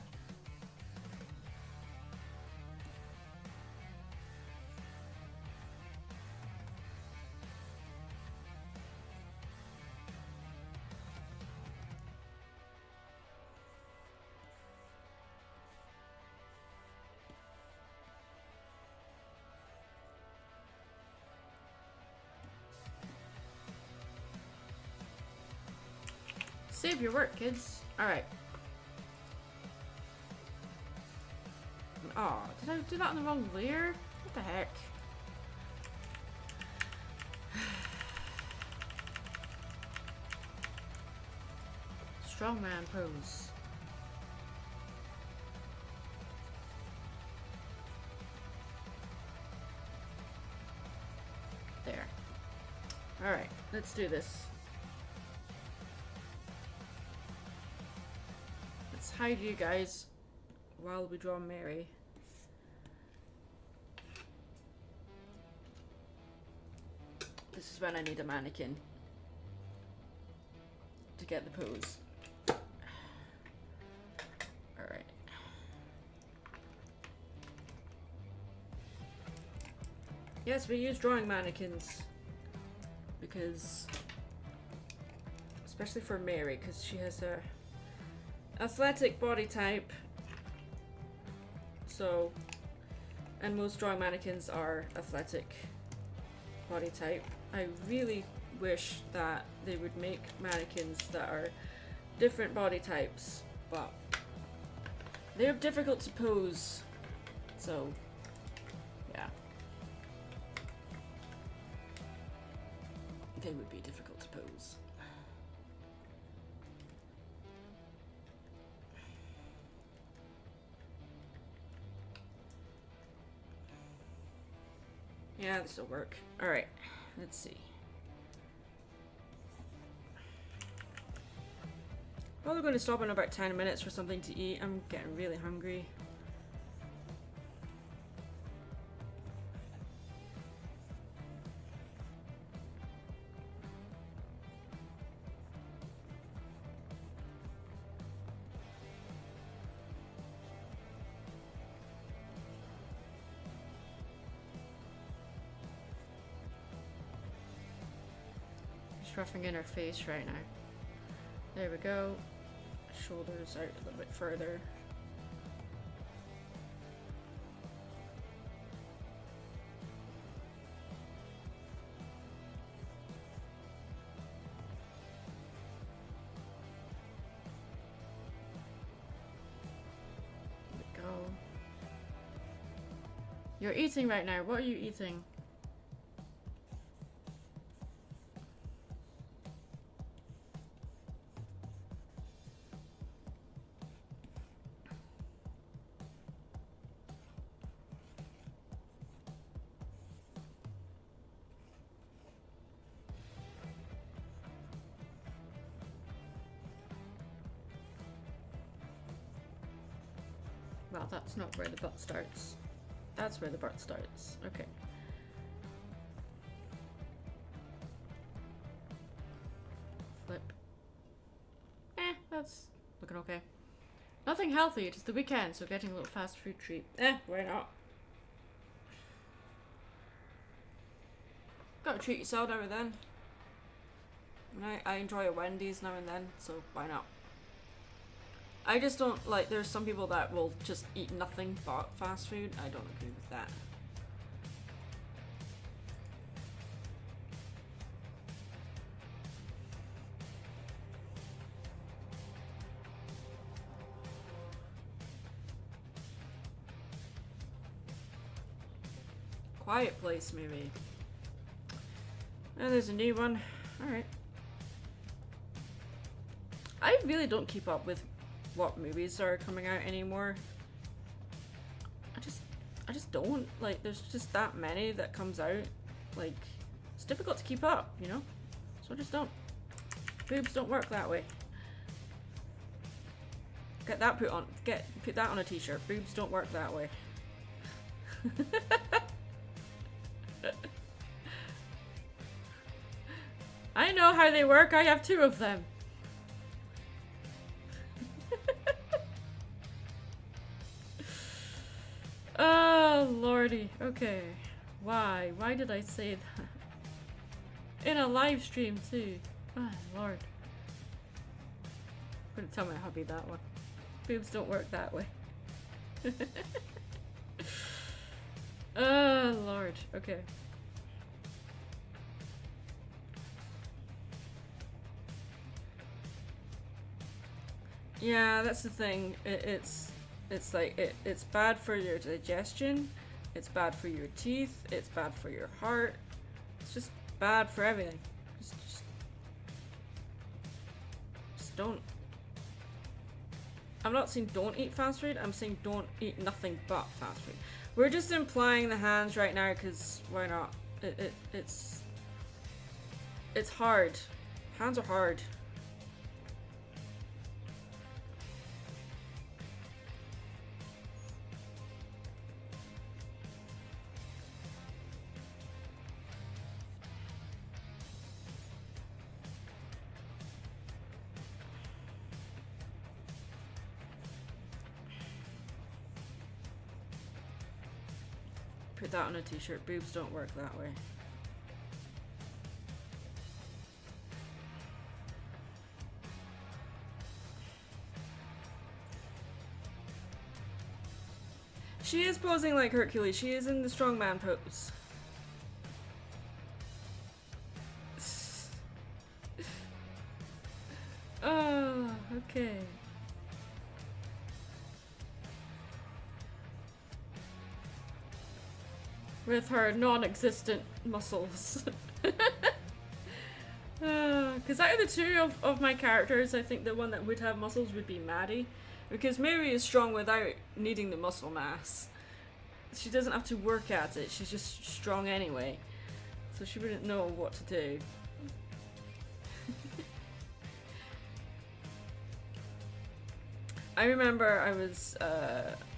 Save your work, kids. Alright. Oh, did I do that on the wrong layer? What the heck? Strongman pose. There. Alright, let's do this. Let's hide you guys while we draw Mary. This is when I need a mannequin to get the pose. Alright. Yes, we use drawing mannequins because, especially for Mary, because she has a athletic body type. So, and most drawing mannequins are athletic body type. I really wish that they would make mannequins that are different body types, but they're difficult to pose. So, yeah. They would be difficult to pose. Yeah, this will work. Alright, let's see. Probably going to stop in about 10 minutes for something to eat. I'm getting really hungry. Roughing in her face right now. There we go. Shoulders out a little bit further. There we go. You're eating right now. What are you eating? Well, that's not where the butt starts. That's where the butt starts. Okay. Flip. That's looking okay. Nothing healthy, it's the weekend, so getting a little fast food treat. Why not? Gotta treat yourself now and then. And I enjoy a Wendy's now and then, so why not? I just don't like, there's some people that will just eat nothing but fast food. I don't agree with that. Quiet Place movie. Oh, there's a new one. Alright. I really don't keep up with what movies are coming out anymore. I just don't. Like, there's just that many that comes out. Like, it's difficult to keep up, you know? So I just don't. Boobs don't work that way. Get that put that on a t-shirt. Boobs don't work that way. I know how they work. I have 2 of them. Oh, lordy. Okay. Why? Why did I say that? In a live stream, too. Oh, Lord. I'm gonna tell my hubby that one. Boobs don't work that way. Oh, Lord. Okay. Yeah, that's the thing. It's like it's bad for your digestion, it's bad for your teeth, it's bad for your heart. It's just bad for everything. Just don't. I'm not saying don't eat fast food. I'm saying don't eat nothing but fast food. We're just implying the hands right now because why not? It's hard. Hands are hard. Put that on a t-shirt. Boobs don't work that way. She is posing like Hercules. She is in the strongman pose. Oh, okay. With her non-existent muscles. Because out of the 2 of my characters, I think the one that would have muscles would be Maddie. Because Mary is strong without needing the muscle mass. She doesn't have to work at it, she's just strong anyway. So she wouldn't know what to do. I remember I was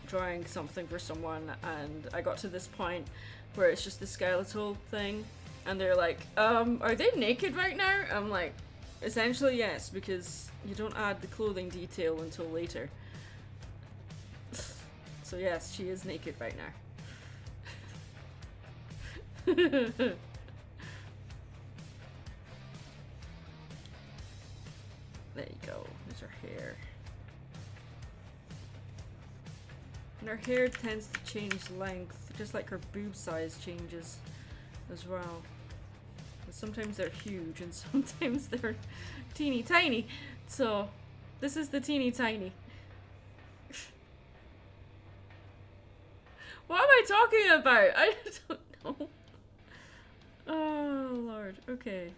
drawing something for someone and I got to this point where it's just the skeletal thing and they're like, are they naked right now? I'm like, essentially yes, because you don't add the clothing detail until later. So yes, she is naked right now. There you go. There's her hair. And her hair tends to change length, just like her boob size changes as well. But sometimes they're huge and sometimes they're teeny tiny. So this is the teeny tiny. What am I talking about? I don't know. Oh Lord. Okay.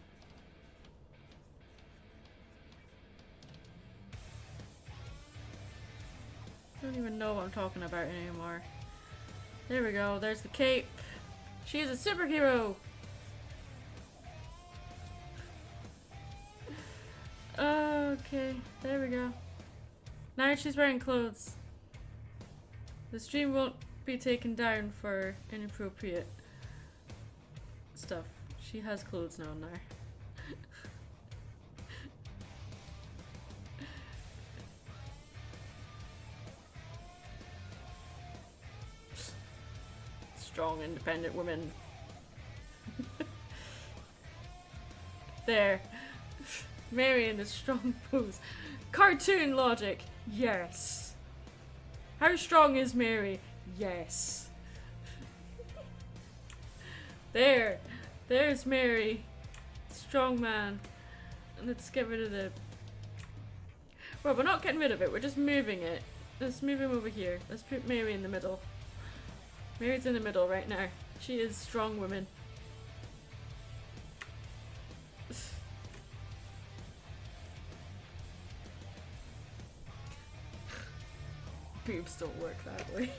I don't even know what I'm talking about anymore. There we go. There's the cape. She is a superhero. Okay, there we go. Now she's wearing clothes. The stream won't be taken down for inappropriate stuff. She has clothes now. Strong, independent women. There. Mary in the strong pose. Cartoon logic. Yes. How strong is Mary? Yes. There. There's Mary. Strong man. And let's get rid of the... Well, we're not getting rid of it. We're just moving it. Let's move him over here. Let's put Mary in the middle. Mary's in the middle right now. She is strong woman. Boobs don't work that way.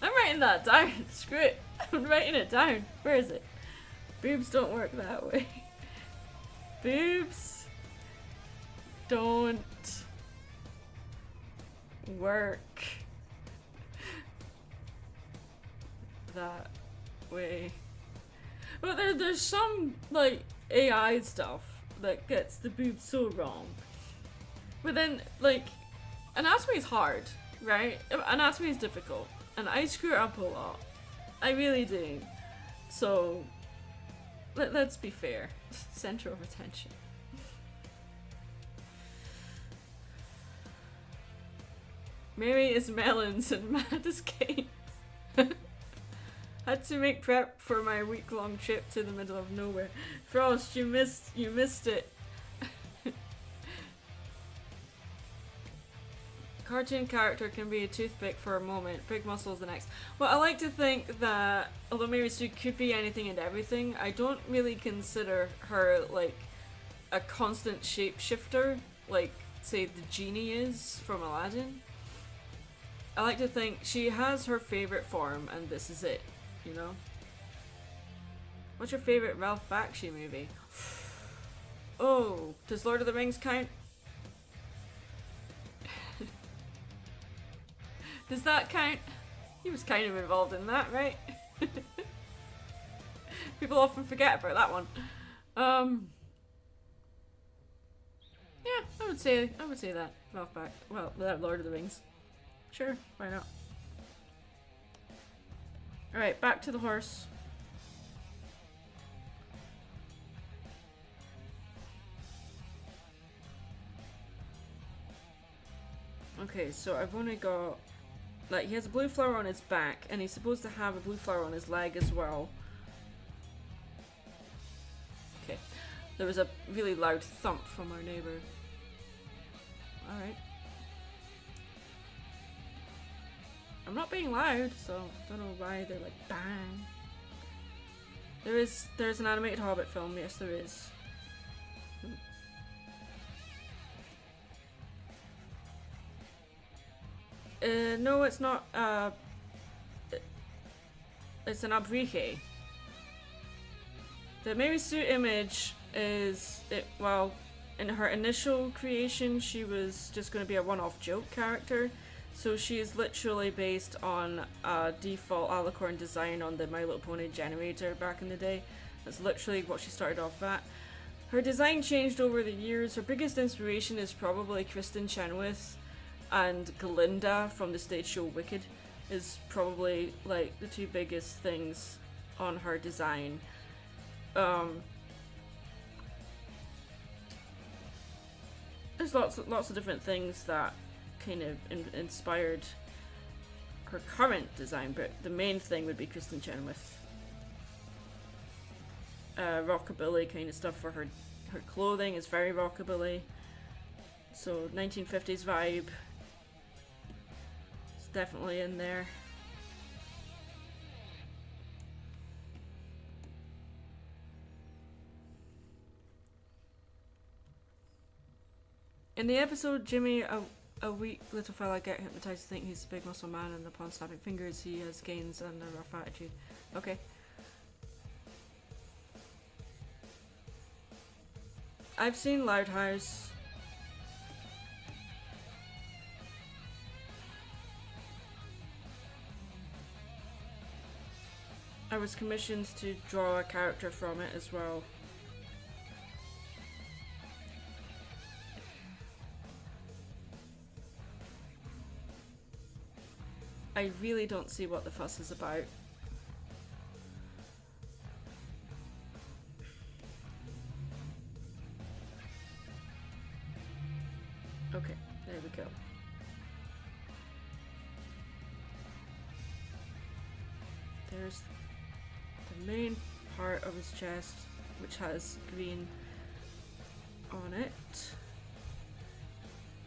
I'm writing that down. Screw it. I'm writing it down. Where is it? Boobs don't work that way. Boobs don't work that way. But there's some like AI stuff that gets the boobs so wrong. But then like anatomy is hard, right? Anatomy is difficult, and I screw it up a lot. I really do. So let's be fair. Center of attention. Mary is melons and Mad is canes. Had to make prep for my week-long trip to the middle of nowhere. Frost, you missed it. Cartoon character can be a toothpick for a moment, big muscles the next. Well, I like to think that although Mary Sue could be anything and everything, I don't really consider her like a constant shapeshifter, like say the genie is from Aladdin. I like to think she has her favorite form and this is it, you know? What's your favorite Ralph Bakshi movie? Oh, does Lord of the Rings count? Does that count? He was kind of involved in that, right? People often forget about that one. Yeah, I would say that. Ralph Bak. Well, without Lord of the Rings. Sure, why not? Alright, back to the horse. Okay, so I've only got... Like, he has a blue flower on his back, and he's supposed to have a blue flower on his leg as well. Okay. There was a really loud thump from our neighbour. Alright. I'm not being loud, so I don't know why they're like, bang. There's an animated Hobbit film, yes there is. No, it's not. It's an abrique. The Mary Sue image is it. Well, in her initial creation, she was just going to be a one-off joke character. So she is literally based on a default alicorn design on the My Little Pony generator back in the day. That's literally what she started off at. Her design changed over the years. Her biggest inspiration is probably Kristen Chenoweth. And Glinda from the stage show Wicked is probably like the two biggest things on her design. there's lots of different things that kind of inspired her current design, but the main thing would be Kristen Chenoweth. Rockabilly kind of stuff for her clothing is very rockabilly. So 1950s vibe. It's definitely in there. In the episode, Jimmy, a weak little fella, get hypnotized to think he's a big muscle man, and upon snapping fingers, he has gains and a rough attitude. Okay. I've seen Loud House. I was commissioned to draw a character from it as well. I really don't see what the fuss is about. Okay, there we go. There's the main part of his chest, which has green on it.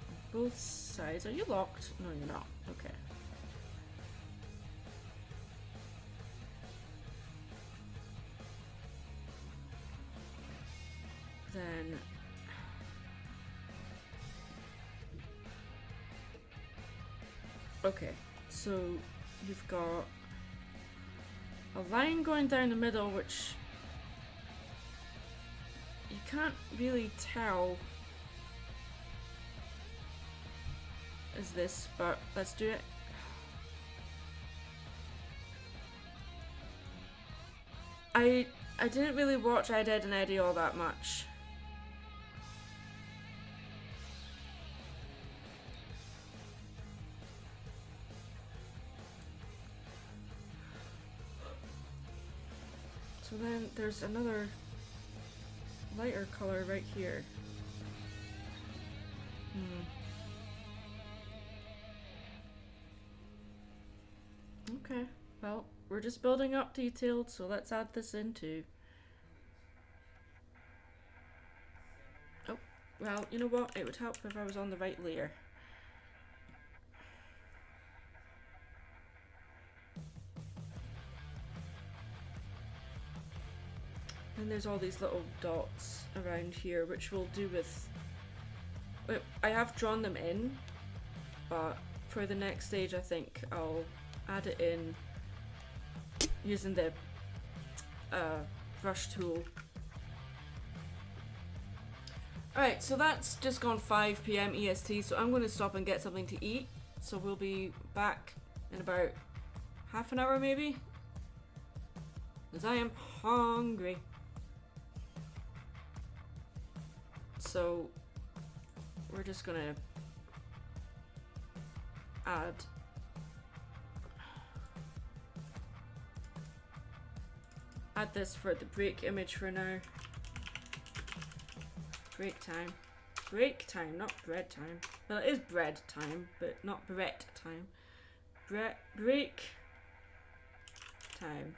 On both sides. Are you locked? No, you're not. Okay. Then okay, so you've got a line going down the middle, which you can't really tell is this, but let's do it. I didn't really watch Ed, Edd and Eddy all that much. So then there's another lighter color right here. Okay, well, we're just building up detailed, so let's add this in too. Oh, well, you know what? It would help if I was on the right layer. And there's all these little dots around here, which we'll do with... I have drawn them in, but for the next stage I think I'll add it in using the brush tool. Alright, so that's just gone 5 PM EST, so I'm going to stop and get something to eat. So we'll be back in about half an hour maybe, because I am hungry. So we're just gonna add this for the break image for now. Break time. Break time, not bread time. Well, it is bread time, but not Brett time. Break time.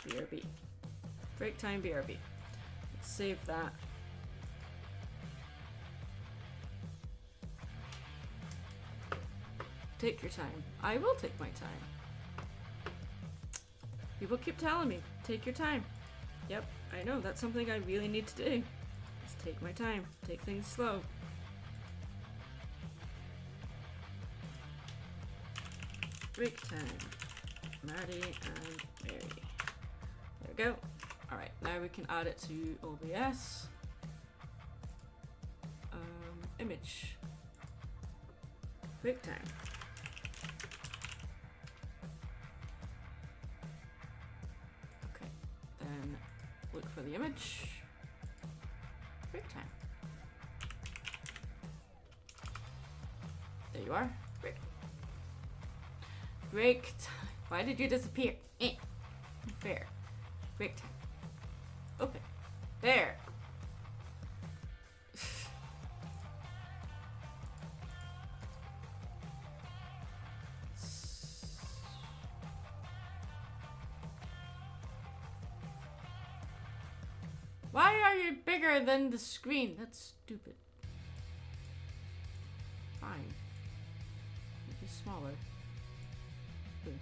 BRB. Break time BRB. Let's save that. Take your time. I will take my time. People keep telling me, take your time. Yep, I know, that's something I really need to do. Just take my time, take things slow. Break time. Maddie and Mary. There we go. Alright, now we can add it to OBS. Image. Break time. Then look for the image. Break time. There you are. Break. Break time. Why did you disappear? Fair. Break time. Open. There. be bigger than the screen. That's stupid. Fine. Make it smaller. Boom.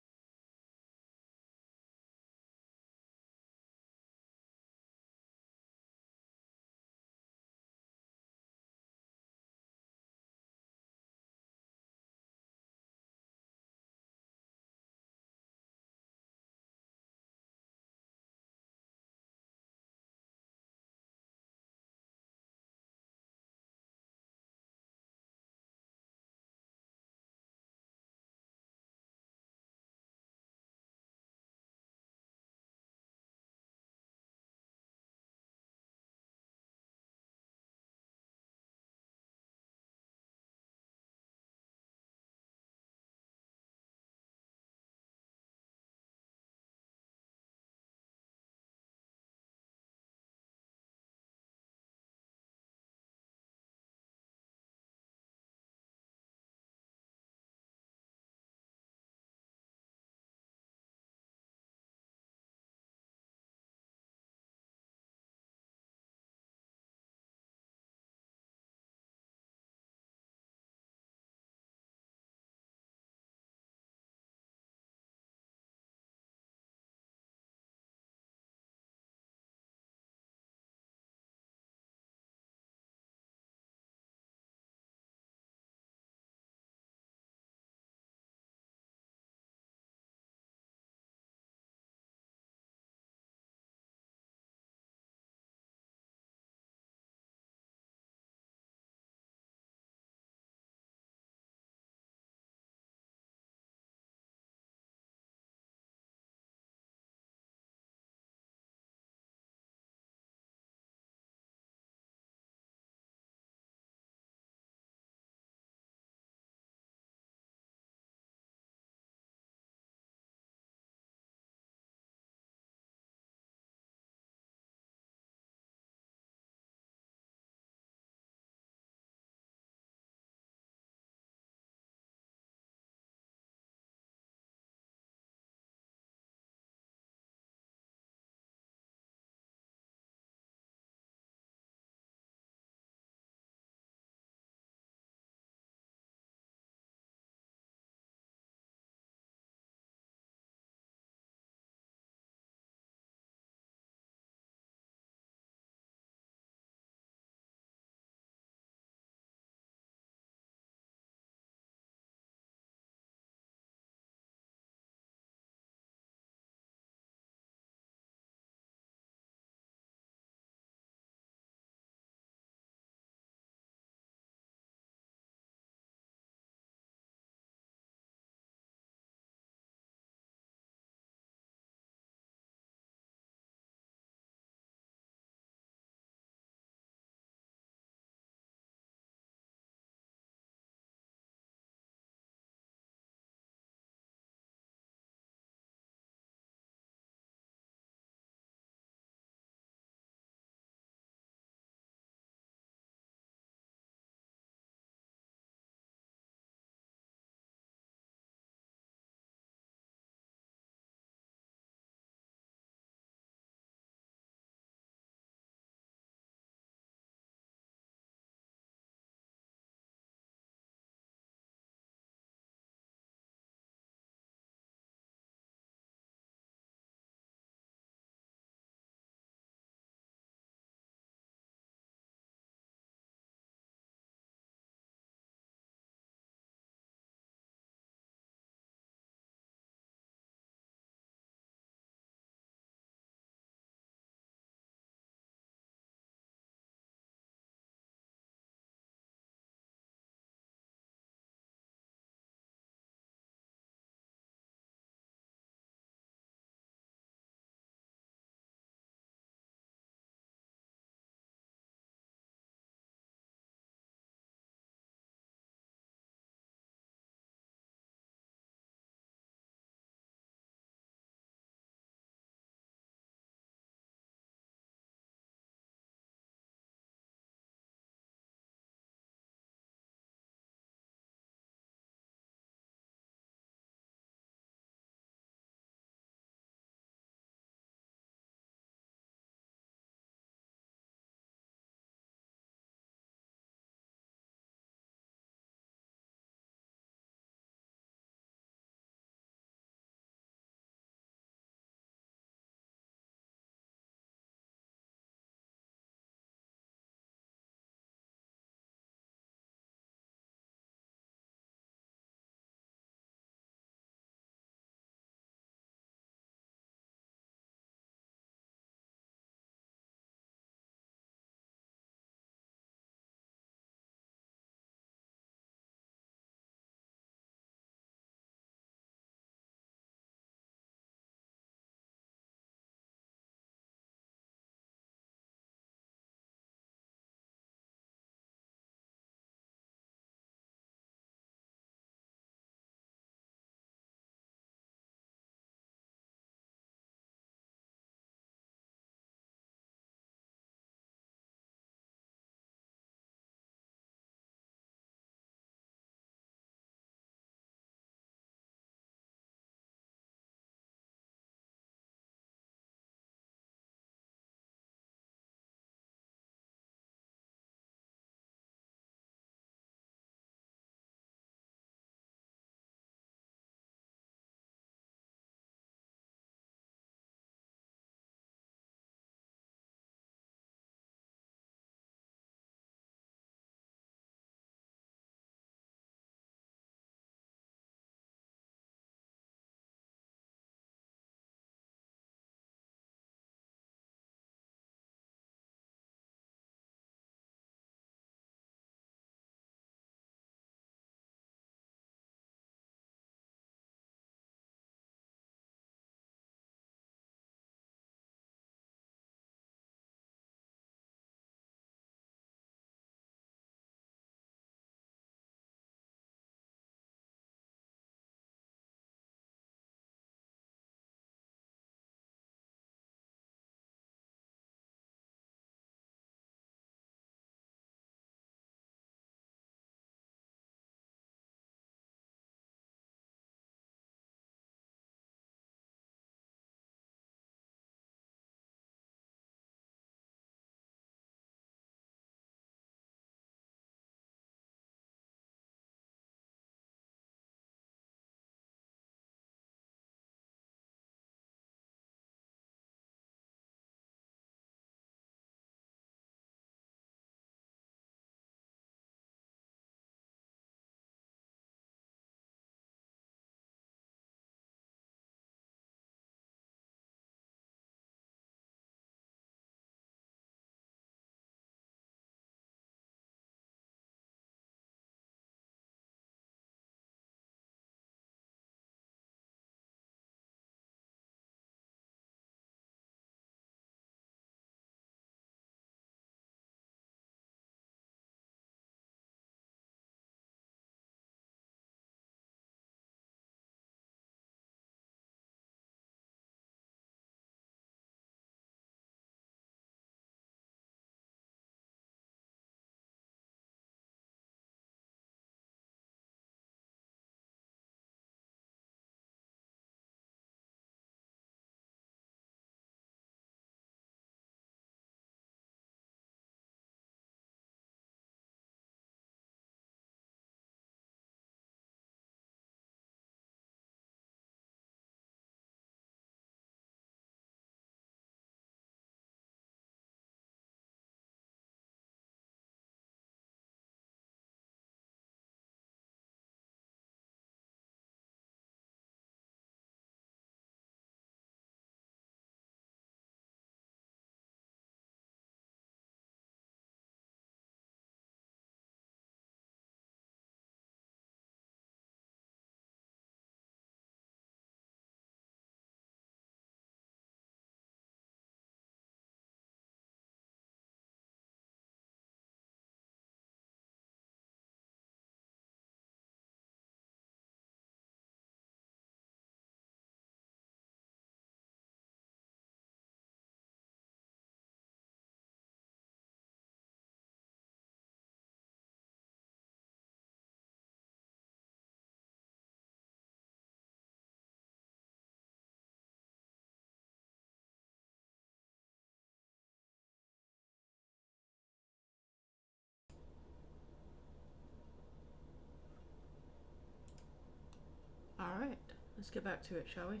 Alright, let's get back to it, shall we?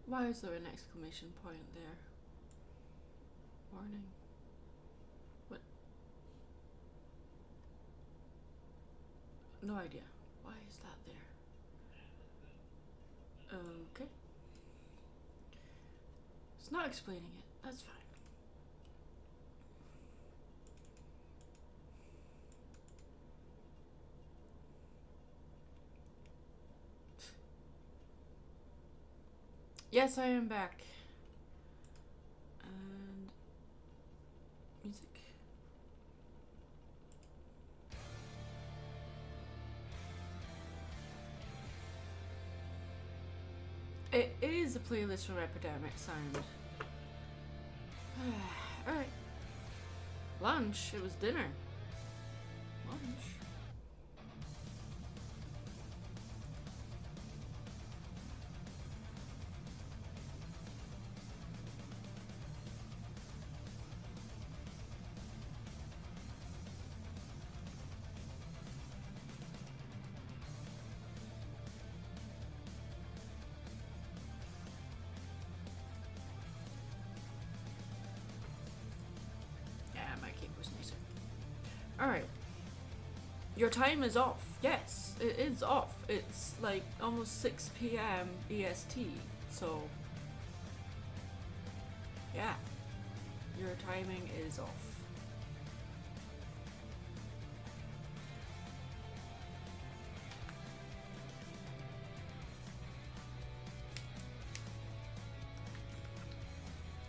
Why is there an exclamation point there? Warning. What? No idea. Why is that there? Okay. It's not explaining it. That's fine. Yes, I am back. And music. It is a playlist from Epidemic Sound. Alright. Lunch. It was dinner. Lunch. Alright. Your time is off. Yes, it is off. It's like almost 6 p.m. EST, so yeah. Your timing is off.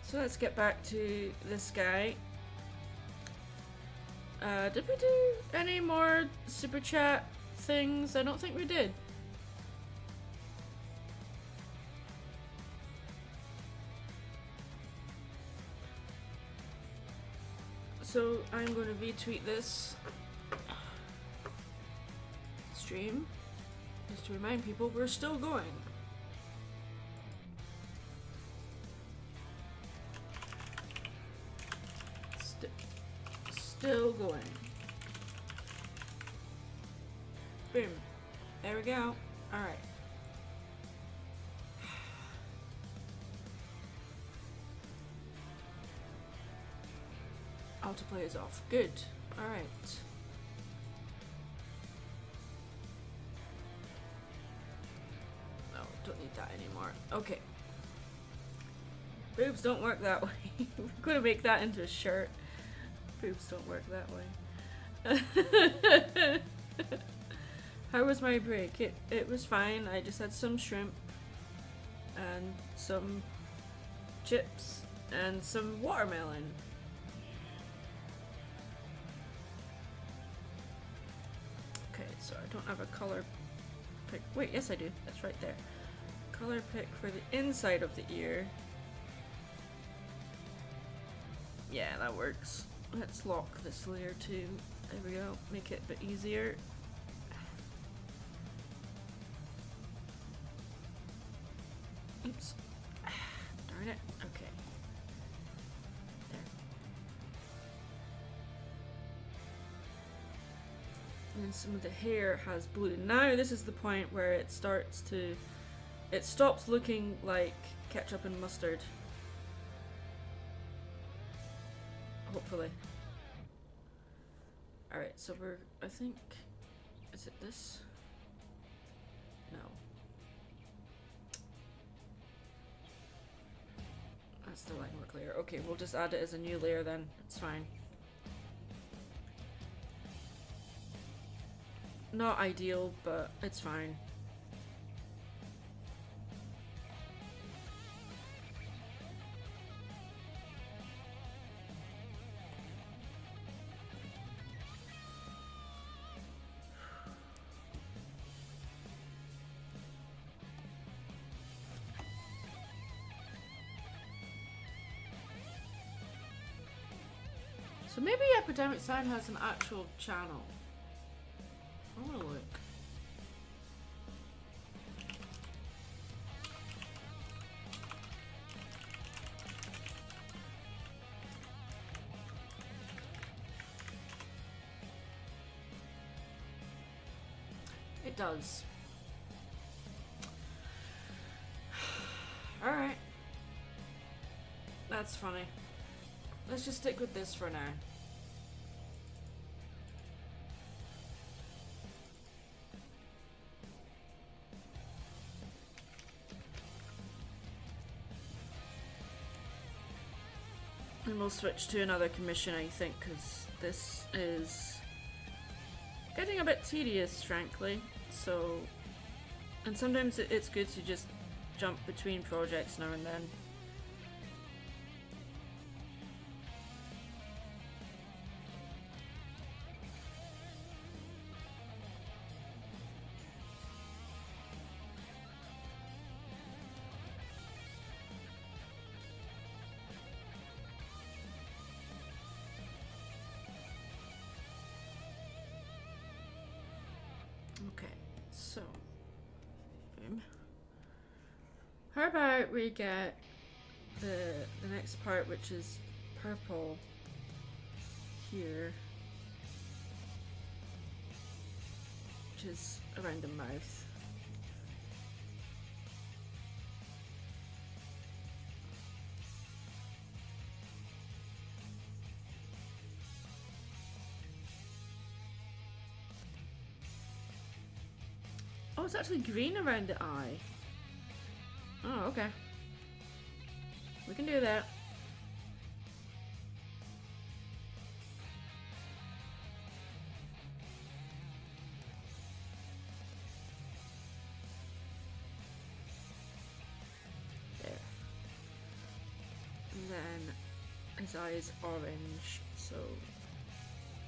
So let's get back to this guy. Did we do any more super chat things? I don't think we did. So I'm going to retweet this stream just to remind people we're still going. Still going. Boom. There we go. Alright. Autoplay is off. Good. Alright. No, don't need that anymore. Okay. Boobs don't work that way. We're gonna make that into a shirt. Boobs don't work that way. How was my break? It was fine. I just had some shrimp and some chips and some watermelon. Okay, so I don't have a color pick. Wait, yes I do. That's right there. Color pick for the inside of the ear. Yeah, that works. Let's lock this layer too. There we go. Make it a bit easier. Oops. Darn it. Okay. There. And then some of the hair has blue. Now this is the point where it starts to... It stops looking like ketchup and mustard. Hopefully. Alright, so we're, I think, is it this? No. That's the line work layer. Okay, we'll just add it as a new layer then. It's fine. Not ideal, but it's fine. So maybe Epidemic Sound has an actual channel. I wanna look. does. Alright. That's funny. Let's just stick with this for now. And we'll switch to another commission, I think, because this is getting a bit tedious, frankly. So, and sometimes it's good to just jump between projects now and then. Okay, so boom. How about we get the next part, which is purple here, which is around the mouth. Oh, it's actually green around the eye. Oh, okay. We can do that. There. And then his eye is orange, so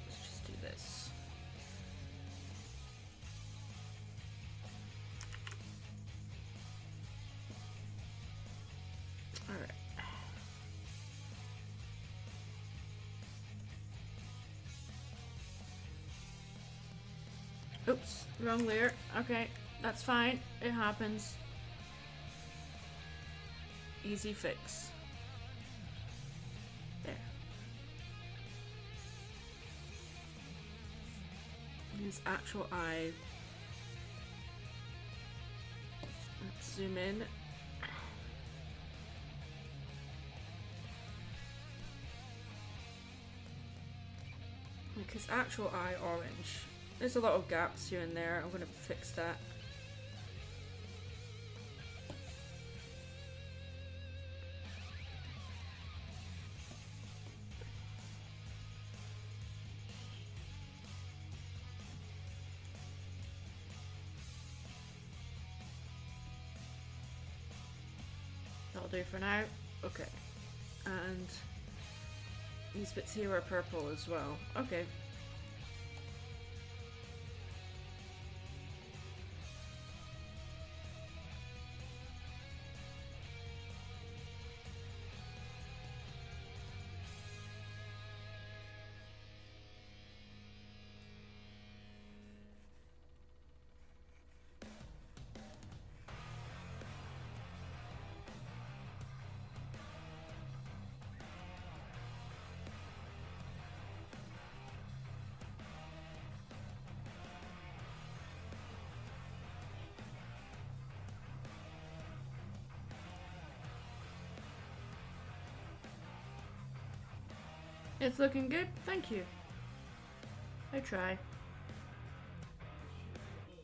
let's just do this. Alright. Oops, wrong layer. Okay, that's fine. It happens. Easy fix. There. His actual eye. Let's zoom in. Make his actual eye orange. There's a lot of gaps here and there. I'm going to fix that. That'll do for now. Okay. And these bits here are purple as well. Okay. It's looking good, thank you. I try.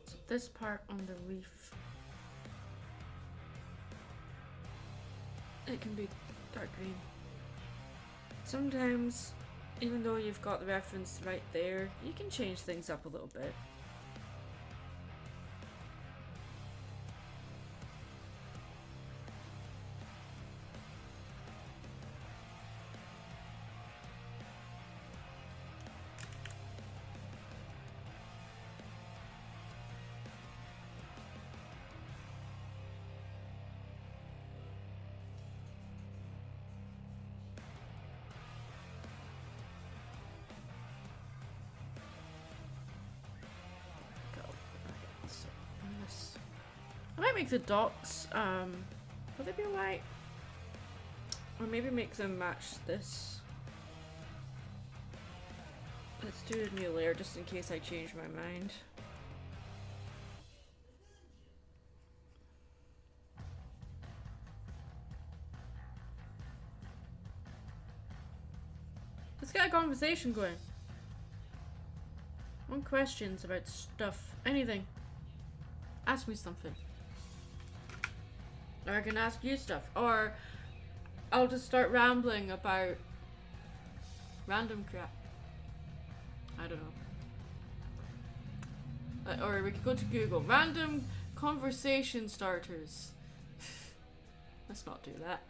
So this part on the leaf, it can be dark green. Sometimes, even though you've got the reference right there, you can change things up a little bit. I might make the dots, will they be white? Or maybe make them match this. Let's do a new layer just in case I change my mind. Let's get a conversation going. I want questions about stuff. Anything. Ask me something. Or I can ask you stuff. Or I'll just start rambling about random crap. I don't know. Or we could go to Google. Random conversation starters. Let's not do that.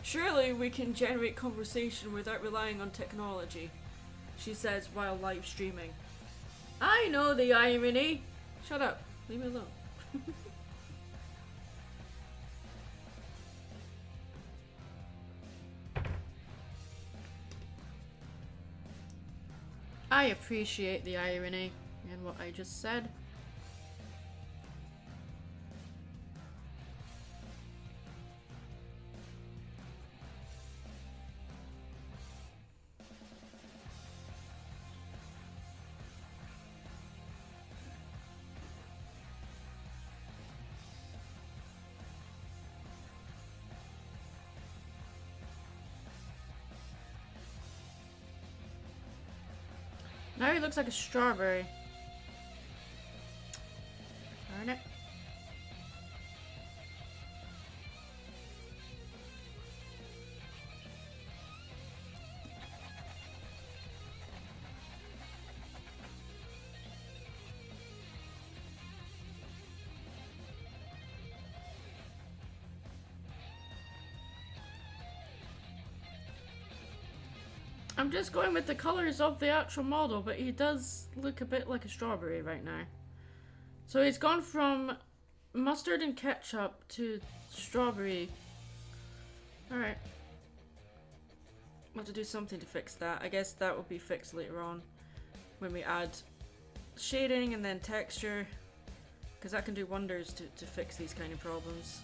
Surely we can generate conversation without relying on technology, she says while live streaming. I know the irony. Shut up. Leave me alone. I appreciate the irony in what I just said. Now he looks like a strawberry. Darn it. I'm just going with the colours of the actual model, but he does look a bit like a strawberry right now. So he's gone from mustard and ketchup to strawberry. Alright. We'll have to do something to fix that. I guess that will be fixed later on when we add shading and then texture, because that can do wonders to fix these kind of problems.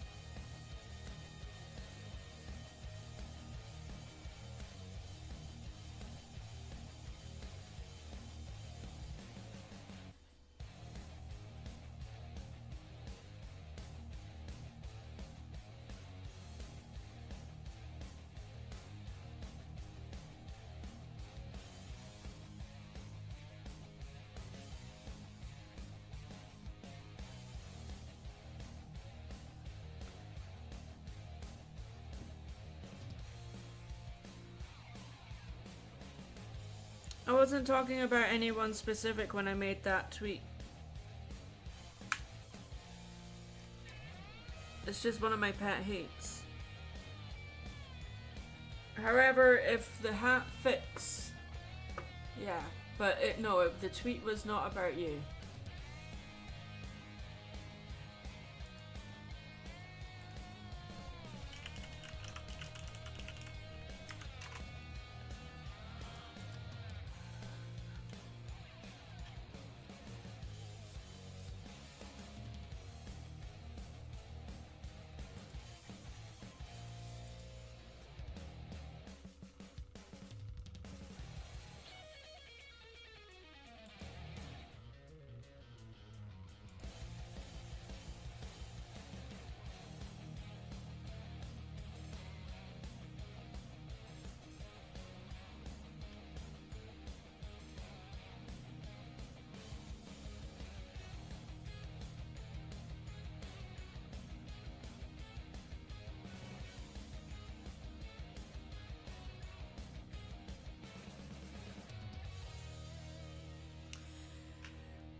I wasn't talking about anyone specific when I made that tweet. It's just one of my pet hates. However, if the hat fits, yeah. But no, the tweet was not about you.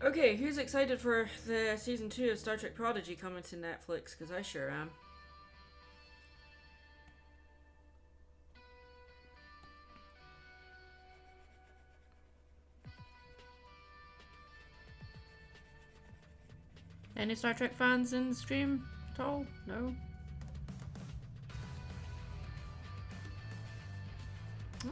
Okay, who's excited for the season 2 of Star Trek Prodigy coming to Netflix? Because I sure am. Any Star Trek fans in the stream at all? No? Oh.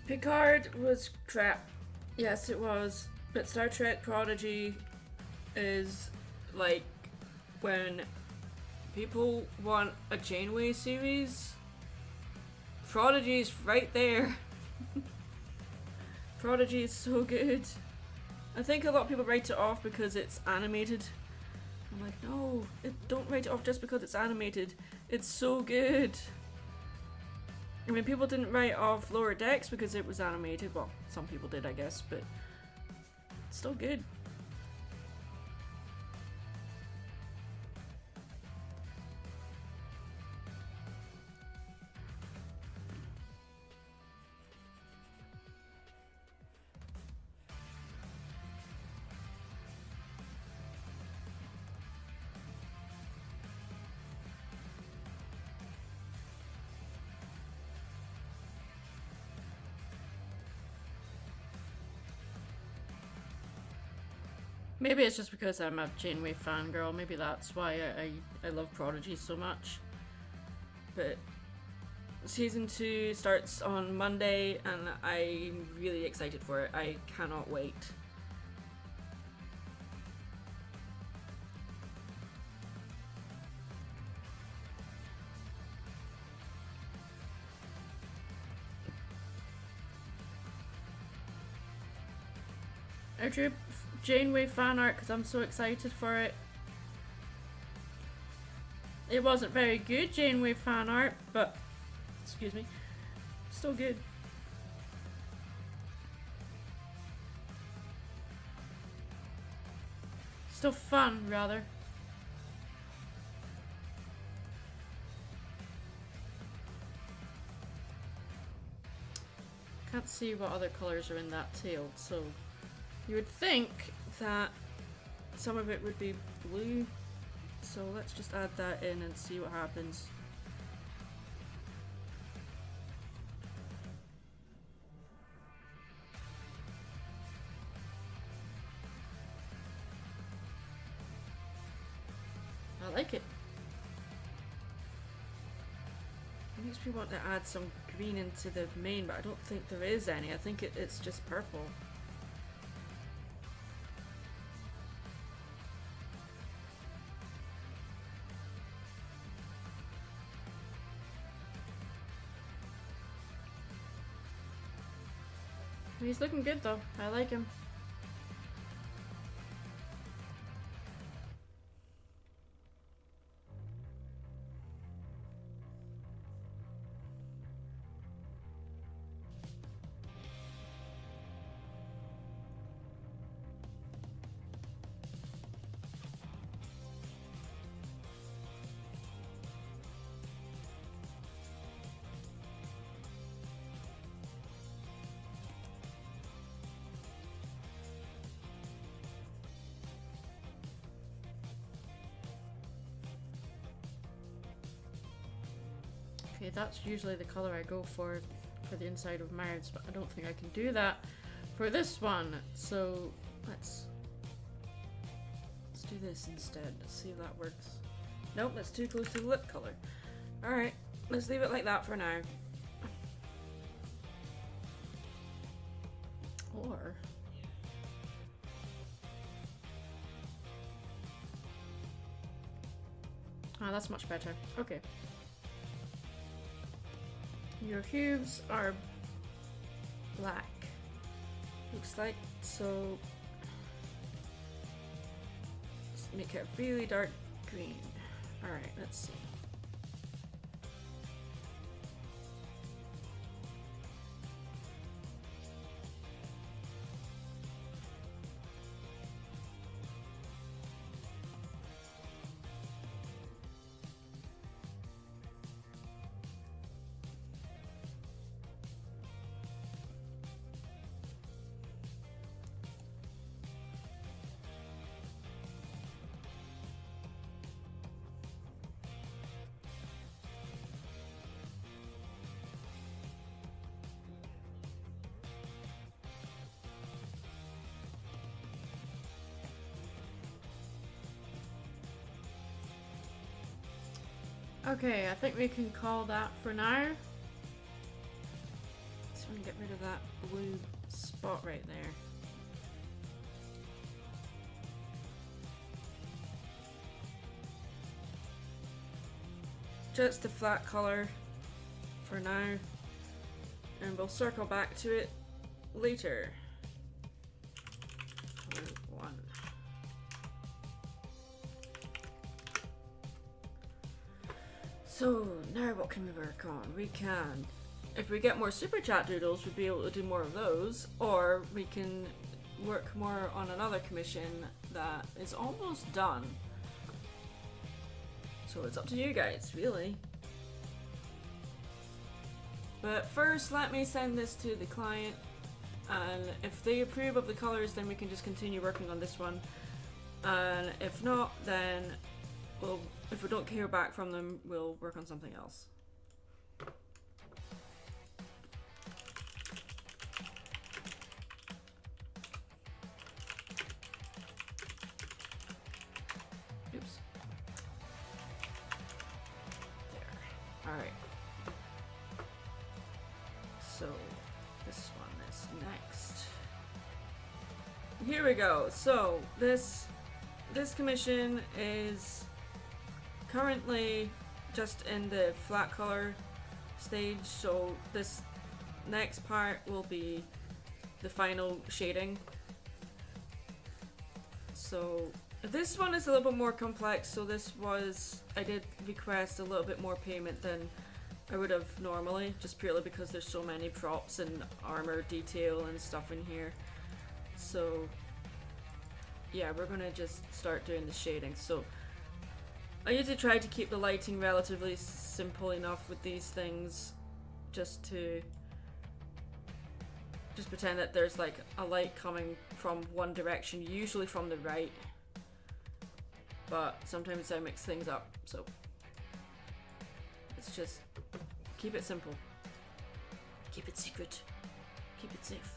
Picard was crap. Yes, it was. But Star Trek Prodigy is like when people want a Janeway series, Prodigy's right there. Prodigy is so good. I think a lot of people write it off because it's animated. I'm like, no, don't write it off just because it's animated. It's so good. I mean, people didn't write off Lower Decks because it was animated. Well, some people did, I guess, but it's still good. Maybe it's just because I'm a Janeway fangirl. Maybe that's why I love Prodigy so much. But season 2 starts on Monday and I'm really excited for it. I cannot wait. I drew Janeway fan art because I'm so excited for it. It wasn't very good Janeway fan art, but excuse me, still good. Still fun, rather. Can't see what other colours are in that tail, so you would think that some of it would be blue, so let's just add that in and see what happens. I like it. It makes me want to add some green into the main, but I don't think there is any. I think it's just purple. He's looking good though. I like him. Okay, that's usually the colour I go for the inside of Mars, but I don't think I can do that for this one. So let's do this instead. Let's see if that works. Nope, that's too close to the lip colour. Alright, let's leave it like that for now. Or ah, that's much better. Okay. Your hooves are black, looks like, so let's make it a really dark green. Alright, let's see. Okay, I think we can call that for now. So we can get rid of that blue spot right there. just the flat color for now, and we'll circle back to it later. Color 1. So now what can we work on? We can, if we get more super chat doodles, we'll be able to do more of those, or we can work more on another commission that is almost done. So it's up to you guys, really. But first, let me send this to the client, and if they approve of the colors, then we can just continue working on this one. And if not, then we'll, if we don't hear back from them, we'll work on something else. Oops. There. Alright. So, this one is next. Here we go. So, this commission is currently just in the flat color stage, so this next part will be the final shading. So this one is a little bit more complex, so this was, I did request a little bit more payment than I would have normally, just purely because there's so many props and armor detail and stuff in here. So yeah, we're gonna just start doing the shading. So I usually try to keep the lighting relatively simple enough with these things, just to pretend that there's like a light coming from one direction, usually from the right, but sometimes I mix things up, so it's just keep it simple, keep it secret, keep it safe.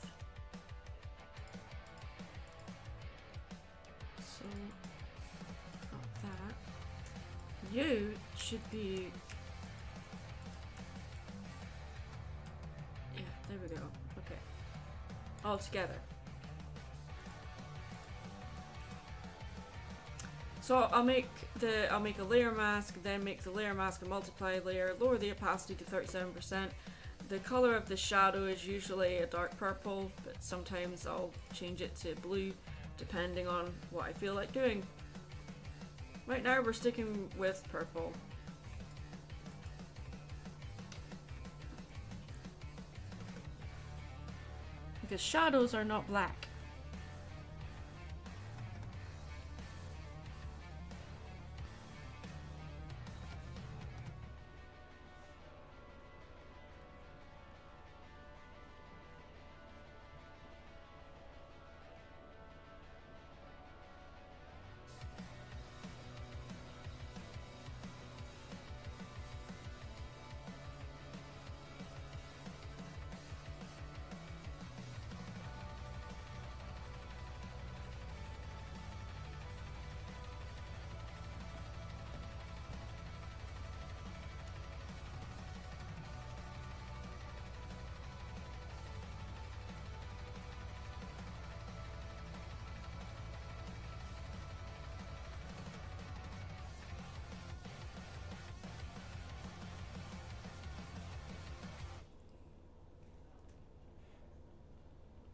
So got that. You should be, yeah, there we go. Okay, all together. So I'll make a layer mask, then make the layer mask a multiply layer, lower the opacity to 37%. The color of the shadow is usually a dark purple, but sometimes I'll change it to blue depending on what I feel like doing. Right now we're sticking with purple. Because shadows are not black.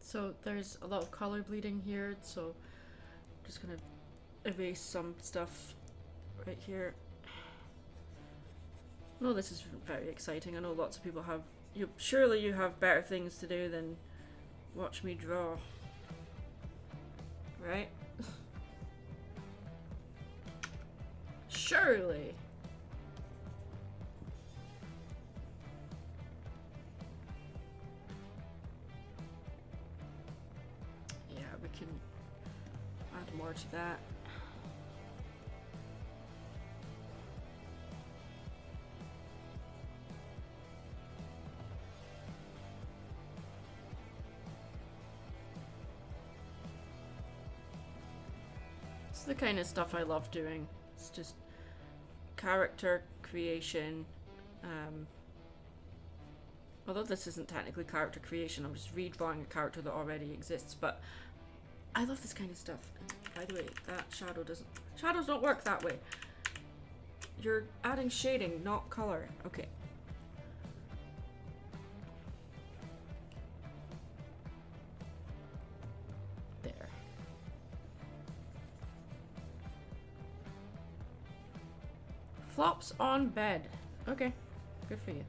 So there's a lot of color bleeding here, so I'm just gonna erase some stuff right here. No, this is very exciting. I know lots of people have, surely you have better things to do than watch me draw, right? Surely. Yeah, we can add more to that. It's the kind of stuff I love doing. It's just character creation. Although this isn't technically character creation, I'm just redrawing a character that already exists, but I love this kind of stuff. And by the way, that shadows don't work that way. You're adding shading, not color. Okay. There. Flops on bed. Okay. Good for you.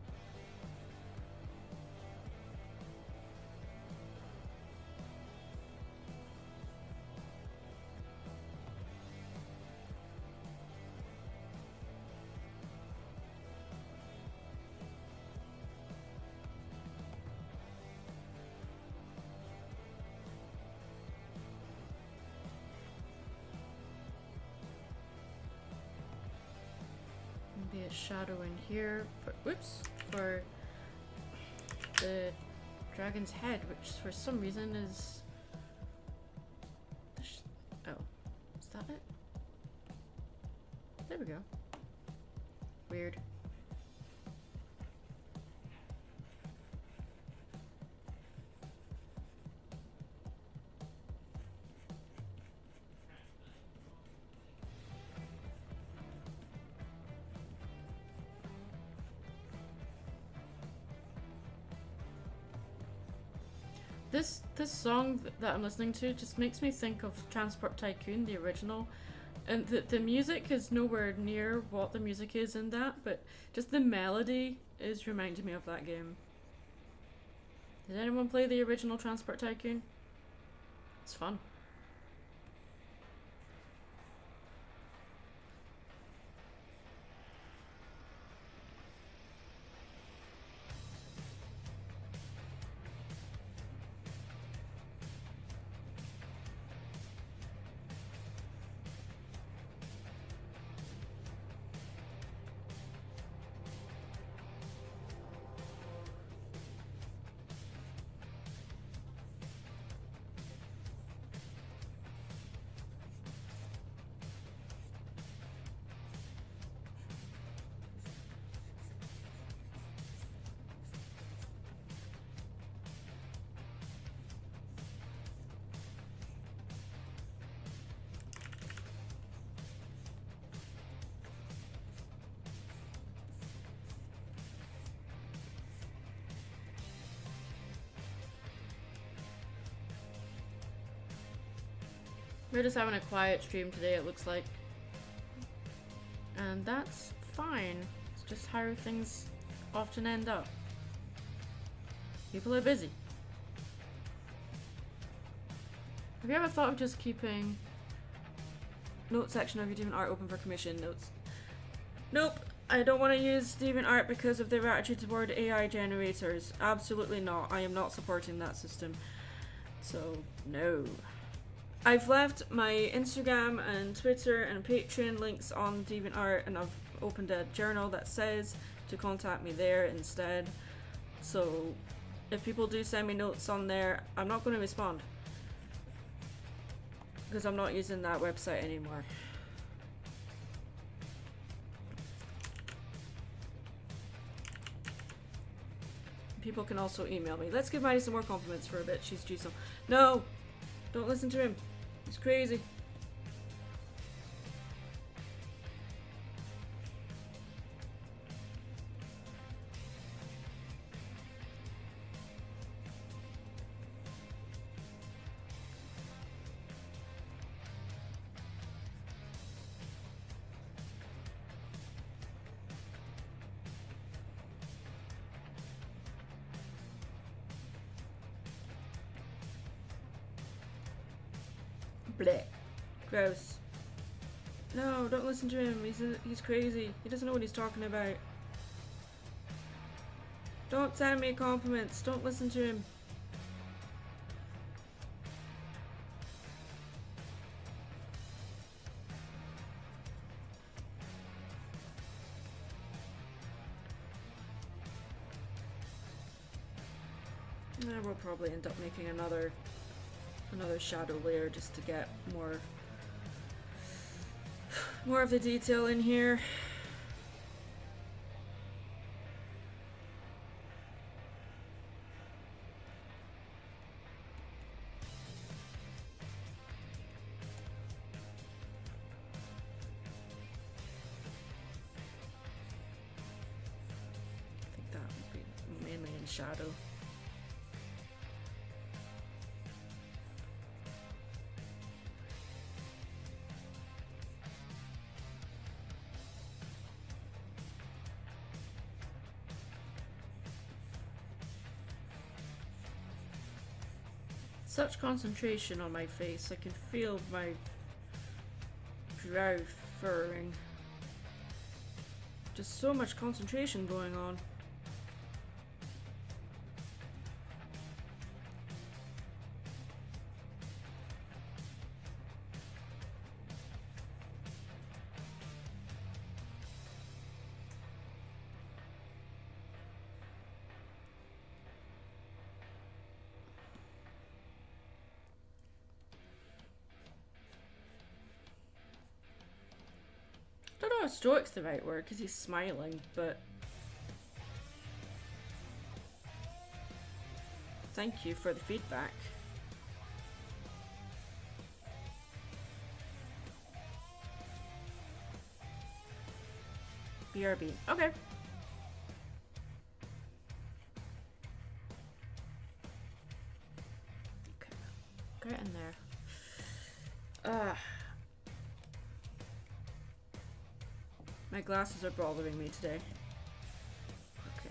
Maybe a shadow in here for, whoops, for the dragon's head, which for some reason is oh, is that it? There we go. Weird. This song that I'm listening to just makes me think of Transport Tycoon, the original. And the music is nowhere near what the music is in that, but just the melody is reminding me of that game. Did anyone play the original Transport Tycoon? It's fun. We're just having a quiet stream today, it looks like. And that's fine. It's just how things often end up. People are busy. Have you ever thought of just keeping note section of your DeviantArt open for commission notes? Nope, I don't want to use DeviantArt because of their attitude toward AI generators. Absolutely not. I am not supporting that system. So, no. I've left my Instagram and Twitter and Patreon links on DeviantArt, and I've opened a journal that says to contact me there instead. So if people do send me notes on there, I'm not going to respond because I'm not using that website anymore. People can also email me. Let's give Maddie some more compliments for a bit. She's due some. No! Don't listen to him. He's crazy. Blech. Gross. No, don't listen to him. He's crazy. He doesn't know what he's talking about. Don't send me compliments. Don't listen to him. We'll probably end up making another shadow layer just to get more of the detail in here. shadow. Such concentration on my face, I can feel my brow furrowing. Just so much concentration going on. I don't know if stoic's the right word because he's smiling, but thank you for the feedback. BRB. Okay. Okay. Get in there. My glasses are bothering me today. Okay.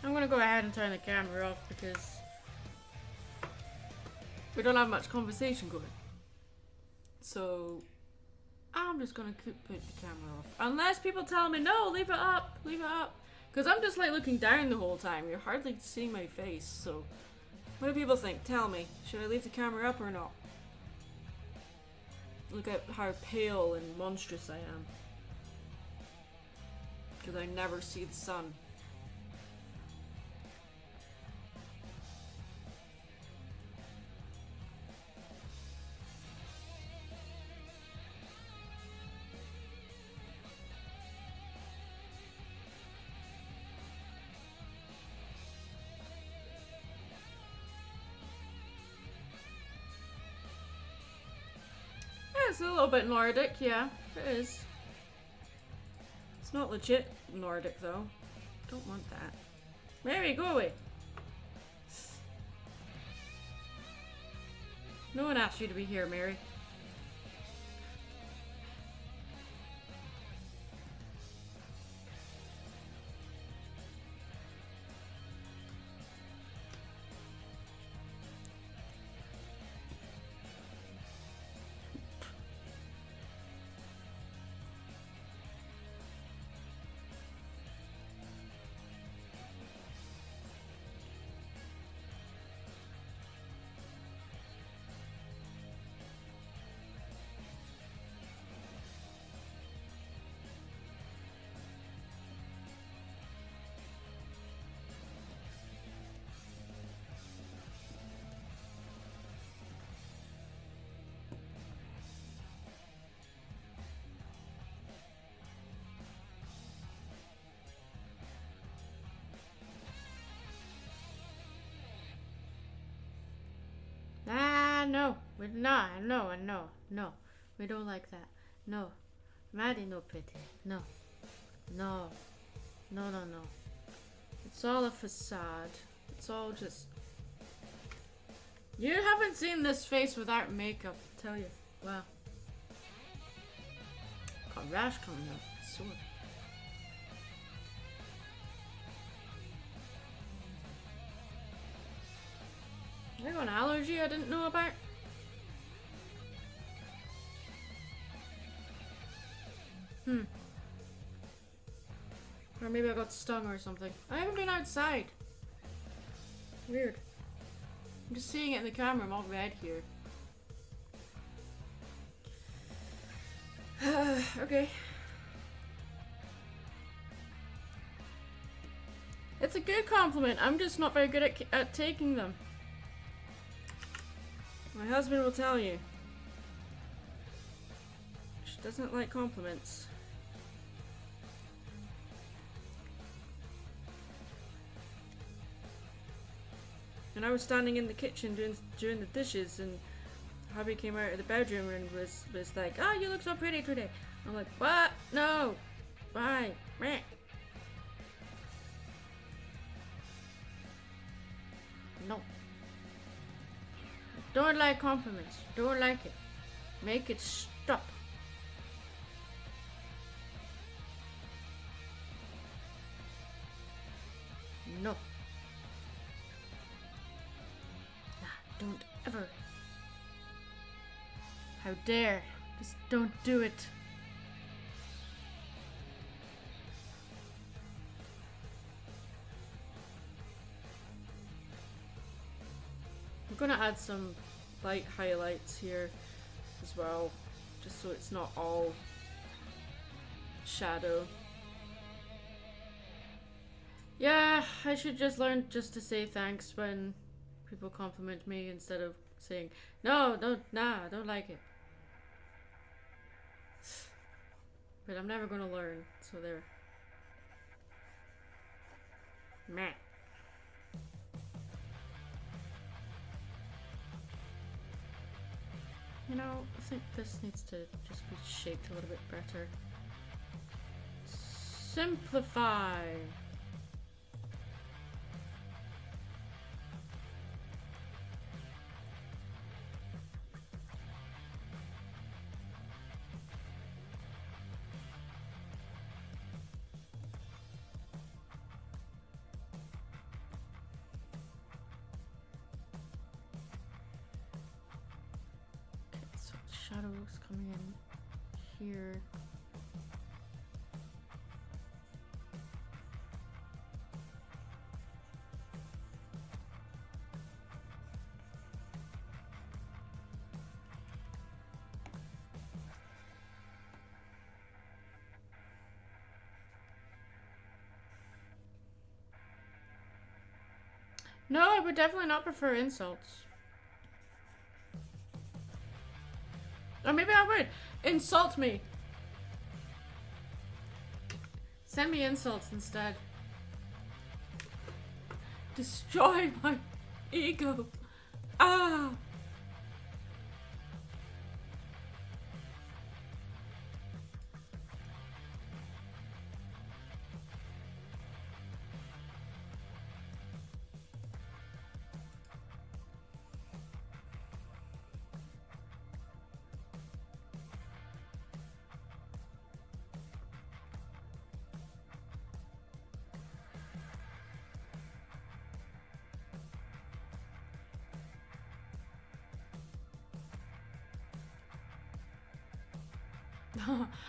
I'm gonna go ahead and turn the camera off because we don't have much conversation going. So I'm just gonna put the camera off. Unless people tell me, no, leave it up, leave it up. Because I'm just like looking down the whole time. You're hardly seeing my face, so what do people think? Tell me, should I leave the camera up or not? Look at how pale and monstrous I am. Because I never see the sun. It's a little bit Nordic, yeah, it is. It's not legit Nordic though. Don't want that. Mary, go away. No one asked you to be here, Mary. no. No. We don't like that. No. Maddie no pretty. No. No. No. It's all a facade. It's all just... You haven't seen this face without makeup, I tell you. Wow. Got a rash coming up. Sore. I got an allergy I didn't know about. Or maybe I got stung or something. I haven't been outside. Weird. I'm just seeing it in the camera. I'm all red here. Okay. It's a good compliment. I'm just not very good at taking them. My husband will tell you. She doesn't like compliments. And I was standing in the kitchen doing the dishes, and hubby came out of the bedroom and was like, "Oh, you look so pretty today." I'm like, "What? No. Why? Meh." No. Don't like compliments. Don't like it. Make it stop. No. Don't ever. How dare. Just don't do it. I'm gonna add some light highlights here as well, just so it's not all shadow. Yeah, I should just learn just to say thanks when people compliment me instead of saying, no, I don't like it. But I'm never gonna learn, so there. Meh. You know, I think this needs to just be shaped a little bit better. Simplify. Shadows coming in here. No, I would definitely not prefer insults. Or maybe I would. Insult me. Send me insults instead. Destroy my ego. Ah.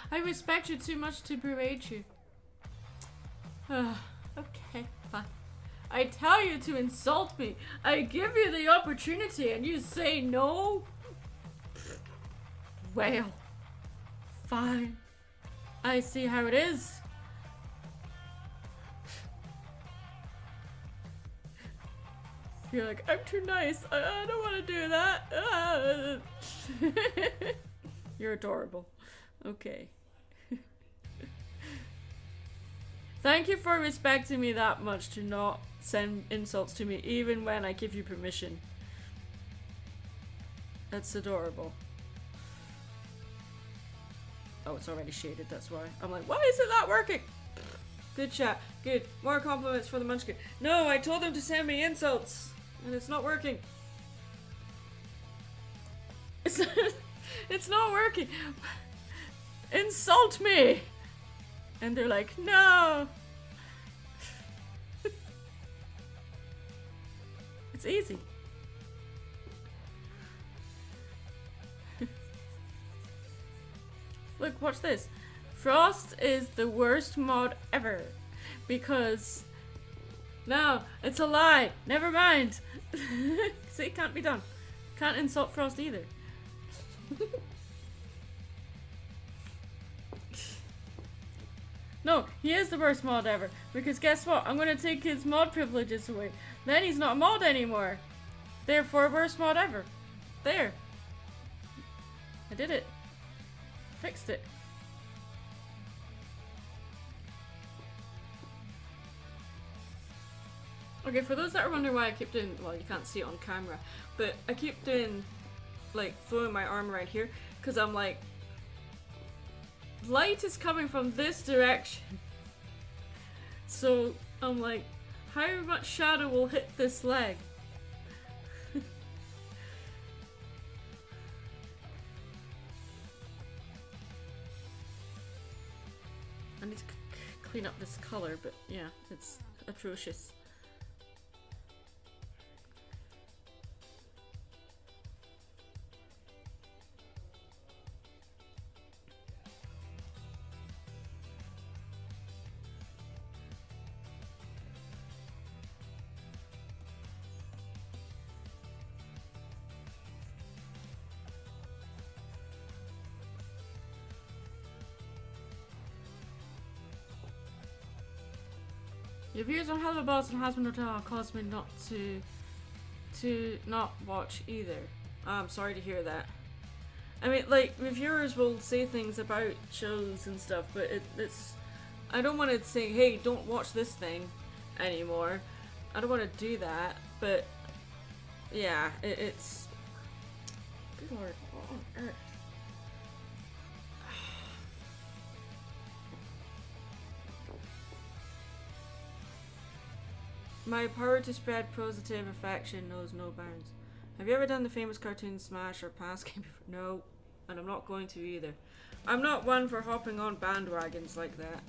I respect you too much to berate you. Okay, fine. I tell you to insult me. I give you the opportunity and you say no? Well, fine. I see how it is. You're like, I'm too nice. I don't want to do that. You're adorable. Okay. Thank you for respecting me that much to not send insults to me even when I give you permission. That's adorable. Oh, it's already shaded, that's why. I'm like, why isn't that working? Good chat. Good. More compliments for the Munchkin. No, I told him to send me insults. And it's not working. It's not working. Insult me. And they're like, no. It's easy. Look, watch this. Frost is the worst mod ever. Because... No, it's a lie. Never mind. See, it can't be done. Can't insult Frost either. No, he is the worst mod ever. Because guess what? I'm going to take his mod privileges away. Then he's not a mod anymore. Therefore, worst mod ever. There. I did it. Fixed it. Okay, for those that are wondering why I keep doing, well, you can't see it on camera, but I keep doing, like, throwing my arm around here, because I'm like, light is coming from this direction. So, I'm like, how much shadow will hit this leg? I need to clean up this color, but yeah, it's atrocious. Your views on Hello Boss and Husband Hotel caused me not to not watch either. I'm sorry to hear that. I mean, like, reviewers will say things about shows and stuff, but it's... I don't want to say, hey, don't watch this thing anymore. I don't want to do that, but... Yeah, it's... Good lord, what on earth? My power to spread positive affection knows no bounds. Have you ever done the famous cartoon Smash or Pass game before? No, and I'm not going to either. I'm not one for hopping on bandwagons like that.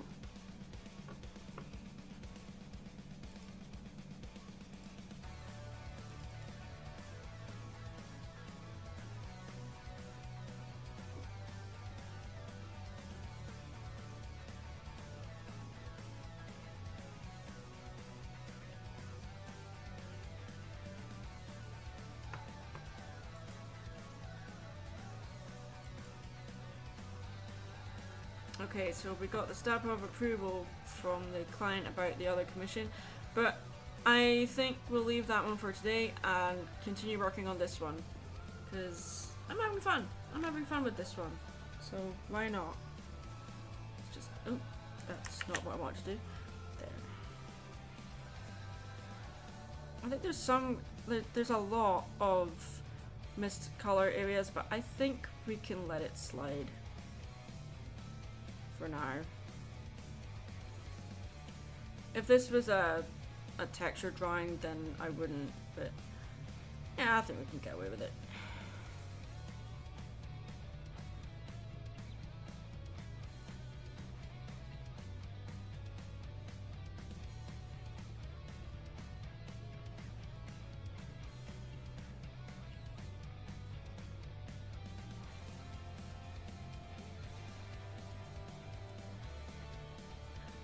Okay, so we got the stamp of approval from the client about the other commission, but I think we'll leave that one for today and continue working on this one, because I'm having fun. I'm having fun with this one, so why not? It's just, oh, that's not what I want to do. There. I think there's a lot of missed color areas, but I think we can let it slide for now. If this was a texture drawing, then I wouldn't, but yeah, I think we can get away with it.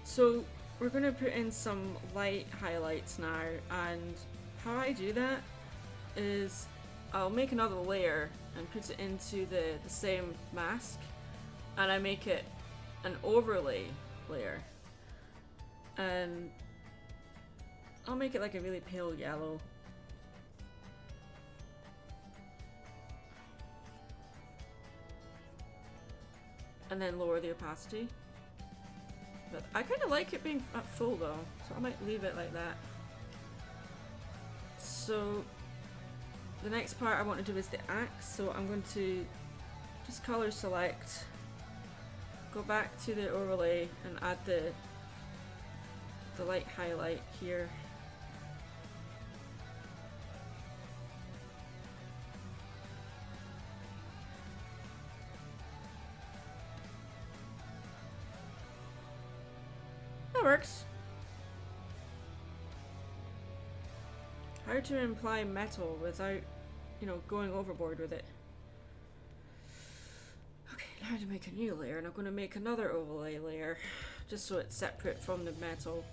So we're going to put in some light highlights now, and how I do that is I'll make another layer and put it into the same mask, and I make it an overlay layer, and I'll make it like a really pale yellow. And then lower the opacity. But I kind of like it being at full though, so I might leave it like that. So the next part I want to do is the axe, so I'm going to just color select, go back to the overlay and add the light highlight here. That works. How to imply metal without, you know, going overboard with it. Okay, now to make a new layer, and I'm going to make another overlay layer, just so it's separate from the metal.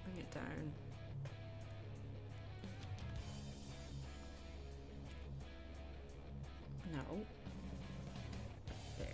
Bring it down. No. There.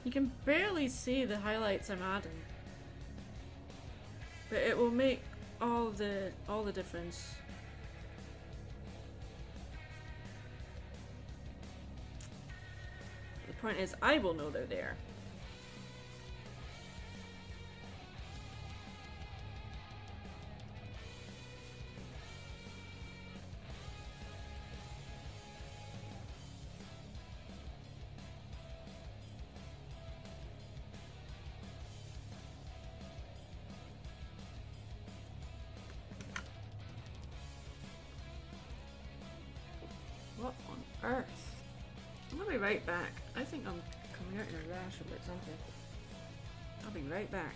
You can barely see the highlights I'm adding, but it will make all the difference. The point is, I will know they're there. What on earth? I'm gonna be right back. I think I'm coming out in a rash about something. I'll be right back.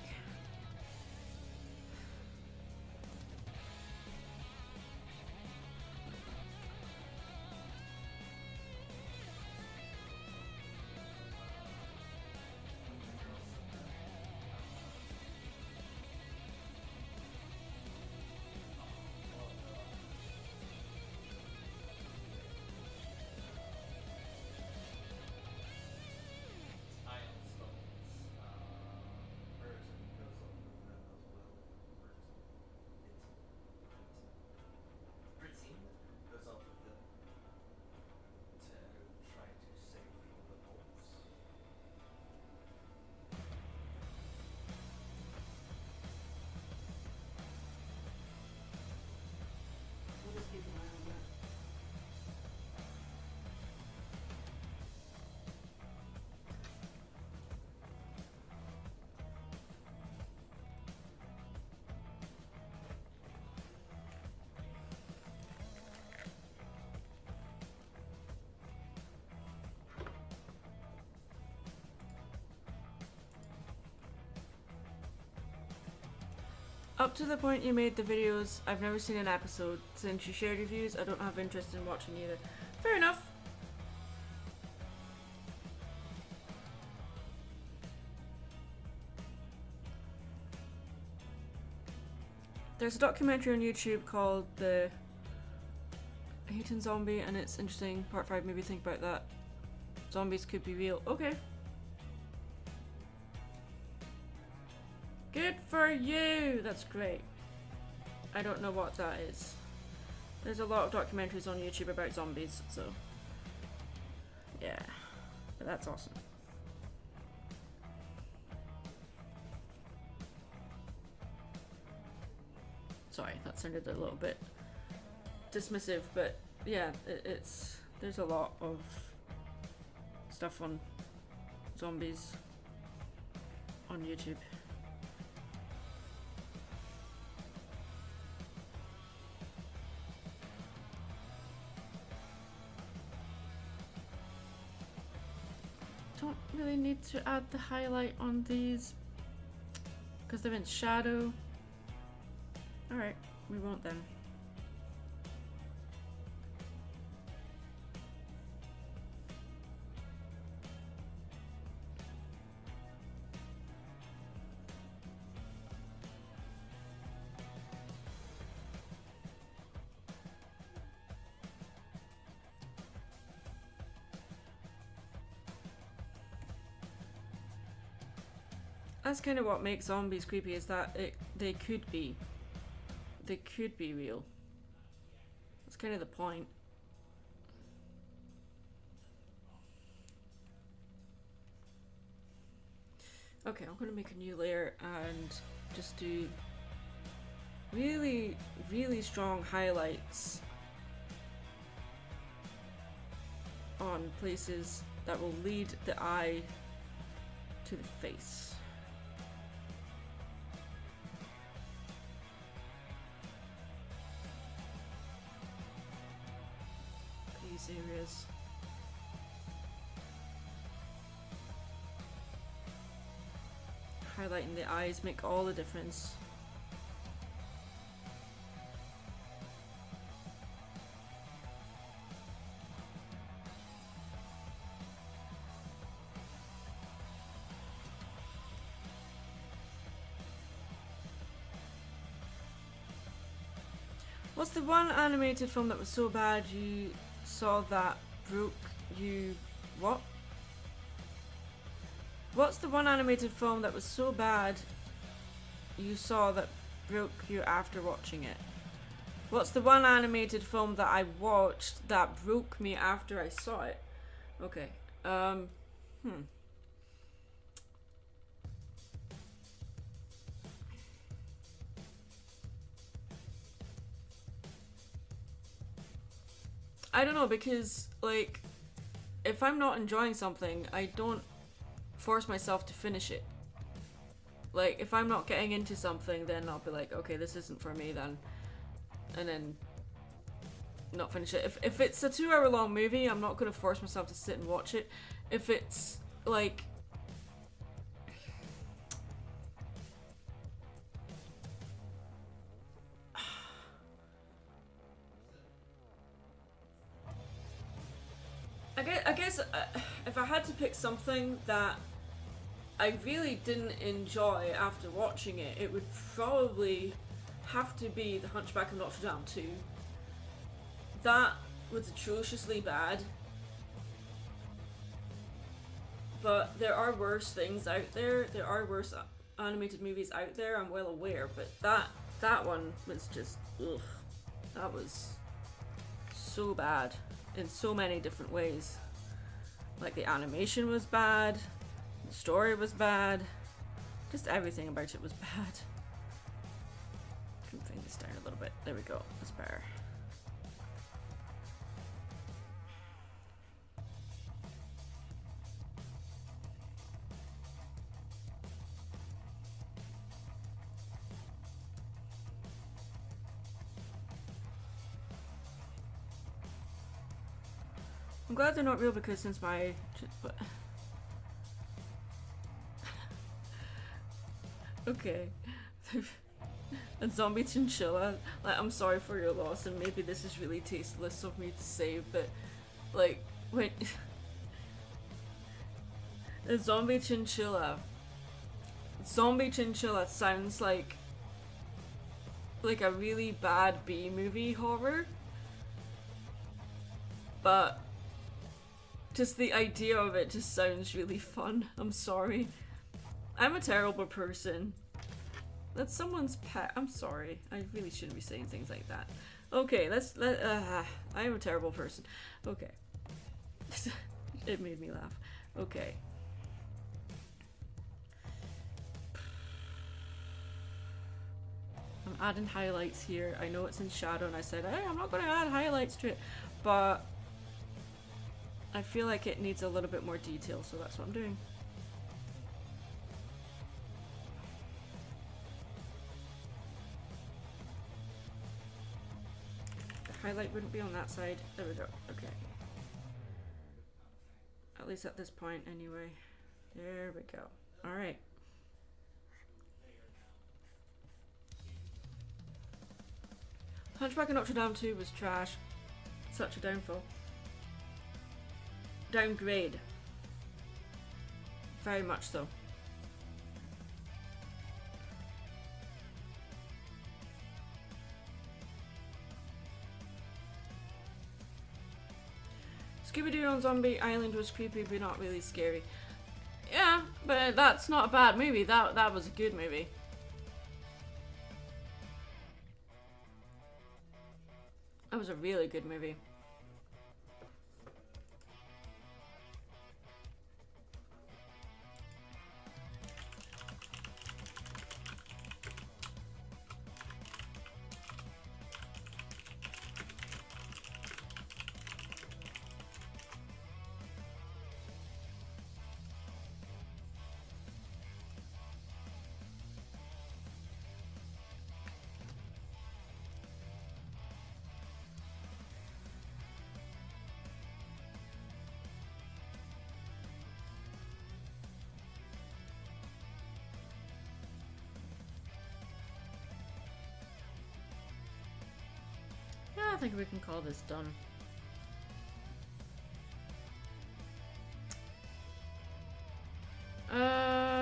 Up to the point you made the videos, I've never seen an episode. Since you shared reviews, I don't have interest in watching either. Fair enough. There's a documentary on YouTube called The Hating Zombie, and it's interesting. Part 5 made me think about that. Zombies could be real. Okay. Good for you! That's great. I don't know what that is. There's a lot of documentaries on YouTube about zombies, so yeah. But that's awesome. Sorry, that sounded a little bit dismissive, but yeah, there's a lot of stuff on zombies on YouTube. Don't really need to add the highlight on these because they're in shadow. Alright, we won't then. that's kind of what makes zombies creepy, is that they could be real. That's kind of the point. Okay, I'm gonna make a new layer and just do really, really strong highlights on places that will lead the eye to the face. These areas. Highlighting the eyes make all the difference. What's the one animated film that was so bad you saw that broke you? What? What's the one animated film that was so bad you saw that broke you after watching it? What's the one animated film that I watched that broke me after I saw it? Okay. I don't know, because, like, if I'm not enjoying something, I don't force myself to finish it. Like, if I'm not getting into something, then I'll be like, okay, this isn't for me then. And then not finish it. If it's a 2-hour long movie, I'm not going to force myself to sit and watch it. If it's, like... I guess if I had to pick something that I really didn't enjoy after watching it, it would probably have to be The Hunchback of Notre Dame 2. That was atrociously bad. But there are worse things out there. There are worse animated movies out there, I'm well aware. But that one was just, ugh. That was so bad in so many different ways. Like, the animation was bad, the story was bad, just everything about it was bad. Can bring this down a little bit. There we go. That's better. I'm glad they're not real, because since my... Okay. A zombie chinchilla. Like, I'm sorry for your loss, and maybe this is really tasteless of me to say, but, like, when... A zombie chinchilla. Zombie chinchilla sounds like a really bad B-movie horror. But just the idea of it just sounds really fun. I'm sorry. I'm a terrible person. That's someone's pet. I'm sorry. I really shouldn't be saying things like that. Okay, I am a terrible person. Okay. It made me laugh. Okay. I'm adding highlights here. I know it's in shadow, and I said, hey, I'm not going to add highlights to it, but I feel like it needs a little bit more detail, so that's what I'm doing. The highlight wouldn't be on that side. There we go. Okay. At least at this point, anyway. There we go. Alright. Hunchback of Notre Dame 2 was trash. Such a downfall. Downgrade. Very much so. Scooby-Doo on Zombie Island was creepy, but not really scary. Yeah, but that's not a bad movie. That was a good movie. That was a really good movie. Yeah, I think we can call this done.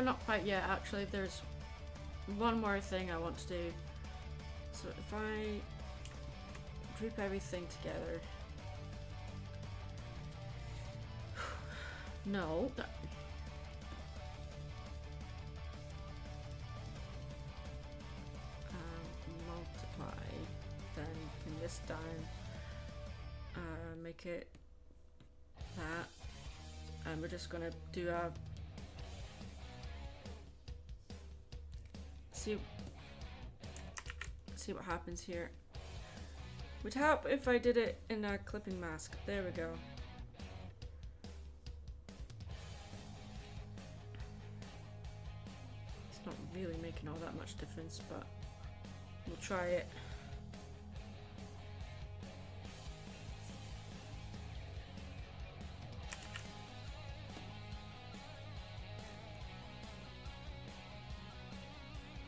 Not quite yet, actually. There's one more thing I want to do. So if I group everything together. No. Multiply. Then bring this down. Make it that. And we're just gonna do a see what happens here. Would help if I did it in a clipping mask. There we go. It's not really making all that much difference, but we'll try it.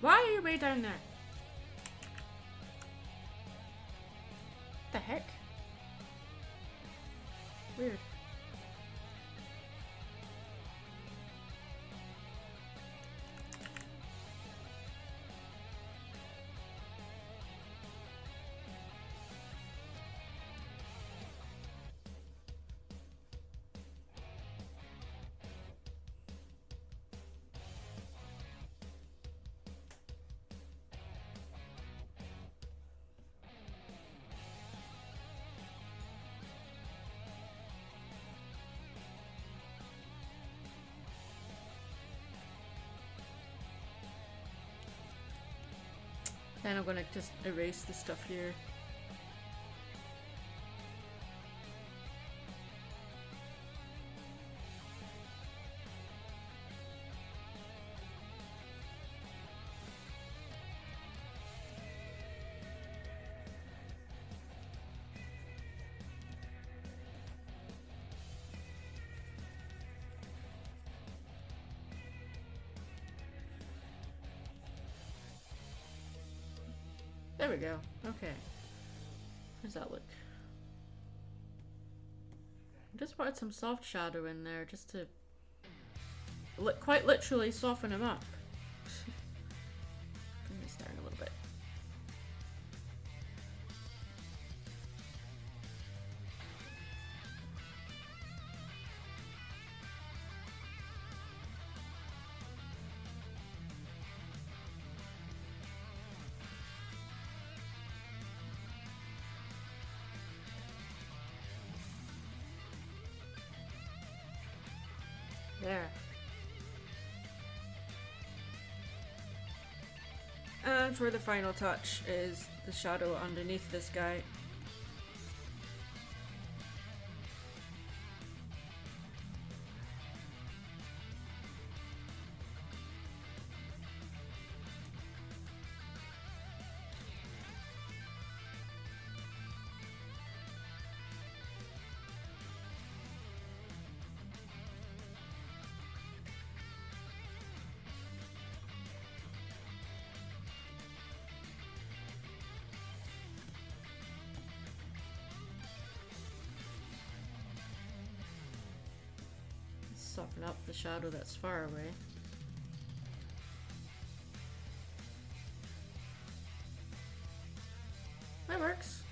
Why are you way down there? The heck? Weird. Then I'm gonna just erase the stuff here. There we go. Okay. How does that look? I just wanted some soft shadow in there just to quite literally soften him up. Bring this down a little bit. There. And for the final touch is the shadow underneath this guy. Soften up the shadow that's far away. That works.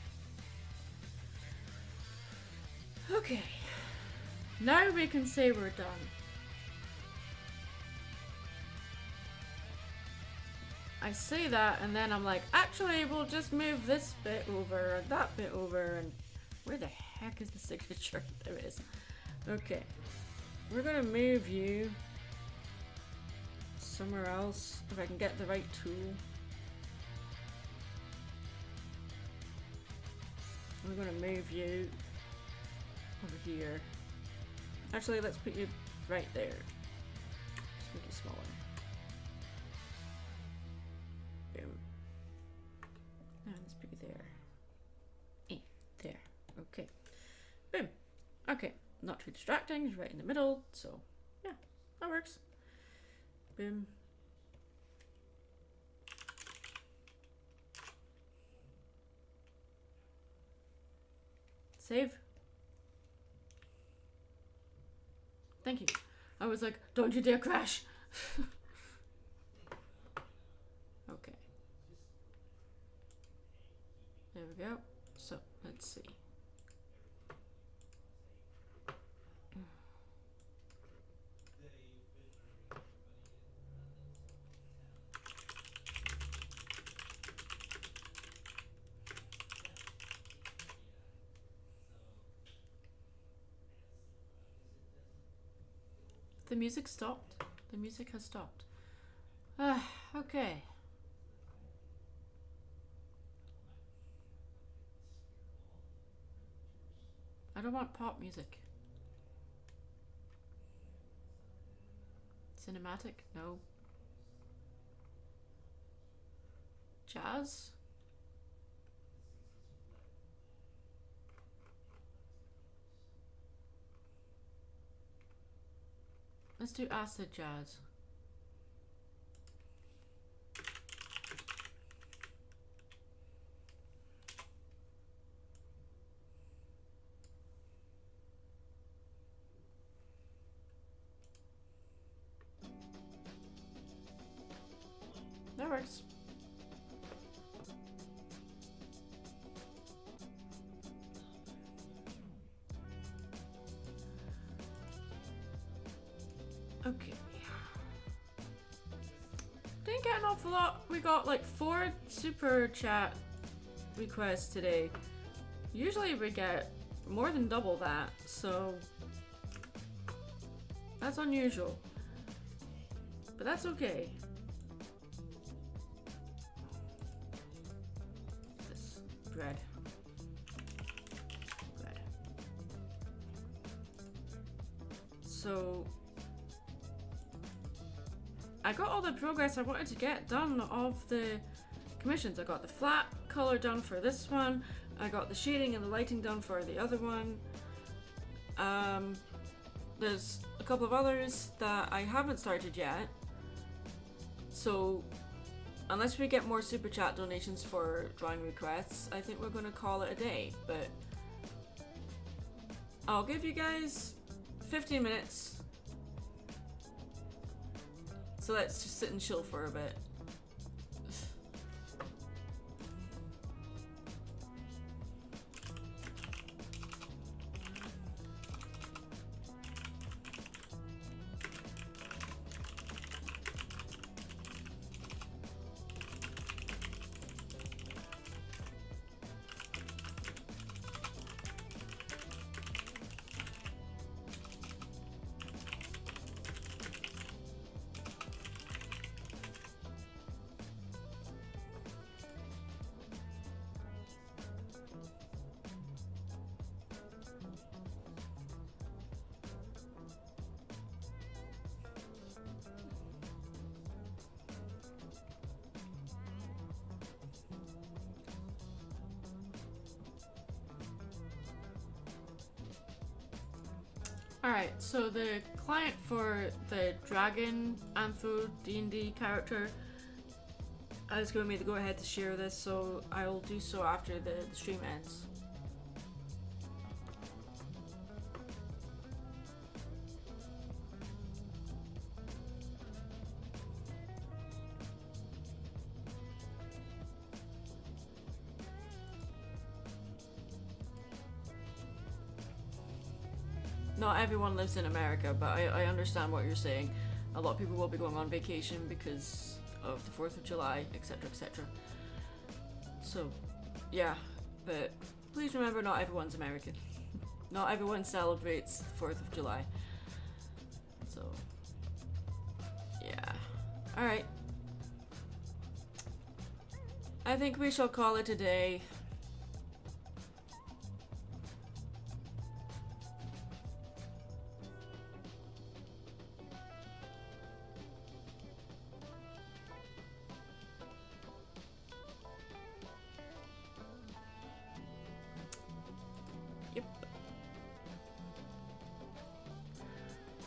Okay. Now we can say we're done. I say that and then I'm like, actually we'll just move this bit over and that bit over, and where the heck is the signature? There it is. Okay. We're gonna move you somewhere else if I can get the right tool. We're gonna move you over here. Actually, let's put you right there. Just make it smaller. Boom. And let's put you there. There. Okay. Boom. Okay. Not too distracting. It's right in the middle. So, yeah, that works. Boom. Save. Thank you. I was like, don't you dare crash. Okay. There we go. So, let's see. The music stopped. The music has stopped. Okay. I don't want pop music. Cinematic? No. Jazz? Let's do acid jazz. That works. Okay. Didn't get an awful lot. We got like 4 super chat requests today. Usually we get more than double that, so that's unusual. But that's okay. This bread. Bread. So I got all the progress I wanted to get done of the commissions. I got the flat color done for this one. I got the shading and the lighting done for the other one. There's a couple of others that I haven't started yet. So unless we get more super chat donations for drawing requests, I think we're going to call it a day. But I'll give you guys 15 minutes. So let's just sit and chill for a bit. Alright, so the client for the Dragon Antho D&D character has given me the go-ahead to share this, so I'll do so after the stream ends. Not everyone lives in America, but I understand what you're saying. A lot of people will be going on vacation because of the 4th of July, etc., etc. So, yeah, but please remember, not everyone's American. Not everyone celebrates the 4th of July. So, yeah. Alright. I think we shall call it a day. Yep.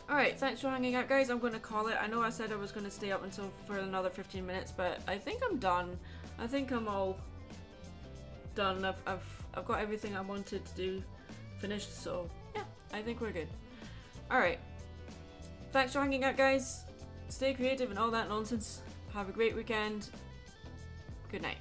Alright, thanks for hanging out, guys. I'm going to call it. I know I said I was going to stay up until for another 15 minutes, but I think I'm done. I think I'm all done. I've got everything I wanted to do finished, so yeah, I think we're good. Alright. Thanks for hanging out, guys. Stay creative and all that nonsense. Have a great weekend. Good night.